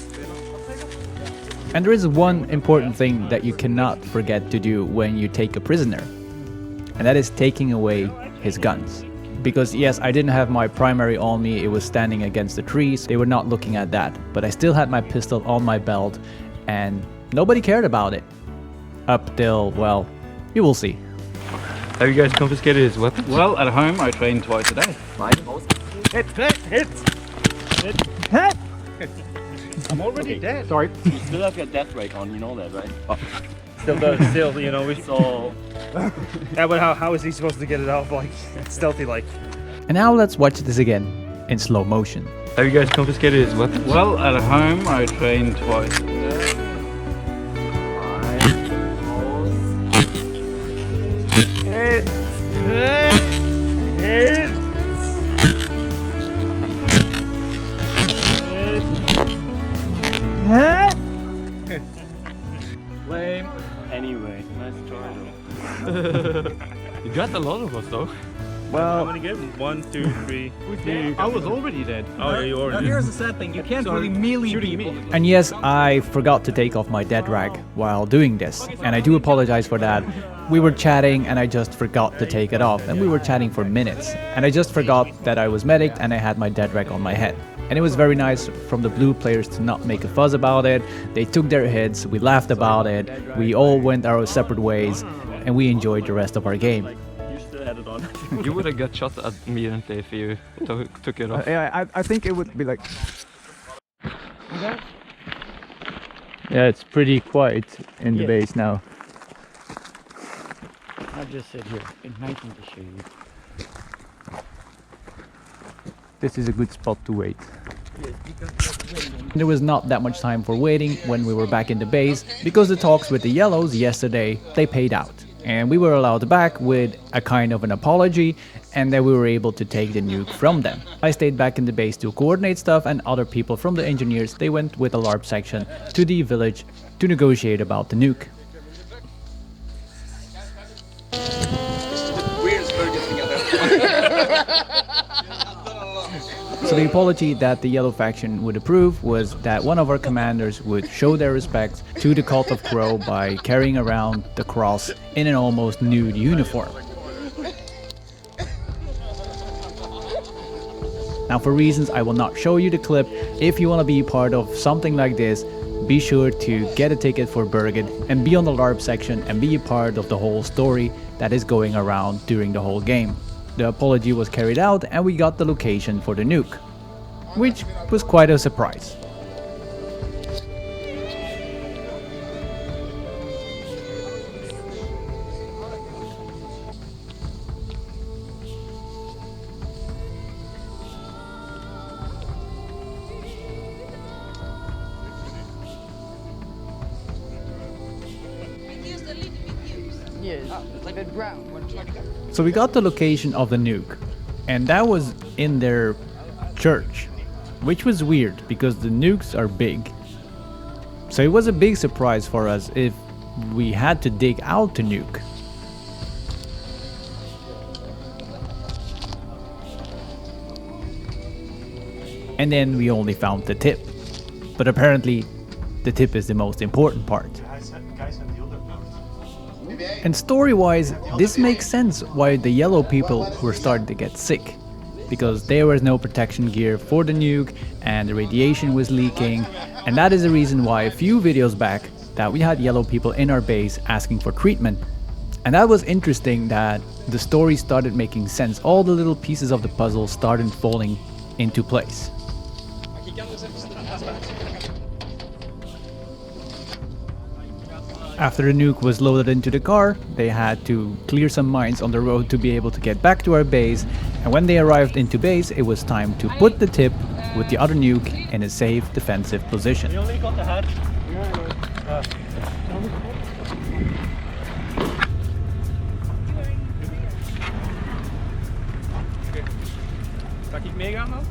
A: And there is one important thing that you cannot forget to do when you take a prisoner, and that is taking away his guns. Because yes, I didn't have my primary on me, it was standing against the trees, they were not looking at that, but I still had my pistol on my belt, and nobody cared about it. Up till, well, you will see.
B: Have you guys confiscated his weapons? Well, at home I train twice a day.
K: Hit! I'm already dead.
F: Sorry.
C: You still have your death ray on, you know that, right?
F: Oh.
C: Still, you know, it's all...
K: Yeah, but how is he supposed to get it off, like, stealthy, like?
A: And now let's watch this again, in slow motion.
B: Have you guys confiscated his weapons? Well, at home I train twice a day.
C: Lame. Anyway, nice try though.
B: You got a lot of us though.
J: Well, how many games? 1, 2, 3.
B: I was already dead.
J: Oh yeah, you already.
R: Now here's the sad thing: you can't really melee people.
A: And yes, I forgot to take off my dead rag while doing this, and I do apologize for that. We were chatting and I just forgot to take it off, and we were chatting for minutes, and I just forgot that I was medic and I had my dead rag on my head. And it was very nice from the blue players to not make a fuss about it. They took their hits, we laughed about it, we all went our separate ways, and we enjoyed the rest of our game.
C: You still had it on.
B: You would have got shot immediately if you took it off.
E: Yeah, I think it would be like...
A: Yeah, it's pretty quiet in the base now.
C: I'll just sit here. It's nice to show you.
A: This is a good spot to wait. There was not that much time for waiting when we were back in the base, because the talks with the yellows yesterday, they paid out. And we were allowed back with a kind of an apology, and then we were able to take the nuke from them. I stayed back in the base to coordinate stuff, and other people from the engineers, they went with a LARP section to the village to negotiate about the nuke. So the apology that the yellow faction would approve was that one of our commanders would show their respect to the cult of Crow by carrying around the cross in an almost nude uniform. Now, for reasons I will not show you the clip, if you want to be part of something like this, be sure to get a ticket for Berget and be on the LARP section and be a part of the whole story that is going around during the whole game. The apology was carried out and we got the location for the nuke, which was quite a surprise. So we got the location of the nuke, and that was in their church, which was weird because the nukes are big. So it was a big surprise for us if we had to dig out the nuke. And then we only found the tip. But apparently the tip is the most important part. And story-wise, this makes sense why the yellow people were starting to get sick. Because there was no protection gear for the nuke and the radiation was leaking. And that is the reason why a few videos back that we had yellow people in our base asking for treatment. And that was interesting that the story started making sense. All the little pieces of the puzzle started falling into place. After the nuke was loaded into the car, they had to clear some mines on the road to be able to get back to our base, and when they arrived into base, it was time to put the tip with the other nuke in a safe defensive position.
C: We only got the head. Zal ik meegaan dan?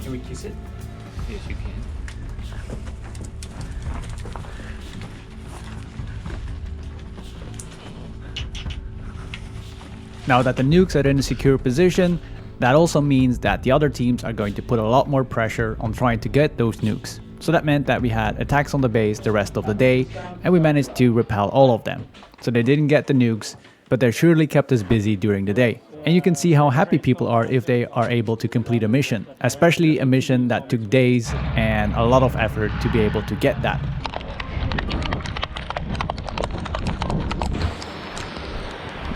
A: Can we kiss it? Yes, you can. Now that the nukes are in a secure position, that also means that the other teams are going to put a lot more pressure on trying to get those nukes. So that meant that we had attacks on the base the rest of the day, and we managed to repel all of them. So they didn't get the nukes, but they surely kept us busy during the day. And you can see how happy people are if they are able to complete a mission, especially a mission that took days and a lot of effort to be able to get that.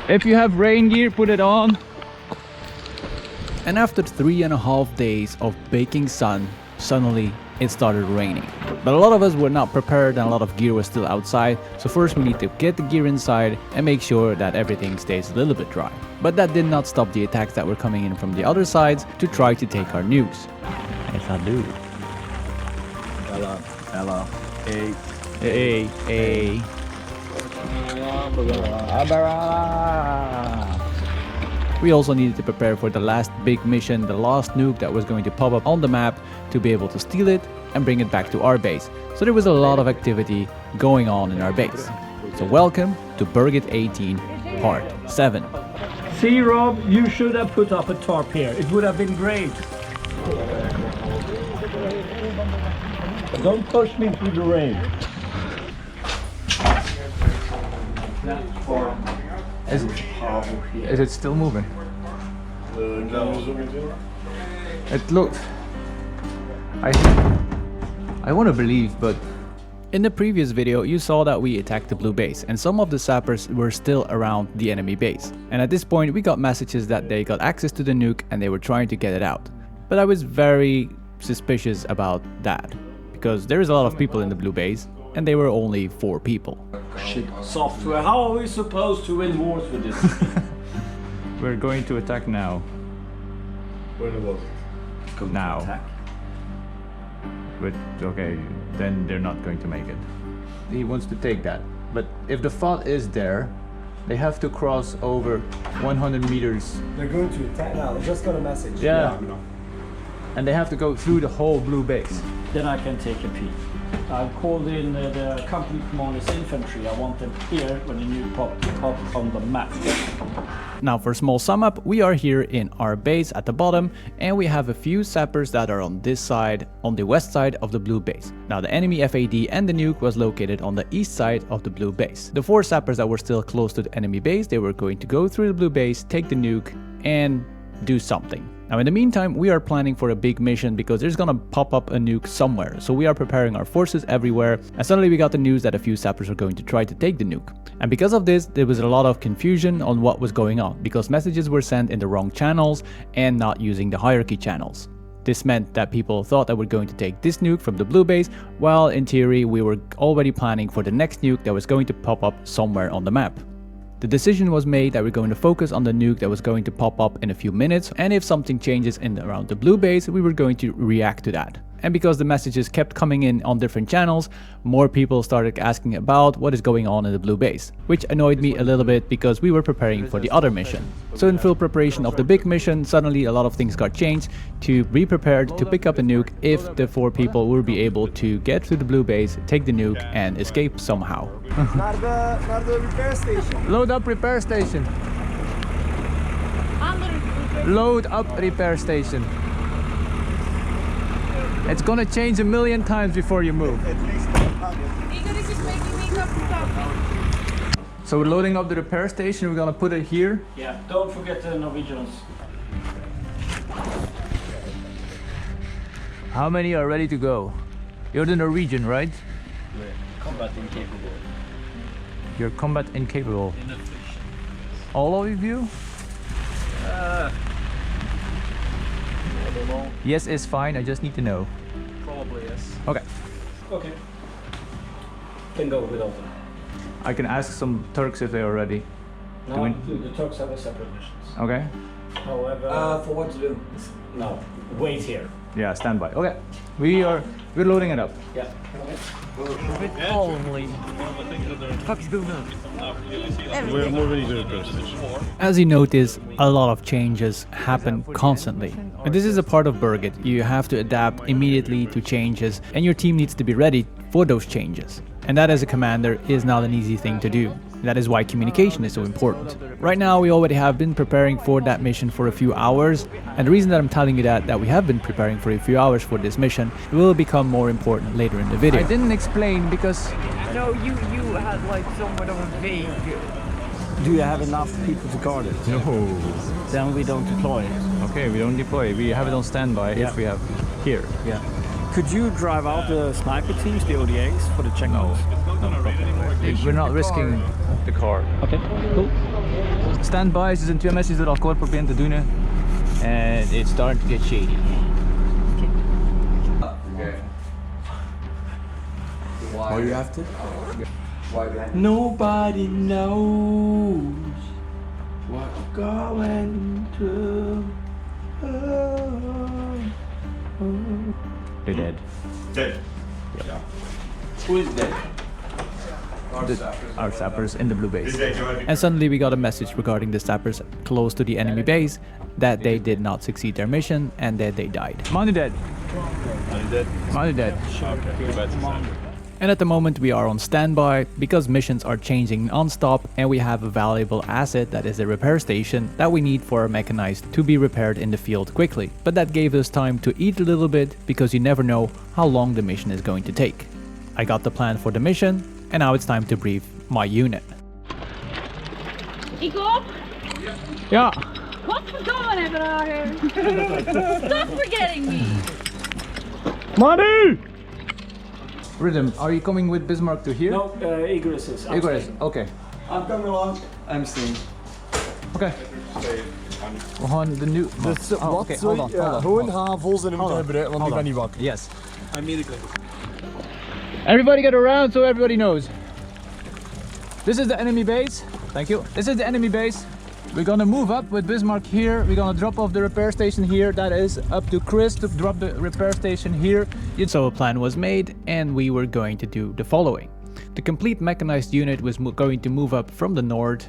E: If you have rain gear, put it on.
A: And after 3.5 days of baking sun, suddenly it started raining. But a lot of us were not prepared and a lot of gear was still outside, so first we need to get the gear inside and make sure that everything stays a little bit dry. But that did not stop the attacks that were coming in from the other sides to try to take our nukes.
E: Yes, I do.
F: Hello, hello, hey,
E: hey, hey.
A: We also needed to prepare for the last big mission, the last nuke that was going to pop up on the map, to be able to steal it and bring it back to our base. So there was a lot of activity going on in our base. So welcome to Berget 18 Part 7.
L: See, Rob, you should have put up a tarp here. It would have been great. Don't push me through the rain.
E: Is it still moving? It looks... I want to believe, but...
A: In the previous video, you saw that we attacked the blue base, and some of the sappers were still around the enemy base. And at this point, we got messages that they got access to the nuke and they were trying to get it out. But I was very suspicious about that, because there is a lot of people in the blue base, and they were only 4 people.
L: Shit, software, how are we supposed to win wars with this?
E: We're going to attack now. Now. But okay, then they're not going to make it. He wants to take that. But if the FOD is there, they have to cross over 100 meters.
F: They're going to attack now. I just got a message.
E: Yeah. And they have to go through the whole blue base.
L: Then I can take a peek. I've called in the company commander's infantry. I want them here when the new pop up on the map.
A: Now for a small sum up, we are here in our base at the bottom, and we have a few sappers that are on this side, on the west side of the blue base. Now the enemy FAD and the nuke was located on the east side of the blue base. The 4 sappers that were still close to the enemy base, they were going to go through the blue base, take the nuke, and do something. Now in the meantime, we are planning for a big mission because there's gonna pop up a nuke somewhere. So we are preparing our forces everywhere, and suddenly we got the news that a few sappers were going to try to take the nuke. And because of this, there was a lot of confusion on what was going on, because messages were sent in the wrong channels and not using the hierarchy channels. This meant that people thought that we're going to take this nuke from the blue base, while in theory we were already planning for the next nuke that was going to pop up somewhere on the map. The decision was made that we're going to focus on the nuke that was going to pop up in a few minutes, and if something changes in around the blue base, we were going to react to that. And because the messages kept coming in on different channels, more people started asking about what is going on in the blue base, which annoyed me a little bit because we were preparing for the other mission. So in full preparation of the big mission, suddenly a lot of things got changed to be prepared to pick up a nuke if the 4 people will be able to get to the blue base, take the nuke and escape somehow.
F: Naar de repair station.
E: Load up repair station. Load up repair station. It's gonna change a million times before you move. So we're loading up the repair station, we're gonna put it here.
L: Yeah, don't forget the Norwegians.
E: How many are ready to go? You're the Norwegian, right?
L: Combat incapable.
E: You're combat incapable. All of you?
L: I don't know.
E: Yes is fine, I just need to know.
L: Probably yes.
E: Okay.
L: Okay. Can go without them.
E: I can ask some Turks if they are ready.
L: No, the Turks have a separate missions.
E: Okay.
L: However, for what to do? No, wait here.
E: Yeah, stand by. Okay. We're loading it up.
L: Yeah.
E: Holy.
L: Fuck is going on?
O: We're moving to the prestige.
A: As you notice, a lot of changes happen constantly. And this is a part of Berget. You have to adapt immediately to changes, and your team needs to be ready for those changes. And that as a commander is not an easy thing to do. That is why communication is so important. Right now we already have been preparing for that mission for a few hours, and the reason that I'm telling you that we have been preparing for a few hours for this mission will become more important later in the video.
E: I didn't explain because...
H: No, you had like somewhat of a vague...
J: Do you have enough people to guard it?
E: No.
J: Then we don't deploy it.
E: Okay, we don't deploy. We have it on standby if we have here.
J: Yeah. Could you drive out the sniper teams, the ODAs, for the checkpoints?
E: We're not risking the car.
J: Okay, cool.
E: Standby, ze zijn 2 missies door elkaar proberen te doen. And it's starting to get shady.
F: Why you have to?
H: Nobody knows what we're going through.
E: They're dead.
O: Dead?
E: Yeah.
O: Who is dead?
A: Our sappers in the blue base. And suddenly we got a message regarding the sappers close to the enemy base that they did not succeed their mission and that they died.
E: Money dead.
O: Money dead?
E: Money dead.
O: Okay.
A: And at the moment we are on standby because missions are changing non-stop, and we have a valuable asset that is a repair station that we need for our mechanized to be repaired in the field quickly. But that gave us time to eat a little bit because you never know how long the mission is going to take. I got the plan for the mission, and now it's time to brief my unit.
G: Igor?
A: Ja.
G: Godverdomme hebben we daar hier. Stop forgetting me.
E: Money! Rhythm, are you coming with Bismarck to here?
L: No, Igor is.
E: Igor is, okay.
H: I'm coming along. I'm staying.
E: Okay. We gaan de nu...
F: Wat?
E: Hold on.
F: Gewoon gaan vol zijn en moeten gebruiken, want ik ben niet wakker.
E: Yes.
H: Immediately.
E: Everybody get around so everybody knows. This is the enemy base. Thank you. This is the enemy base. We're gonna move up with Bismarck here. We're gonna drop off the repair station here. That is up to Chris to drop the repair station here.
A: So a plan was made, and we were going to do the following. The complete mechanized unit was going to move up from the north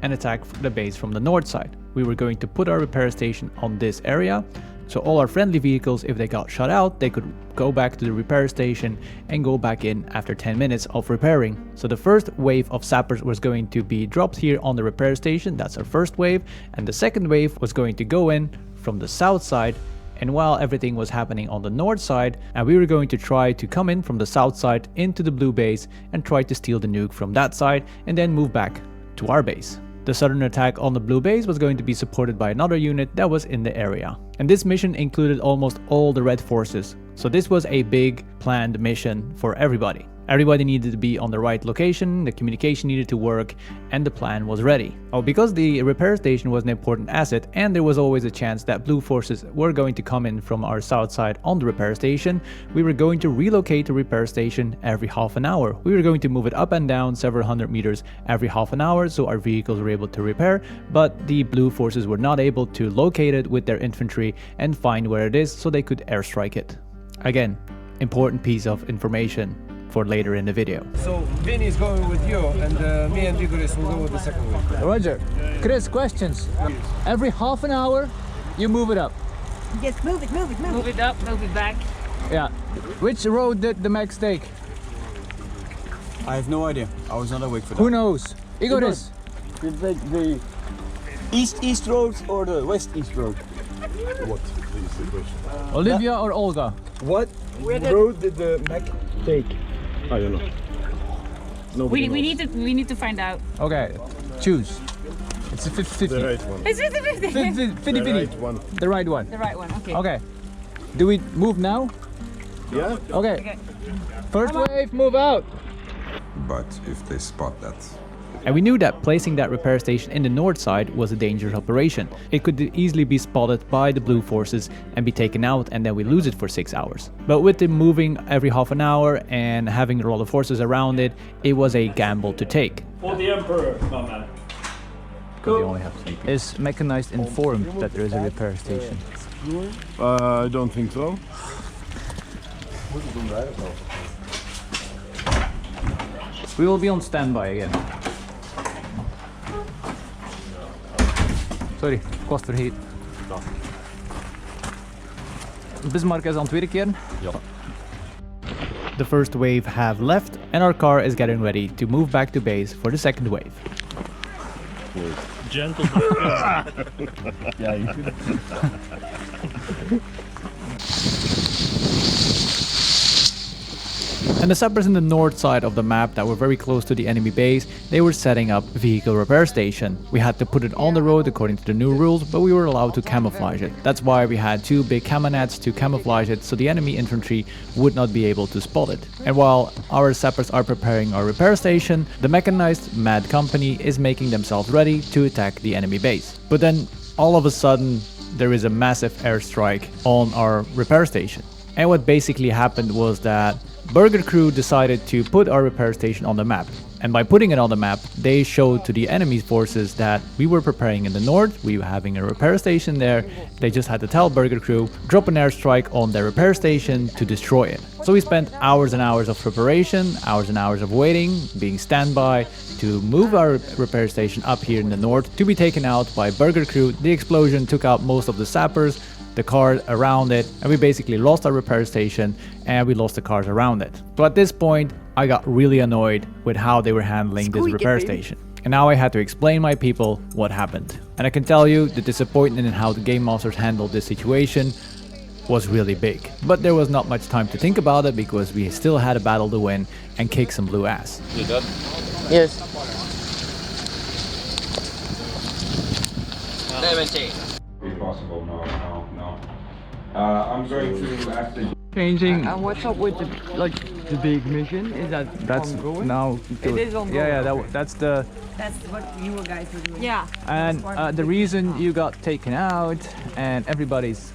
A: and attack the base from the north side. We were going to put our repair station on this area, so all our friendly vehicles, if they got shot out, they could go back to the repair station and go back in after 10 minutes of repairing. So the first wave of sappers was going to be dropped here on the repair station. That's our first wave. And the second wave was going to go in from the south side. And while everything was happening on the north side, and we were going to try to come in from the south side into the blue base and try to steal the nuke from that side and then move back to our base. The southern attack on the blue base was going to be supported by another unit that was in the area. And this mission included almost all the red forces. So this was a big planned mission for everybody. Everybody needed to be on the right location, the communication needed to work, and the plan was ready. Oh, because the repair station was an important asset, and there was always a chance that blue forces were going to come in from our south side on the repair station, we were going to relocate the repair station every half an hour. We were going to move it up and down several hundred meters every half an hour so our vehicles were able to repair, but the blue forces were not able to locate it with their infantry and find where it is so they could airstrike it. Again, important piece of information for later in the video.
F: So Vinny is going with you, and me and Igoris will go with the second one.
E: Roger. Chris, questions? Every half an hour, you move it up.
G: Yes, move it. Move it up, move it back.
E: Yeah. Which road did the Max take?
F: I have no idea. I was not awake for that.
E: Who knows? Igoris.
F: Did they take the east road or the west-east road?
O: What is the question?
E: Olivia or Olga?
F: What road did the Mac take?
O: I don't know.
G: We need to find out.
E: Okay, choose. It's a 50-50.
O: The right one.
G: It's 50-50.
E: The
O: right one.
E: The right one.
G: The right one, okay.
E: Okay. Do we move now?
D: Yeah?
R: Okay. First wave, move out.
T: But if they spot that.
A: And we knew that placing that repair station in the north side was a dangerous operation. It could easily be spotted by the blue forces and be taken out, and then we lose it for 6 hours. But with it moving every half an hour and having all the forces around it, it was a gamble to take.
L: For the Emperor, my man.
R: Is mechanized informed that there is a repair station?
D: I don't think so.
R: We will be on standby again. Sorry, kost vergeten. Bismarck is aan het tweede keren.
D: Ja.
A: The first wave have left, and our car is getting ready to move back to base for the second wave.
L: Gentle.
D: Yeah, you should.
A: And the sappers in the north side of the map that were very close to the enemy base, they were setting up vehicle repair station. We had to put it on the road according to the new rules, but we were allowed to camouflage it. That's why we had 2 big camo nets to camouflage it so the enemy infantry would not be able to spot it. And while our sappers are preparing our repair station, the mechanized Mad Company is making themselves ready to attack the enemy base. But then all of a sudden there is a massive airstrike on our repair station. And what basically happened was that Berget crew decided to put our repair station on the map. And by putting it on the map, they showed to the enemy forces that we were preparing in the north, we were having a repair station there. They just had to tell Berget crew, drop an airstrike on their repair station to destroy it. So we spent hours and hours of preparation, hours and hours of waiting, being standby, to move our repair station up here in the north to be taken out by Berget crew. The explosion took out most of the sappers, the cars around it, and we basically lost our repair station and we lost the cars around it. So at this point, I got really annoyed with how they were handling this repair station. And now I had to explain my people what happened. And I can tell you the disappointment in how the game masters handled this situation was really big. But there was not much time to think about it because we still had a battle to win and kick some blue ass.
F: You done? Yes.
T: 17. Impossible, no. I'm going to actually
R: changing.
N: And what's up with the big mission? Is that's ongoing?
R: Now
N: it is ongoing.
R: Yeah, that's
G: what you guys were doing. Yeah.
R: And the reason you got taken out and everybody's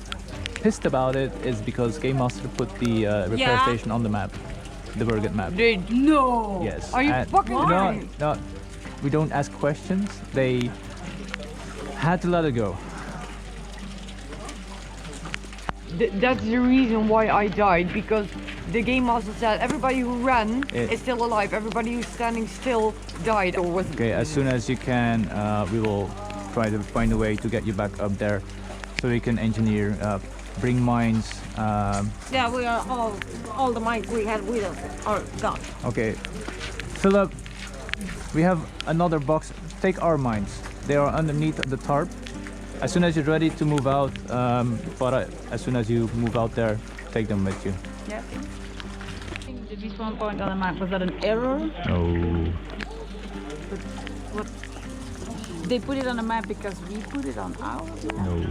R: pissed about it is because Game Master put the repair station on the map, the Berget map.
G: No.
R: Yes.
N: Are you fucking lying?
R: No, we don't ask questions. They had to let it go.
N: That's the reason why I died, because the game master said everybody who ran is still alive, everybody who's standing still died or was.
R: Okay, as soon as you can, we will try to find a way to get you back up there so we can engineer, bring mines.
G: Yeah, we are all the mines we had with us are gone.
R: Okay, Philip, we have another box. Take our mines. They are underneath the tarp. As soon as you're ready to move out, as soon as you move out there, take them with you.
G: Yeah. The respawn point on the map, was that an error?
R: No.
G: What? They put it on the map because we put it on ours?
R: No.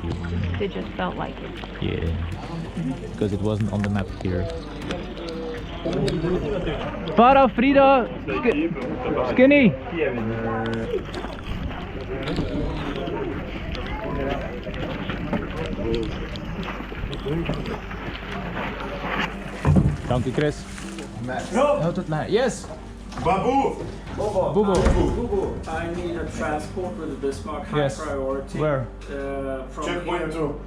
G: They just felt like it.
R: Yeah. Because it wasn't on the map here. Para Frida! Skinny! Dank u, Chris. Yes!
O: Babu!
R: Bubo.
L: I need a transport with a Bismarck high priority.
R: Where?
L: From
O: Checkpoint 2.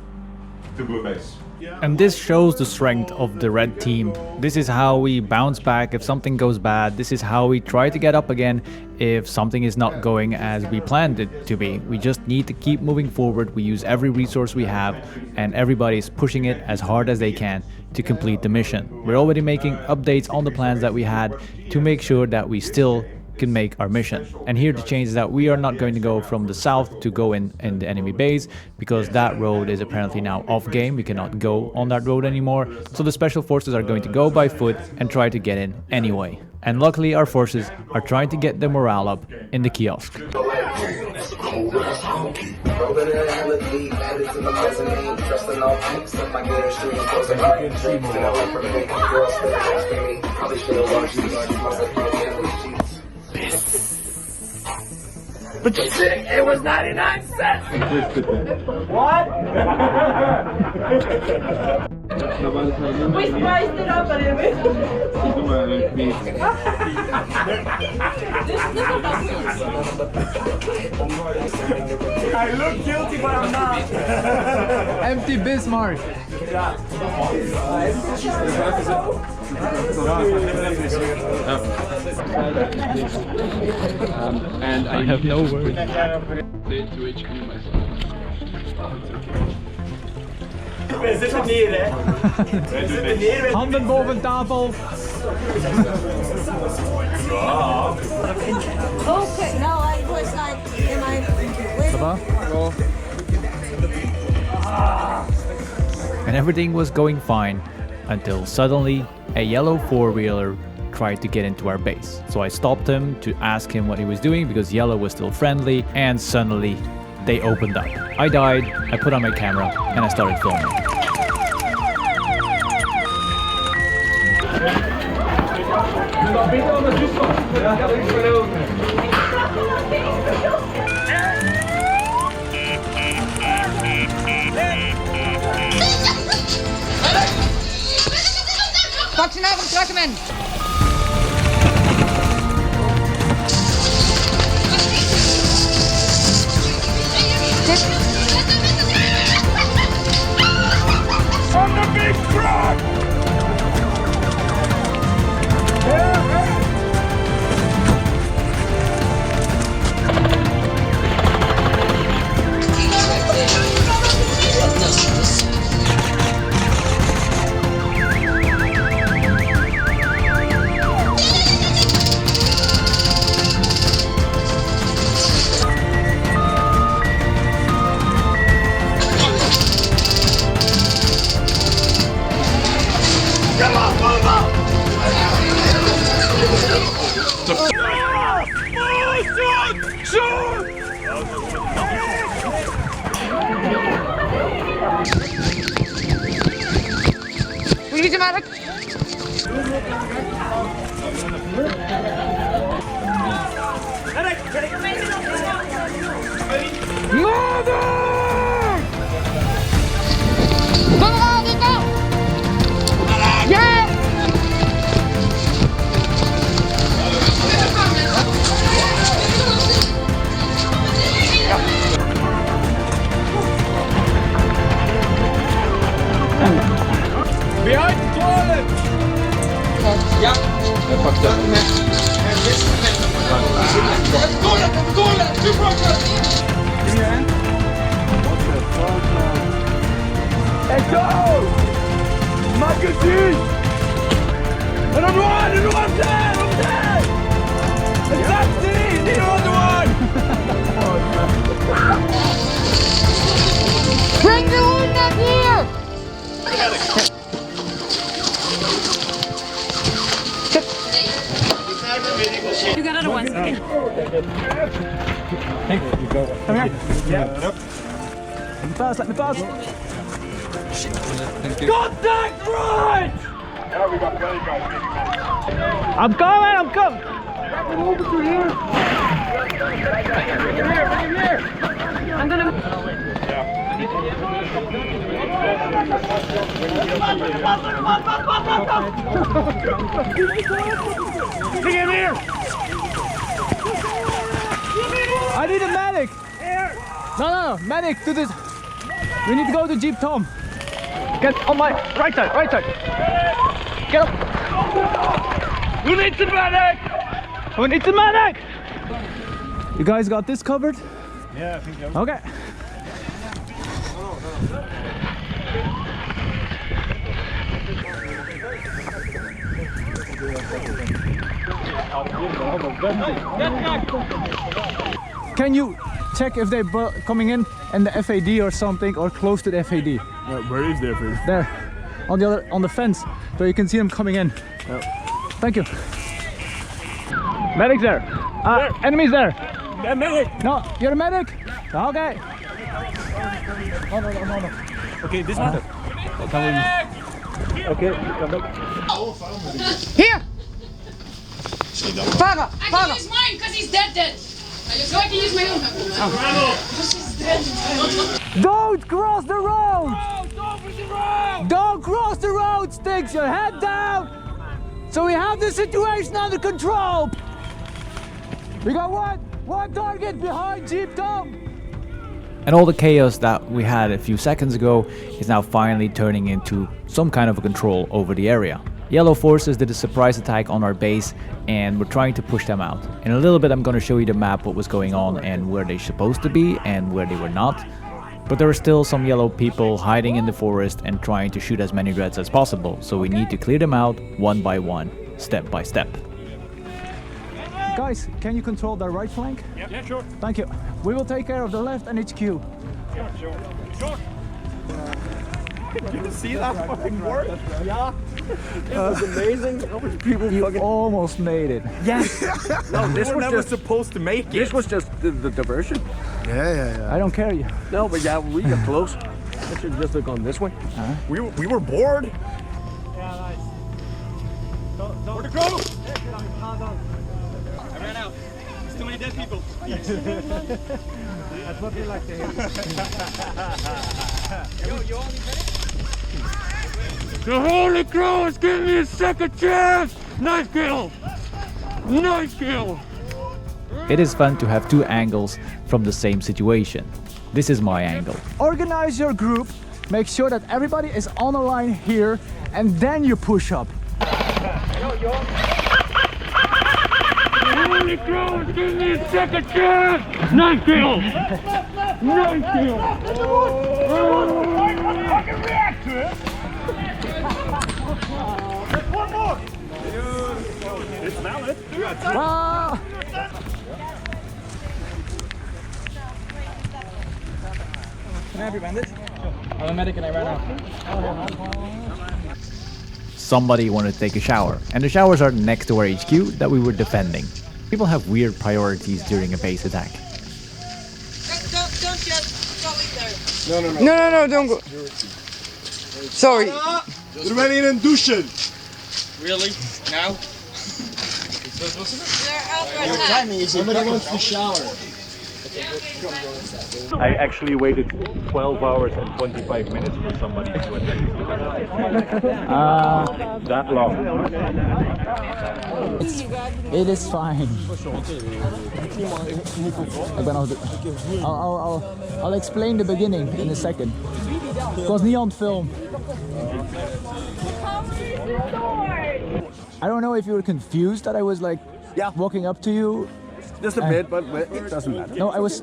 O: To blue base.
A: And this shows the strength of the red team. This is how we bounce back if something goes bad. This is how we try to get up again if something is not going as we planned it to be. We just need to keep moving forward. We use every resource we have and everybody's pushing it as hard as they can to complete the mission. We're already making updates on the plans that we had to make sure that we still can make our mission. And here the change is that we are not going to go from the south to go in the enemy base because that road is apparently now off game. We cannot go on that road anymore. So the special forces are going to go by foot and try to get in anyway. And luckily our forces are trying to get the morale up in the kiosk.
I: Cold ass honky. Rolling in hella deep, added to the mezzanine. Trusting all peeps of my gear stream. Closing my entry. To the upper make girls stay next to me. Probably should have watched these. Smells like no candle sheets. But you think it was 99 cents? What?
H: We spiced it up a little bit.
E: I look guilty, but I'm not. Empty Bismarck.
S: And
R: I have no words.
E: We zitten neer, hè? We zitten neer.
R: Handen boven tafel.
U: Okay, no, I was like, am I waiting?
A: And everything was going fine until suddenly a yellow four-wheeler tried to get into our base. So I stopped him to ask him what he was doing because yellow was still friendly, and suddenly they opened up. I died, I put on my camera, and I started filming.
H: Pak ze nou van de trackerman.
E: On the big truck!
H: Come on, move up! Release him, Alec!
E: Behind the toilet!
H: Ja! Hij pakt dat.
E: Let's go! Magazine! Another one there! Over there! Exactly! Another one!
H: Bring the wound up here!
G: You got another one. Okay.
R: Hey, come here. Yeah. Let me pass.
E: Contact right!
K: Yeah, we got belly guys.
R: I'm coming.
H: Back him over to here. Bring him here.
G: I'm gonna.
E: Bring him here!
R: I need a medic.
E: Here!
R: No, medic to this. We need to go to Jeep Tom. Get on my right side. Get up.
E: Who needs a medic?
R: Who needs a medic? You guys got this covered?
K: Yeah, I think so.
R: Okay. Can you check if they're coming in the FAD or something, or close to the FAD?
K: Where is the FAD?
R: There, on the fence, so you can see them coming in. Thank you. Medic's there. Enemies there.
E: Medic! No, you're a medic? Okay. No.
F: Okay, this one. Okay, come back.
U: Here! Fahrer! I can use mine because he's dead. So I can use my own.
E: Don't cross the road! Don't cross the road, Sticks! Your head down! So we have the situation under control! We got one target behind Jeep Tom!
A: And all the chaos that we had a few seconds ago is now finally turning into some kind of a control over the area. Yellow forces did a surprise attack on our base and we're trying to push them out. In a little bit I'm going to show you the map, what was going on and where they're supposed to be and where they were not. But there are still some yellow people hiding in the forest and trying to shoot as many reds as possible. So we need to clear them out one by one, step by step.
E: Guys, can you control the right flank?
J: Yeah, sure.
E: Thank you. We will take care of the left and HQ.
J: Sure.
F: Did you see that fucking work? Yeah. It was amazing. How much people
E: you
F: fucking
E: almost made it.
F: Yes. No, this was
K: never
F: just supposed to make it. This was just the diversion.
K: Yeah.
E: I don't care you.
F: No, but yeah, we got close. I should just have gone this way. We were bored.
C: Yeah, nice.
F: Where to go?
C: I ran out. There's too many dead people.
E: That's what we like to hear.
C: Yo, you all need medic?
J: The Holy Cross, give me a second chance! Nice kill! Nice kill!
A: It is fun to have two angles from the same situation. This is my angle.
E: Organize your group, make sure that everybody is on a line here, and then you push up.
J: Holy Cross, give me a second chance! Nice kill! Nice kill!
K: I can react to it! One more!
F: It's valid.
E: Wow.
C: Can I have your bandage? I'm a medic and I ran out.
A: Somebody wanted to take a shower, and the showers are next to our HQ that we were defending. People have weird priorities during a base attack.
U: Don't just go in there.
N: No, don't go. Sorry.
O: Er zijn hier een douchen.
V: Really? Now?
U: Your
O: timing is somebody wants to shower.
D: I actually waited 12 hours and 25 minutes for somebody to attack. That long.
E: It is fine. I'll explain the beginning in a second. Ik was niet aan het film. I don't know if you were confused that I was like walking up to you.
F: Just a bit, but it doesn't matter.
E: No, I was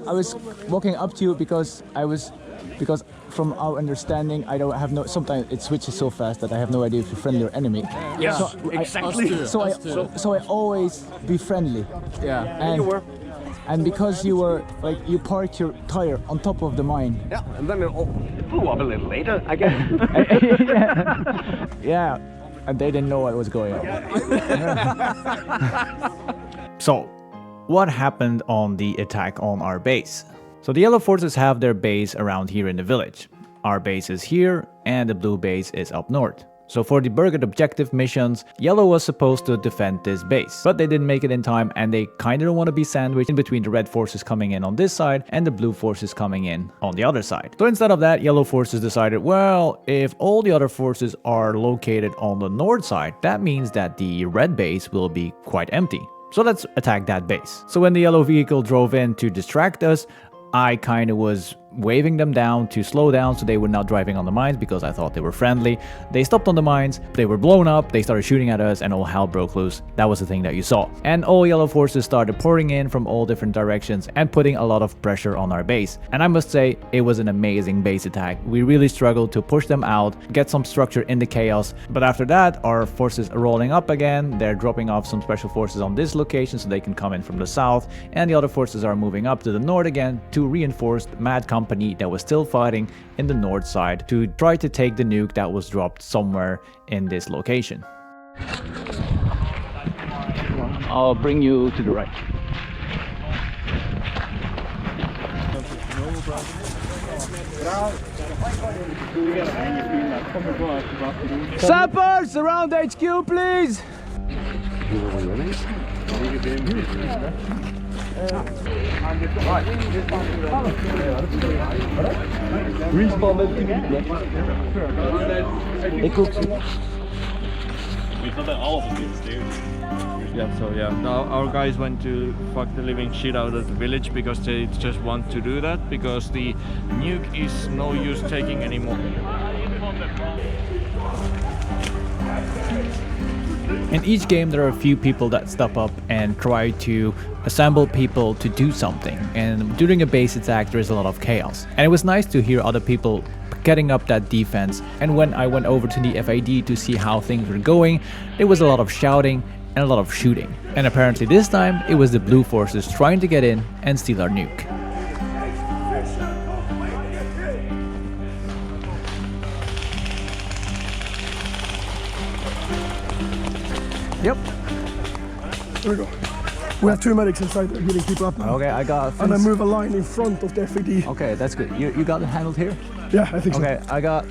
E: walking up to you because from our understanding, I don't have no. Sometimes it switches so fast that I have no idea if you're friendly or enemy.
F: Yeah,
E: so
F: exactly.
E: So I always be friendly.
F: Yeah,
E: and
F: you were.
E: And because you were like you parked your tire on top of the mine.
F: Yeah, and then it blew up a little later, I guess.
E: Yeah, and they didn't know what was going on.
A: So, what happened on the attack on our base? So the yellow forces have their base around here in the village. Our base is here and the blue base is up north. So for the Berget objective missions, yellow was supposed to defend this base, but they didn't make it in time and they kinda don't want to be sandwiched in between the red forces coming in on this side and the blue forces coming in on the other side. So instead of that, yellow forces decided, well, if all the other forces are located on the north side, that means that the red base will be quite empty. So let's attack that base. So when the yellow vehicle drove in to distract us, I kinda was waving them down to slow down so they were not driving on the mines because I thought they were friendly. They stopped on the mines, they were blown up, they started shooting at us and all hell broke loose. That was the thing that you saw. And all yellow forces started pouring in from all different directions and putting a lot of pressure on our base. And I must say, it was an amazing base attack. We really struggled to push them out, get some structure in the chaos. But after that, our forces are rolling up again. They're dropping off some special forces on this location so they can come in from the south. And the other forces are moving up to the north again to reinforce the Mad Company that was still fighting in the north side to try to take the nuke that was dropped somewhere in this location.
L: I'll bring you to the right.
E: Sappers around HQ, please.
F: Respawn met 10 minuten. Ik ook.
J: Yeah, so yeah, now our guys went to fuck the living shit out of the village because they just want to do that because the nuke is no use taking anymore.
A: In each game there are a few people that step up and try to assemble people to do something, and during a base attack there is a lot of chaos. And it was nice to hear other people getting up that defense, and when I went over to the FAD to see how things were going, there was a lot of shouting and a lot of shooting. And apparently this time it was the blue forces trying to get in and steal our nuke.
E: Yep.
K: There we go. We have 2 medics inside there healing people up now.
E: Okay, I got.
K: And I move a line in front of the FAD.
E: Okay, that's good. You got it handled here?
K: Yeah, I think so.
E: Okay, I got.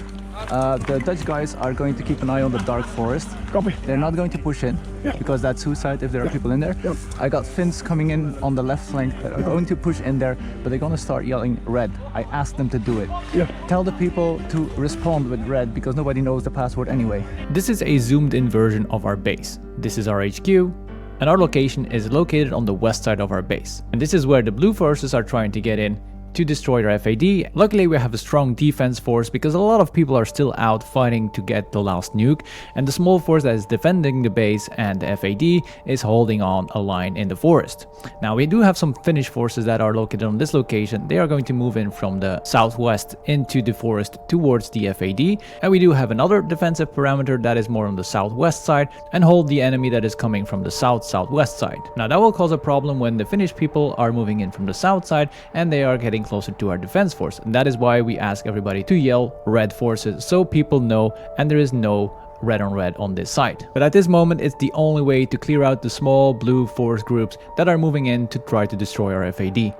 E: The Dutch guys are going to keep an eye on the dark forest.
K: Copy.
E: They're not going to push in because that's suicide if there are people in there.
K: Yep.
E: I got Finns coming in on the left flank that are going to push in there, but they're going to start yelling red. I asked them to do it.
K: Yeah.
E: Tell the people to respond with red because nobody knows the password anyway.
A: This is a zoomed in version of our base. This is our HQ, and our location is located on the west side of our base. And this is where the blue forces are trying to get in to destroy our FAD. Luckily we have a strong defense force because a lot of people are still out fighting to get the last nuke, and the small force that is defending the base and the FAD is holding on a line in the forest. Now we do have some Finnish forces that are located on this location. They are going to move in from the southwest into the forest towards the FAD, and we do have another defensive parameter that is more on the southwest side and hold the enemy that is coming from the southwest side. Now that will cause a problem when the Finnish people are moving in from the south side and they are getting closer to our defense force, and that is why we ask everybody to yell red forces so people know and there is no red on red on this side. But at this moment it's the only way to clear out the small blue force groups that are moving in to try to destroy our FAD.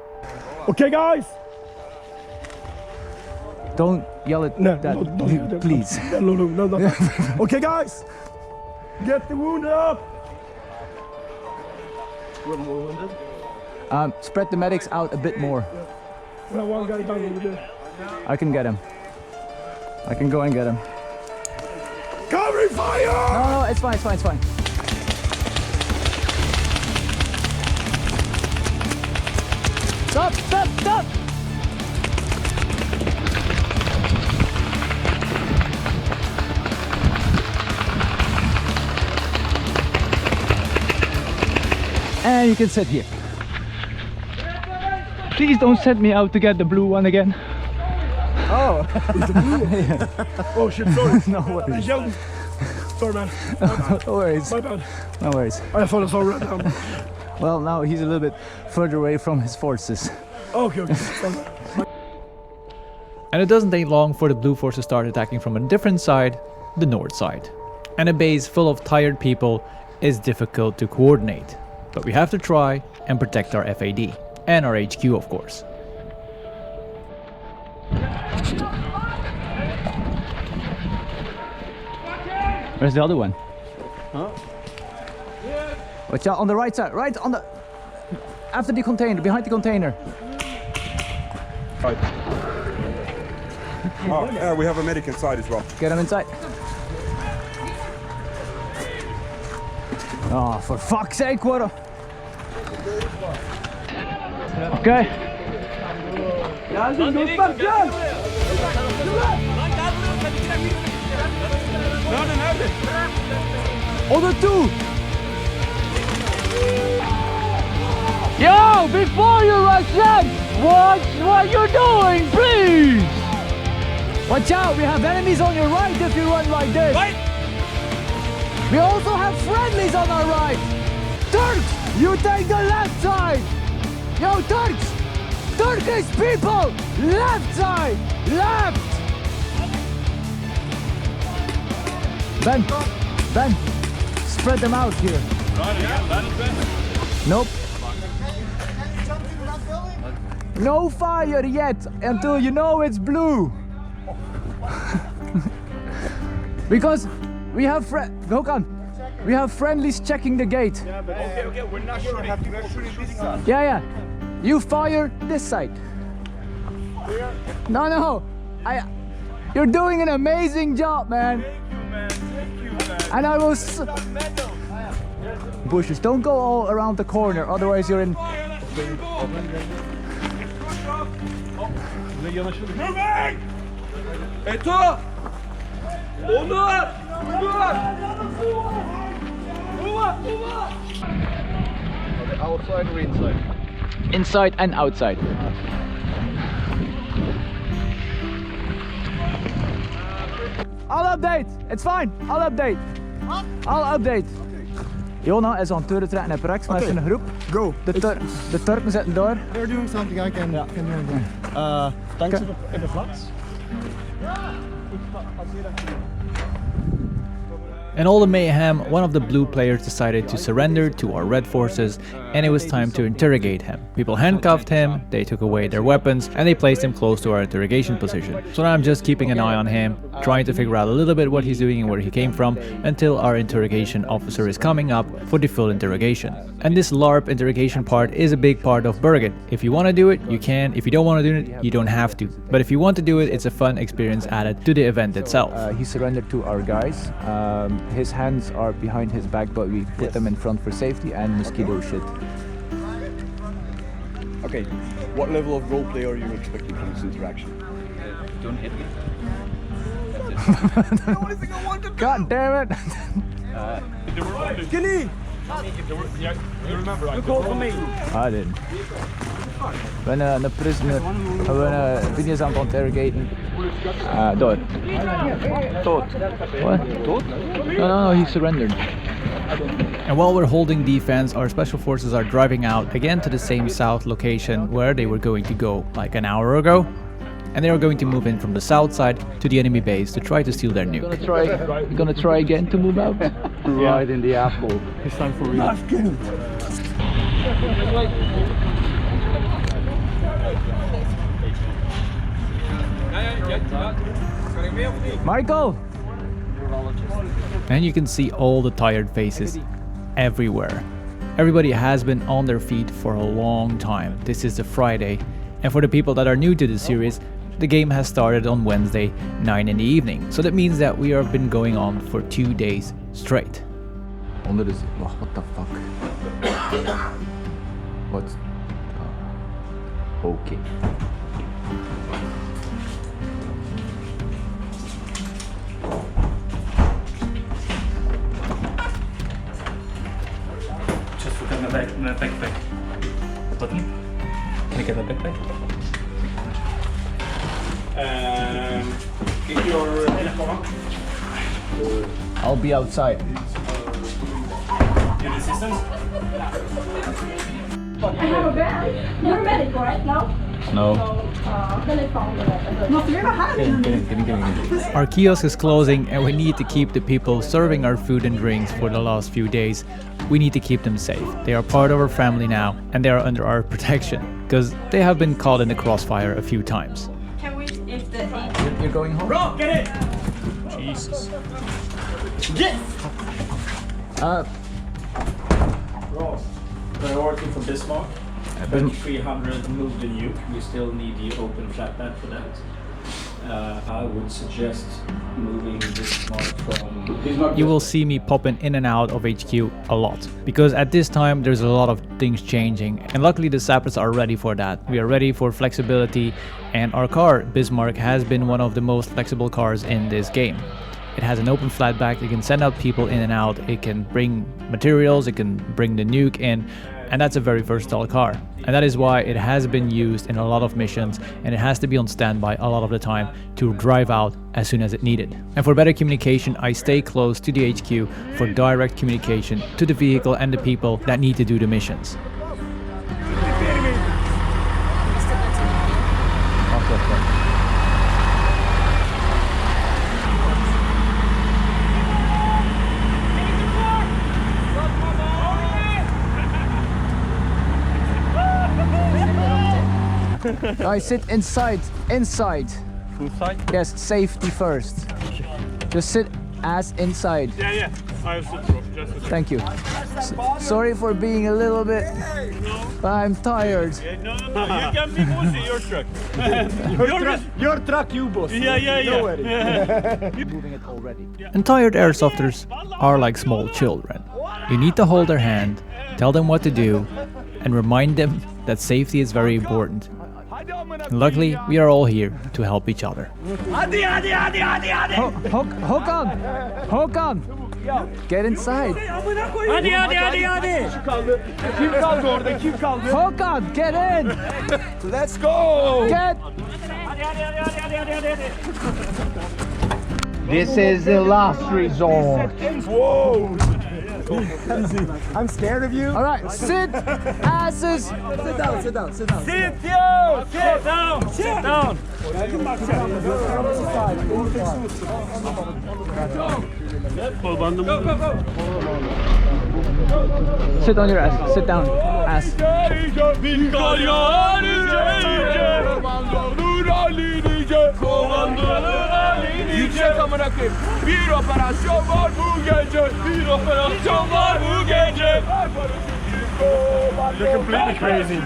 K: Okay guys!
E: Don't yell at that, please.
K: No. Okay guys! Get the wounded up!
F: We're more wounded.
E: Spread the medics out a bit more.
K: We have one guy down over there.
E: I can get him. I can go and get him.
K: Covering fire!
E: No, it's fine, it's fine, it's fine. Stop, stop, stop! And you can sit here. Please don't set me out to get the blue one again.
K: Oh, it's the blue one.
E: Yeah.
K: Oh shit, sorry.
E: No worries.
K: Sorry man.
E: No worries.
K: My bad.
E: No worries.
K: I thought I saw red down.
E: Well, now he's a little bit further away from his forces.
K: Okay.
A: And it doesn't take long for the blue force to start attacking from a different side, the north side. And a base full of tired people is difficult to coordinate. But we have to try and protect our FAD. And our HQ, of course.
E: Where's the other one?
F: Huh?
E: Watch out on the right side, right on the... After the container, behind the container.
T: Right. Oh, yeah, we have a medic inside as well.
E: Get him inside. Oh, for fuck's sake, what a... Okay. Order 2! Yo, before you rush in, what you doing, please? Watch out, we have enemies on your right if you run like this. Right. We also have friendlies on our right. Turks, you take the left side. Yo, Turks! Turkish people! Left side! Left! Ben! Spread them out here. Nope. No fire yet until you know it's blue. Because we have we have friendlies checking the gate.
F: Yeah, but okay, we're not sure. We're shooting this side.
E: Yeah. You fire this side. No. You're doing an amazing job, man.
F: Thank you, man.
E: And I will. Bushes, don't go all around the corner, otherwise you're in.
F: Moving! Et toi! Onur!
P: Outside or inside?
E: Inside and outside. I'll update. It's fine. I'll update. I'll update. Jona is aan het trekken naar rechts met zijn groep.
F: Go.
E: De Turken zitten daar.
F: They're doing something I can do again. Thanks in the flats.
A: In all the mayhem, one of the blue players decided to surrender to our red forces, and it was time to interrogate him. People handcuffed him, they took away their weapons, and they placed him close to our interrogation position. So now I'm just keeping an eye on him, trying to figure out a little bit what he's doing and where he came from, until our interrogation officer is coming up for the full interrogation. And this LARP interrogation part is a big part of Berget. If you want to do it, you can. If you don't want to do it, you don't have to. But if you want to do it, it's a fun experience added to the event itself.
E: He surrendered to our guys. His hands are behind his back, but we put them in front for safety and mosquito shit.
P: Okay, what level of roleplay are you expecting from this interaction?
B: Don't hit me.
E: God damn it!
F: Skinny!
B: You remember,
F: You called for me.
E: I didn't. We hebben een prisoner, we hebben video's aan het interrogaten. Dood. Dood. What? Dood? No, he surrendered.
A: And while we're holding defense, our special forces are driving out again to the same south location where they were going to go like an hour ago. And they are going to move in from the south side to the enemy base to try to steal their nuke.
E: You're gonna try again to move out?
P: Right in the apple.
F: It's time for real.
E: Michael!
A: And you can see all the tired faces everywhere. Everybody has been on their feet for a long time. This is a Friday. And for the people that are new to the series, the game has started on Wednesday, 9 in the evening. So that means that we have been going on for 2 days straight.
E: Onder de zee. Wacht, what the fuck? What? Okay.
L: Just put in the backpack. Button. Can I get a backpack?
J: Get your uniform.
E: I'll be outside.
J: Your assistance?
U: I have a bag. You're a medic, right? No?
E: No.
A: Our kiosk is closing and we need to keep the people serving our food and drinks for the last few days. We need to keep them safe. They are part of our family now and they are under our protection because they have been caught in the crossfire a few times.
U: Can we, if the...
E: You're going home?
J: Bro, get it!
B: Jesus.
J: Yes!
L: Ross, priority for Bismarck. 2300 move the nuke. We still need the open flatbed for that. I would suggest moving Bismarck from...
A: You will see me popping in and out of HQ a lot because at this time there's a lot of things changing and luckily the sappers are ready for that. We are ready for flexibility and our car, Bismarck, has been one of the most flexible cars in this game. It has an open flat back, it can send out people in and out, it can bring materials, it can bring the nuke in, and that's a very versatile car. And that is why it has been used in a lot of missions and it has to be on standby a lot of the time to drive out as soon as it needed. And for better communication, I stay close to the HQ for direct communication to the vehicle and the people that need to do the missions.
E: Guys, sit inside. Inside.
J: Inside?
E: Yes, safety first. Just sit ass inside.
J: Yeah. I'll sit drop. Just
E: Thank you. Sorry for being a little bit. I'm tired.
J: No. You can be bossy, your truck.
F: Your truck, you boss.
J: Yeah.
F: Don't worry.
E: Moving it already.
A: And tired airsofters are like small children. You need to hold their hand, tell them what to do, and remind them that safety is very important. And luckily, we are all here to help each other.
E: Håkan! Get inside. Håkan, get in!
F: Let's go!
E: Get!
F: This is the last resort. Whoa! I'm scared of you.
E: All right, sit, asses.
F: Sit down.
J: Sit down.
E: Sit on your ass. Sit down, ass.
F: Yüksek amına koyayım. Bir operasyon var bu gece. Bir operasyon var bu gece.
J: You're completely crazy.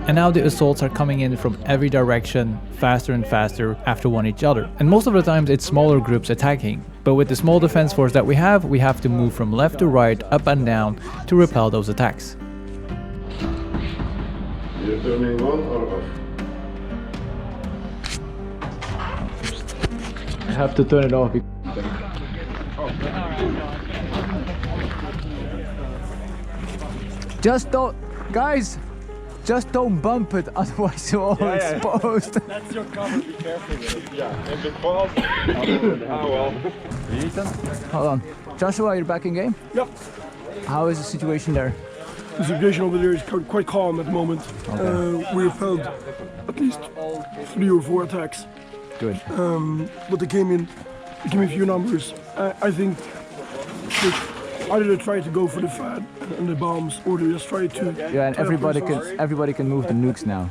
A: And now the assaults are coming in from every direction, faster and faster after one each other. And most of the times it's smaller groups attacking. But with the small defense force that we have to move from left to right, up and down to repel those attacks.
O: You're turning on or off?
E: I have to turn it off. Just don't, guys. Just don't bump it, otherwise you're all exposed.
J: That's your cover, be careful with it.
O: Yeah, if it falls, oh well.
E: Hold on. Joshua, you're back in game?
K: Yep.
E: How is the situation there?
K: The situation over there is quite calm at the moment.
E: Okay.
K: We have held at least 3 or 4 attacks.
E: Good.
K: But they came in few numbers. I think either they try to go for the fad and the bombs, or they just try to.
E: Yeah, and everybody can move the nukes now.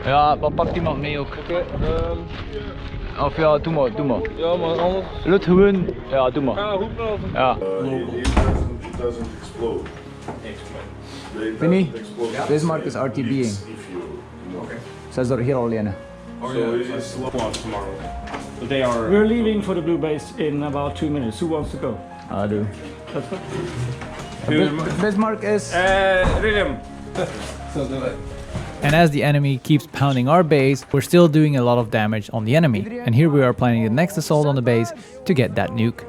E: Ja, wat pakt iemand mee ook? Of ja, doe maar.
J: Ja, maar anders.
E: Lut gewoon. Ja, doe maar.
J: Ja, roep maar.
E: Ja.
O: It doesn't explode.
E: Vinnie, Bismarck is RTB'ing. Says dat hier alleen.
O: So it's slow watch tomorrow.
L: But they are.
J: We're leaving for the blue base in about 2 minutes. Who wants to go?
E: I do.
J: That's good.
E: Bismarck is.
J: William.
A: And as the enemy keeps pounding our base, we're still doing a lot of damage on the enemy. And here we are planning the next assault on the base to get that nuke.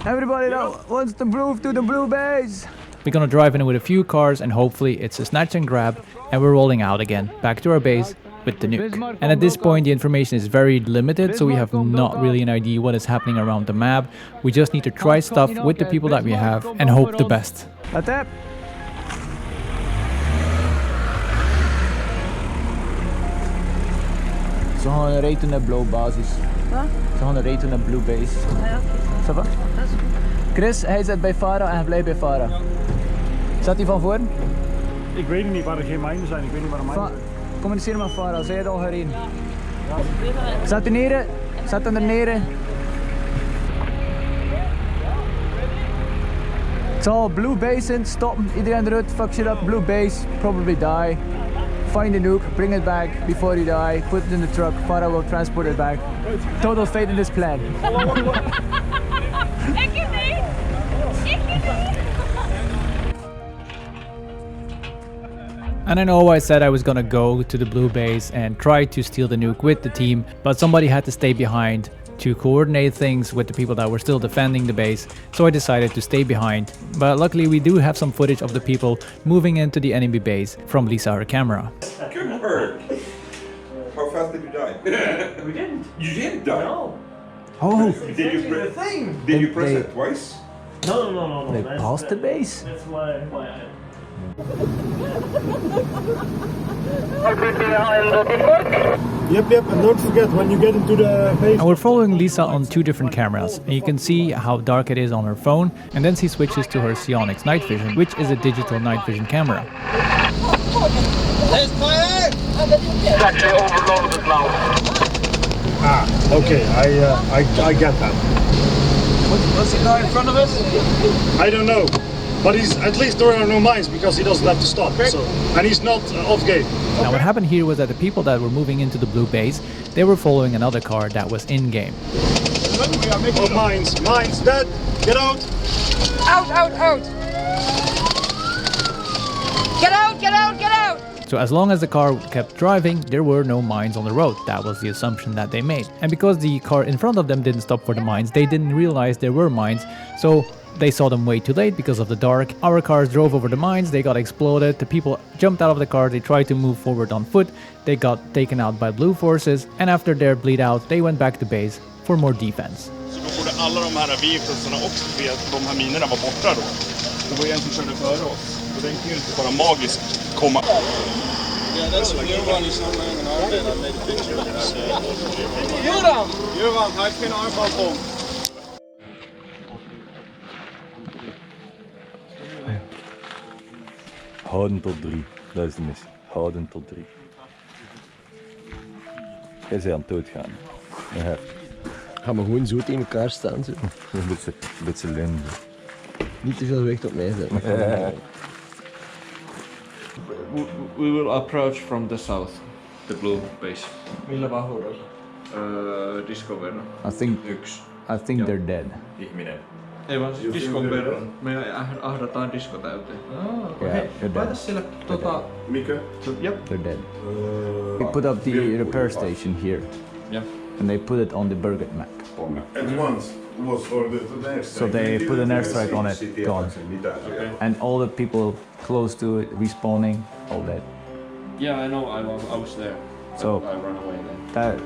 E: Everybody now wants to move to the blue base.
A: We're gonna drive in with a few cars and hopefully it's a snatch and grab, and we're rolling out again, back to our base with the nuke. And at this point the information is very limited, so we have not really an idea what is happening around the map. We just need to try stuff with the people that we have and hope the best.
E: Attack! Ze gaan rijden naar blauw basis.
G: Wat?
E: Ze gaan rijden naar blue base.
G: Ja, oké.
E: Ça va?
G: Dat is goed.
E: Chris, hij zit bij Farah en hij blijft bij Farah. Zat hij van voor?
K: Ik weet niet waar er geen mijnen zijn. Ik weet niet waar de mijnen zijn.
E: Communiceer met Farah, zij het al gereden. Zat er neren? Zat er neren? Het zal blue base in, stoppen, iedereen eruit, fuck shit up, blue base, probably die. Find the nuke, bring it back before you die, put it in the truck, Farah will transport it back. Total fate in this plan.
A: And I know I said I was gonna go to the blue base and try to steal the nuke with the team, but somebody had to stay behind to coordinate things with the people that were still defending the base, so I decided to stay behind. But luckily we do have some footage of the people moving into the enemy base from Lisa, our camera.
T: Good work. How fast did you die?
L: We didn't.
T: You didn't die?
L: No.
E: Oh!
T: Did you press it twice?
L: No.
E: They passed the base?
L: That's why I...
K: Yep, and don't forget when you get into the base.
A: And we're following Lisa on 2 different cameras, and you can see how dark it is on her phone, and then she switches to her Sionix night vision, which is a digital night vision camera.
K: Okay, I get that.
L: What's the guy in front of us?
K: I don't know, but he's at least there are no mines because he doesn't have to stop. So, and he's not off game.
A: Now what happened here was that the people that were moving into the blue base, they were following another car that was in game.
K: Oh, mines, dead, get out!
N: Out! Get out!
A: So as long as the car kept driving, there were no mines on the road. That was the assumption that they made. And because the car in front of them didn't stop for the mines, they didn't realize there were mines, so they saw them way too late because of the dark. Our cars drove over the mines, they got exploded, the people jumped out of the car, they tried to move forward on foot, they got taken out by blue forces, and after their bleed out, they went back to base for more defense.
M: Så då borde alla de här vehiclesarna också vet att de här minerna var borta då. Det var en som körde före oss. Och den kan ju inte bara magiskt komma.
L: Yeah, that's a new one. He's not wearing an armband. I made a picture of this.
M: Göran, här ska en armband på.
D: Houden tot 3, dat is de missie. Houden tot 3. Jij bent aan het doodgaan. Ja.
F: Gaan we gewoon zo tegen elkaar staan? Zo.
D: Een beetje lijn.
F: Niet te veel gewicht op mij zetten.
J: We will approach from the south, the blue base. Discover.
R: I think they're dead.
J: Ei vaan siis diskon verran. Me ahdataan disko täyteen.
R: Yeah, they're dead.
J: siellä
M: Mikä?
J: Yep.
R: They're dead. We put up the repair station here.
J: Yeah.
R: And they put it on the Berget map.
O: At once was for the airstrike.
R: So they put an airstrike on it, gone. And all the people close to it, respawning, all dead.
J: Yeah, I know. I was there.
R: So
J: I ran away then.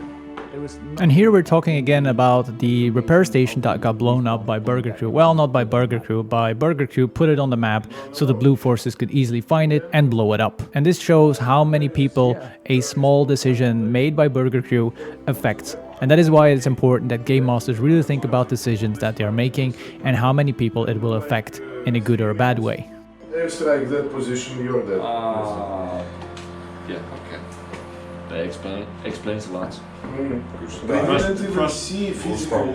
A: And here we're talking again about the repair station that got blown up by Berget Crew. Well, not by Berget Crew, by Berget Crew put it on the map so the blue forces could easily find it and blow it up. And this shows how many people a small decision made by Berget Crew affects. And that is why it's important that game masters really think about decisions that they are making and how many people it will affect in a good or a bad way.
O: Airstrike that position, you're dead.
J: Yeah, okay. That explains a lot.
O: They didn't even see physically.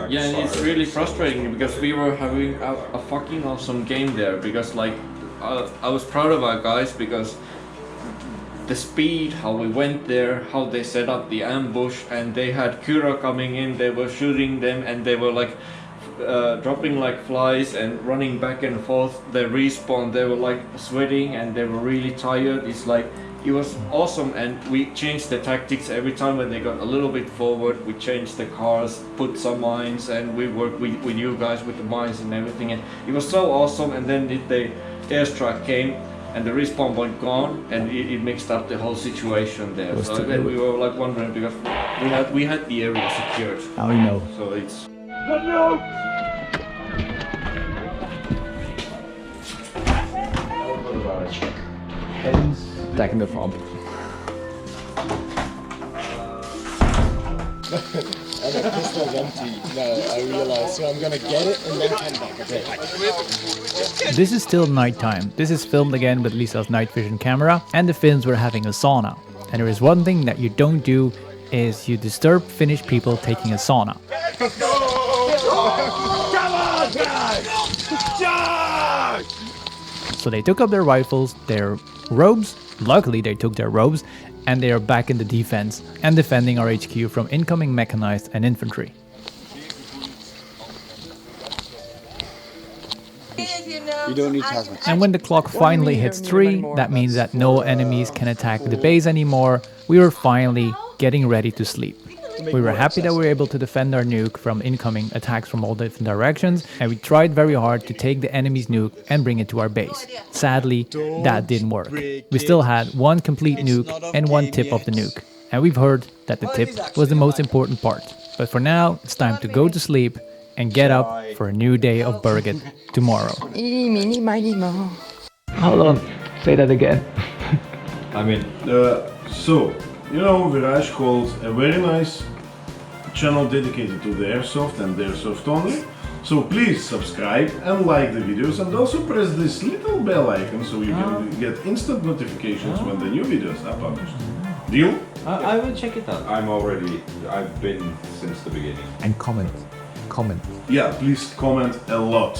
J: Yeah, and it's really frustrating because we were having a fucking awesome game there because like I was proud of our guys because the speed, how we went there, how they set up the ambush, and they had Kura coming in, they were shooting them and they were like dropping like flies and running back and forth. They respawned, they were like sweating and they were really tired. It's like it was awesome, and we changed the tactics every time when they got a little bit forward. We changed the cars, put some mines, and we worked with you guys with the mines and everything, and it was so awesome. And then the airstrike came and the respawn point gone, and it mixed up the whole situation there. So then we were like wondering because we had the area secured.
R: How we know?
J: So it's
R: Attacking the farm.
F: And the pistol's empty. No, I realized, so I'm gonna get it and then come back. Okay.
A: This is still nighttime. This is filmed again with Lisa's night vision camera, and the Finns were having a sauna. And there is one thing that you don't do is you disturb Finnish people taking a sauna. So they took up their rifles, their robes. Luckily they took their robes, and they are back in the defense and defending our HQ from incoming mechanized and infantry.
P: You don't need hazmat.
A: And when the clock finally hits 3, that means that no enemies can attack the base anymore. We were finally getting ready to sleep. We were happy that we were able to defend our nuke from incoming attacks from all different directions, and we tried very hard to take the enemy's nuke and bring it to our base. Sadly, that didn't work. We still had one complete nuke and one tip of the nuke, and we've heard that the tip was the most important part. But for now, it's time to go to sleep and get up for a new day of Berget tomorrow.
N: Eeny, meeny, miny, moe.
F: Hold on.
A: Say that again.
D: I mean,
O: So, you know, Verage called a very nice channel dedicated to the airsoft and the airsoft only. So please subscribe and like the videos, and also press this little bell icon so you can get instant notifications when the new videos are published. Deal?
I: I will check it out. I've been since the beginning.
R: And comment.
O: Yeah, please comment a lot.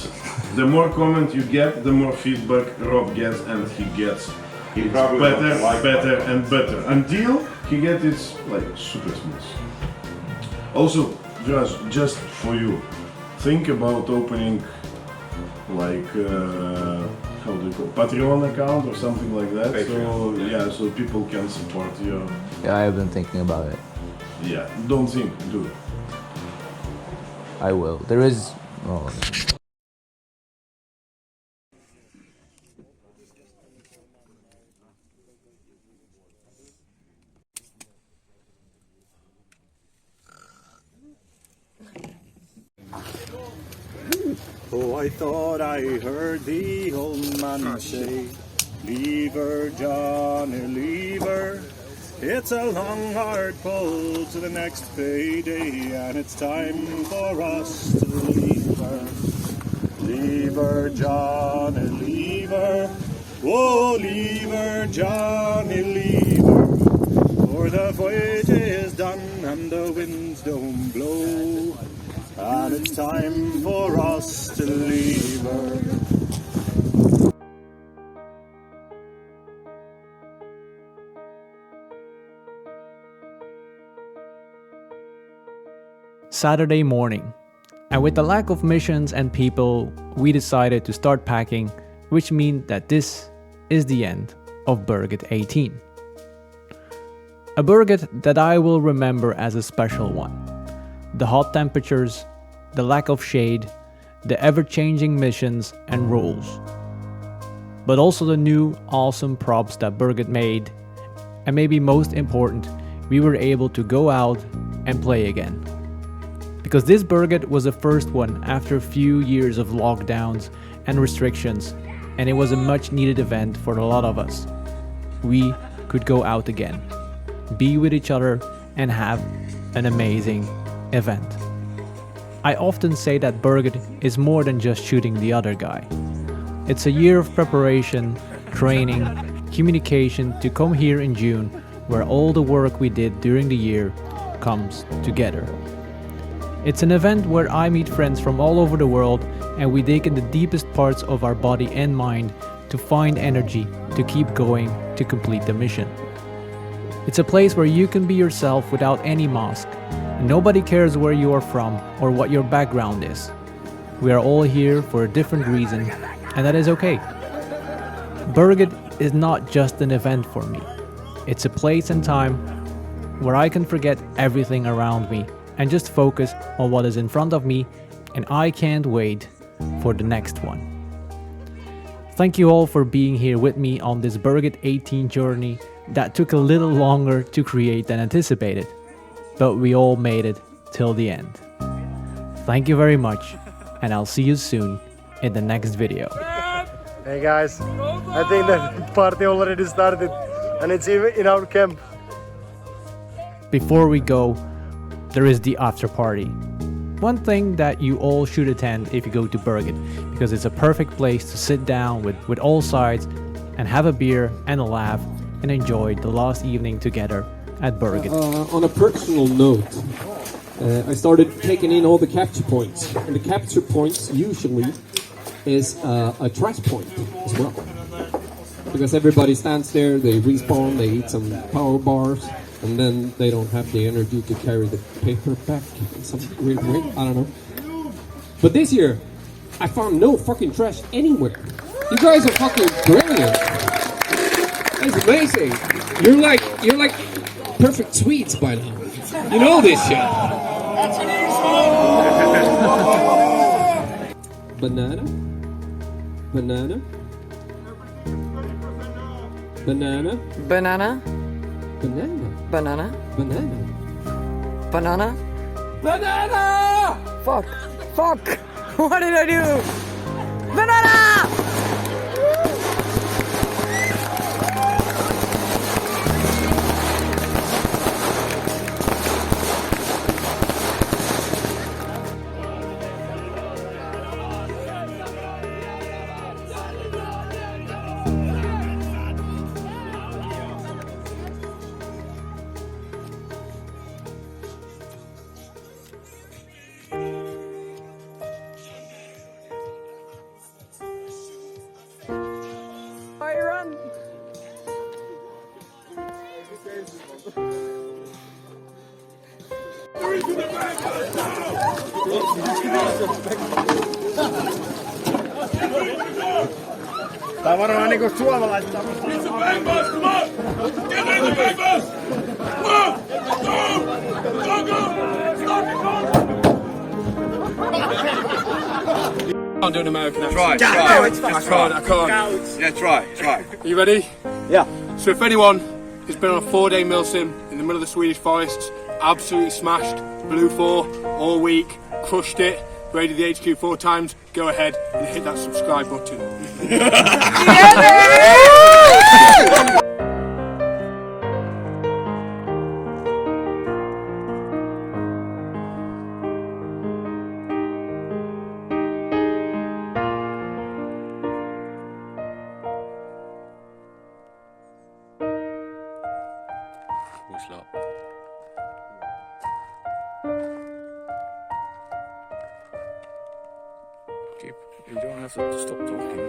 O: The more comment you get, the more feedback Rob gets, and he gets it better and better until he gets it like super smooth. Also, just for you, think about opening like how do you call it? Patreon account or something like that.
I: Patreon.
O: So yeah, so people can support you.
R: Yeah, I've been thinking about it.
O: Yeah, don't think, do it.
R: I will. There is... Oh.
Q: Oh, I thought I heard the old man say, "Leave her, Johnny, leave her. It's a long, hard pull to the next payday, and it's time for us to leave her. Leave her, Johnny, leave her. Oh, leave her, Johnny, leave her. For the voyage is done and the winds don't blow, and it's time for us to leave her."
A: Saturday morning, and with the lack of missions and people, we decided to start packing, which means that this is the end of Berget 18. A Berget that I will remember as a special one. The hot temperatures, the lack of shade, the ever-changing missions and rules. But also the new awesome props that Berget made, and maybe most important, we were able to go out and play again. Because this Berget was the first one after a few years of lockdowns and restrictions, and it was a much needed event for a lot of us. We could go out again, be with each other, and have an amazing event. I often say that Berget is more than just shooting the other guy. It's a year of preparation, training, communication to come here in June, where all the work we did during the year comes together. It's an event where I meet friends from all over the world, and we dig in the deepest parts of our body and mind to find energy to keep going to complete the mission. It's a place where you can be yourself without any mask. Nobody cares where you are from or what your background is. We are all here for a different reason, and that is okay. Berget is not just an event for me. It's a place and time where I can forget everything around me and just focus on what is in front of me, and I can't wait for the next one. Thank you all for being here with me on this Berget 18 journey that took a little longer to create than anticipated, but we all made it till the end. Thank you very much, and I'll see you soon in the next video.
F: Hey guys, I think the party already started, and it's even in our camp.
A: Before we go, there is the after party. One thing that you all should attend if you go to Berget, because it's a perfect place to sit down with all sides and have a beer and a laugh and enjoy the last evening together at Berget.
W: On a personal note, I started taking in all the capture points, and the capture points usually is a trash point as well, because everybody stands there, they respawn, they eat some power bars, and then they don't have the energy to carry the paper back in some weird way. I don't know. But this year, I found no fucking trash anywhere. You guys are fucking brilliant. It's amazing. You're like perfect Swedes by now. You know this shit. Banana. Banana. Banana.
N: Banana.
W: Banana.
N: Banana.
W: Banana.
N: Banana. Banana! Fuck. Fuck. What did I do? Banana!
F: Tää on varmaan niinku suomalaista.
C: Can't do an American accent.
F: Try.
C: I can't. Yeah, try. Are you ready?
F: Yeah.
C: So if anyone has been on a 4-day milsim in the middle of the Swedish forests, absolutely smashed, blew 4 all week, crushed it, raided the HQ 4 times, go ahead and hit that subscribe button.
H: You don't have to stop talking.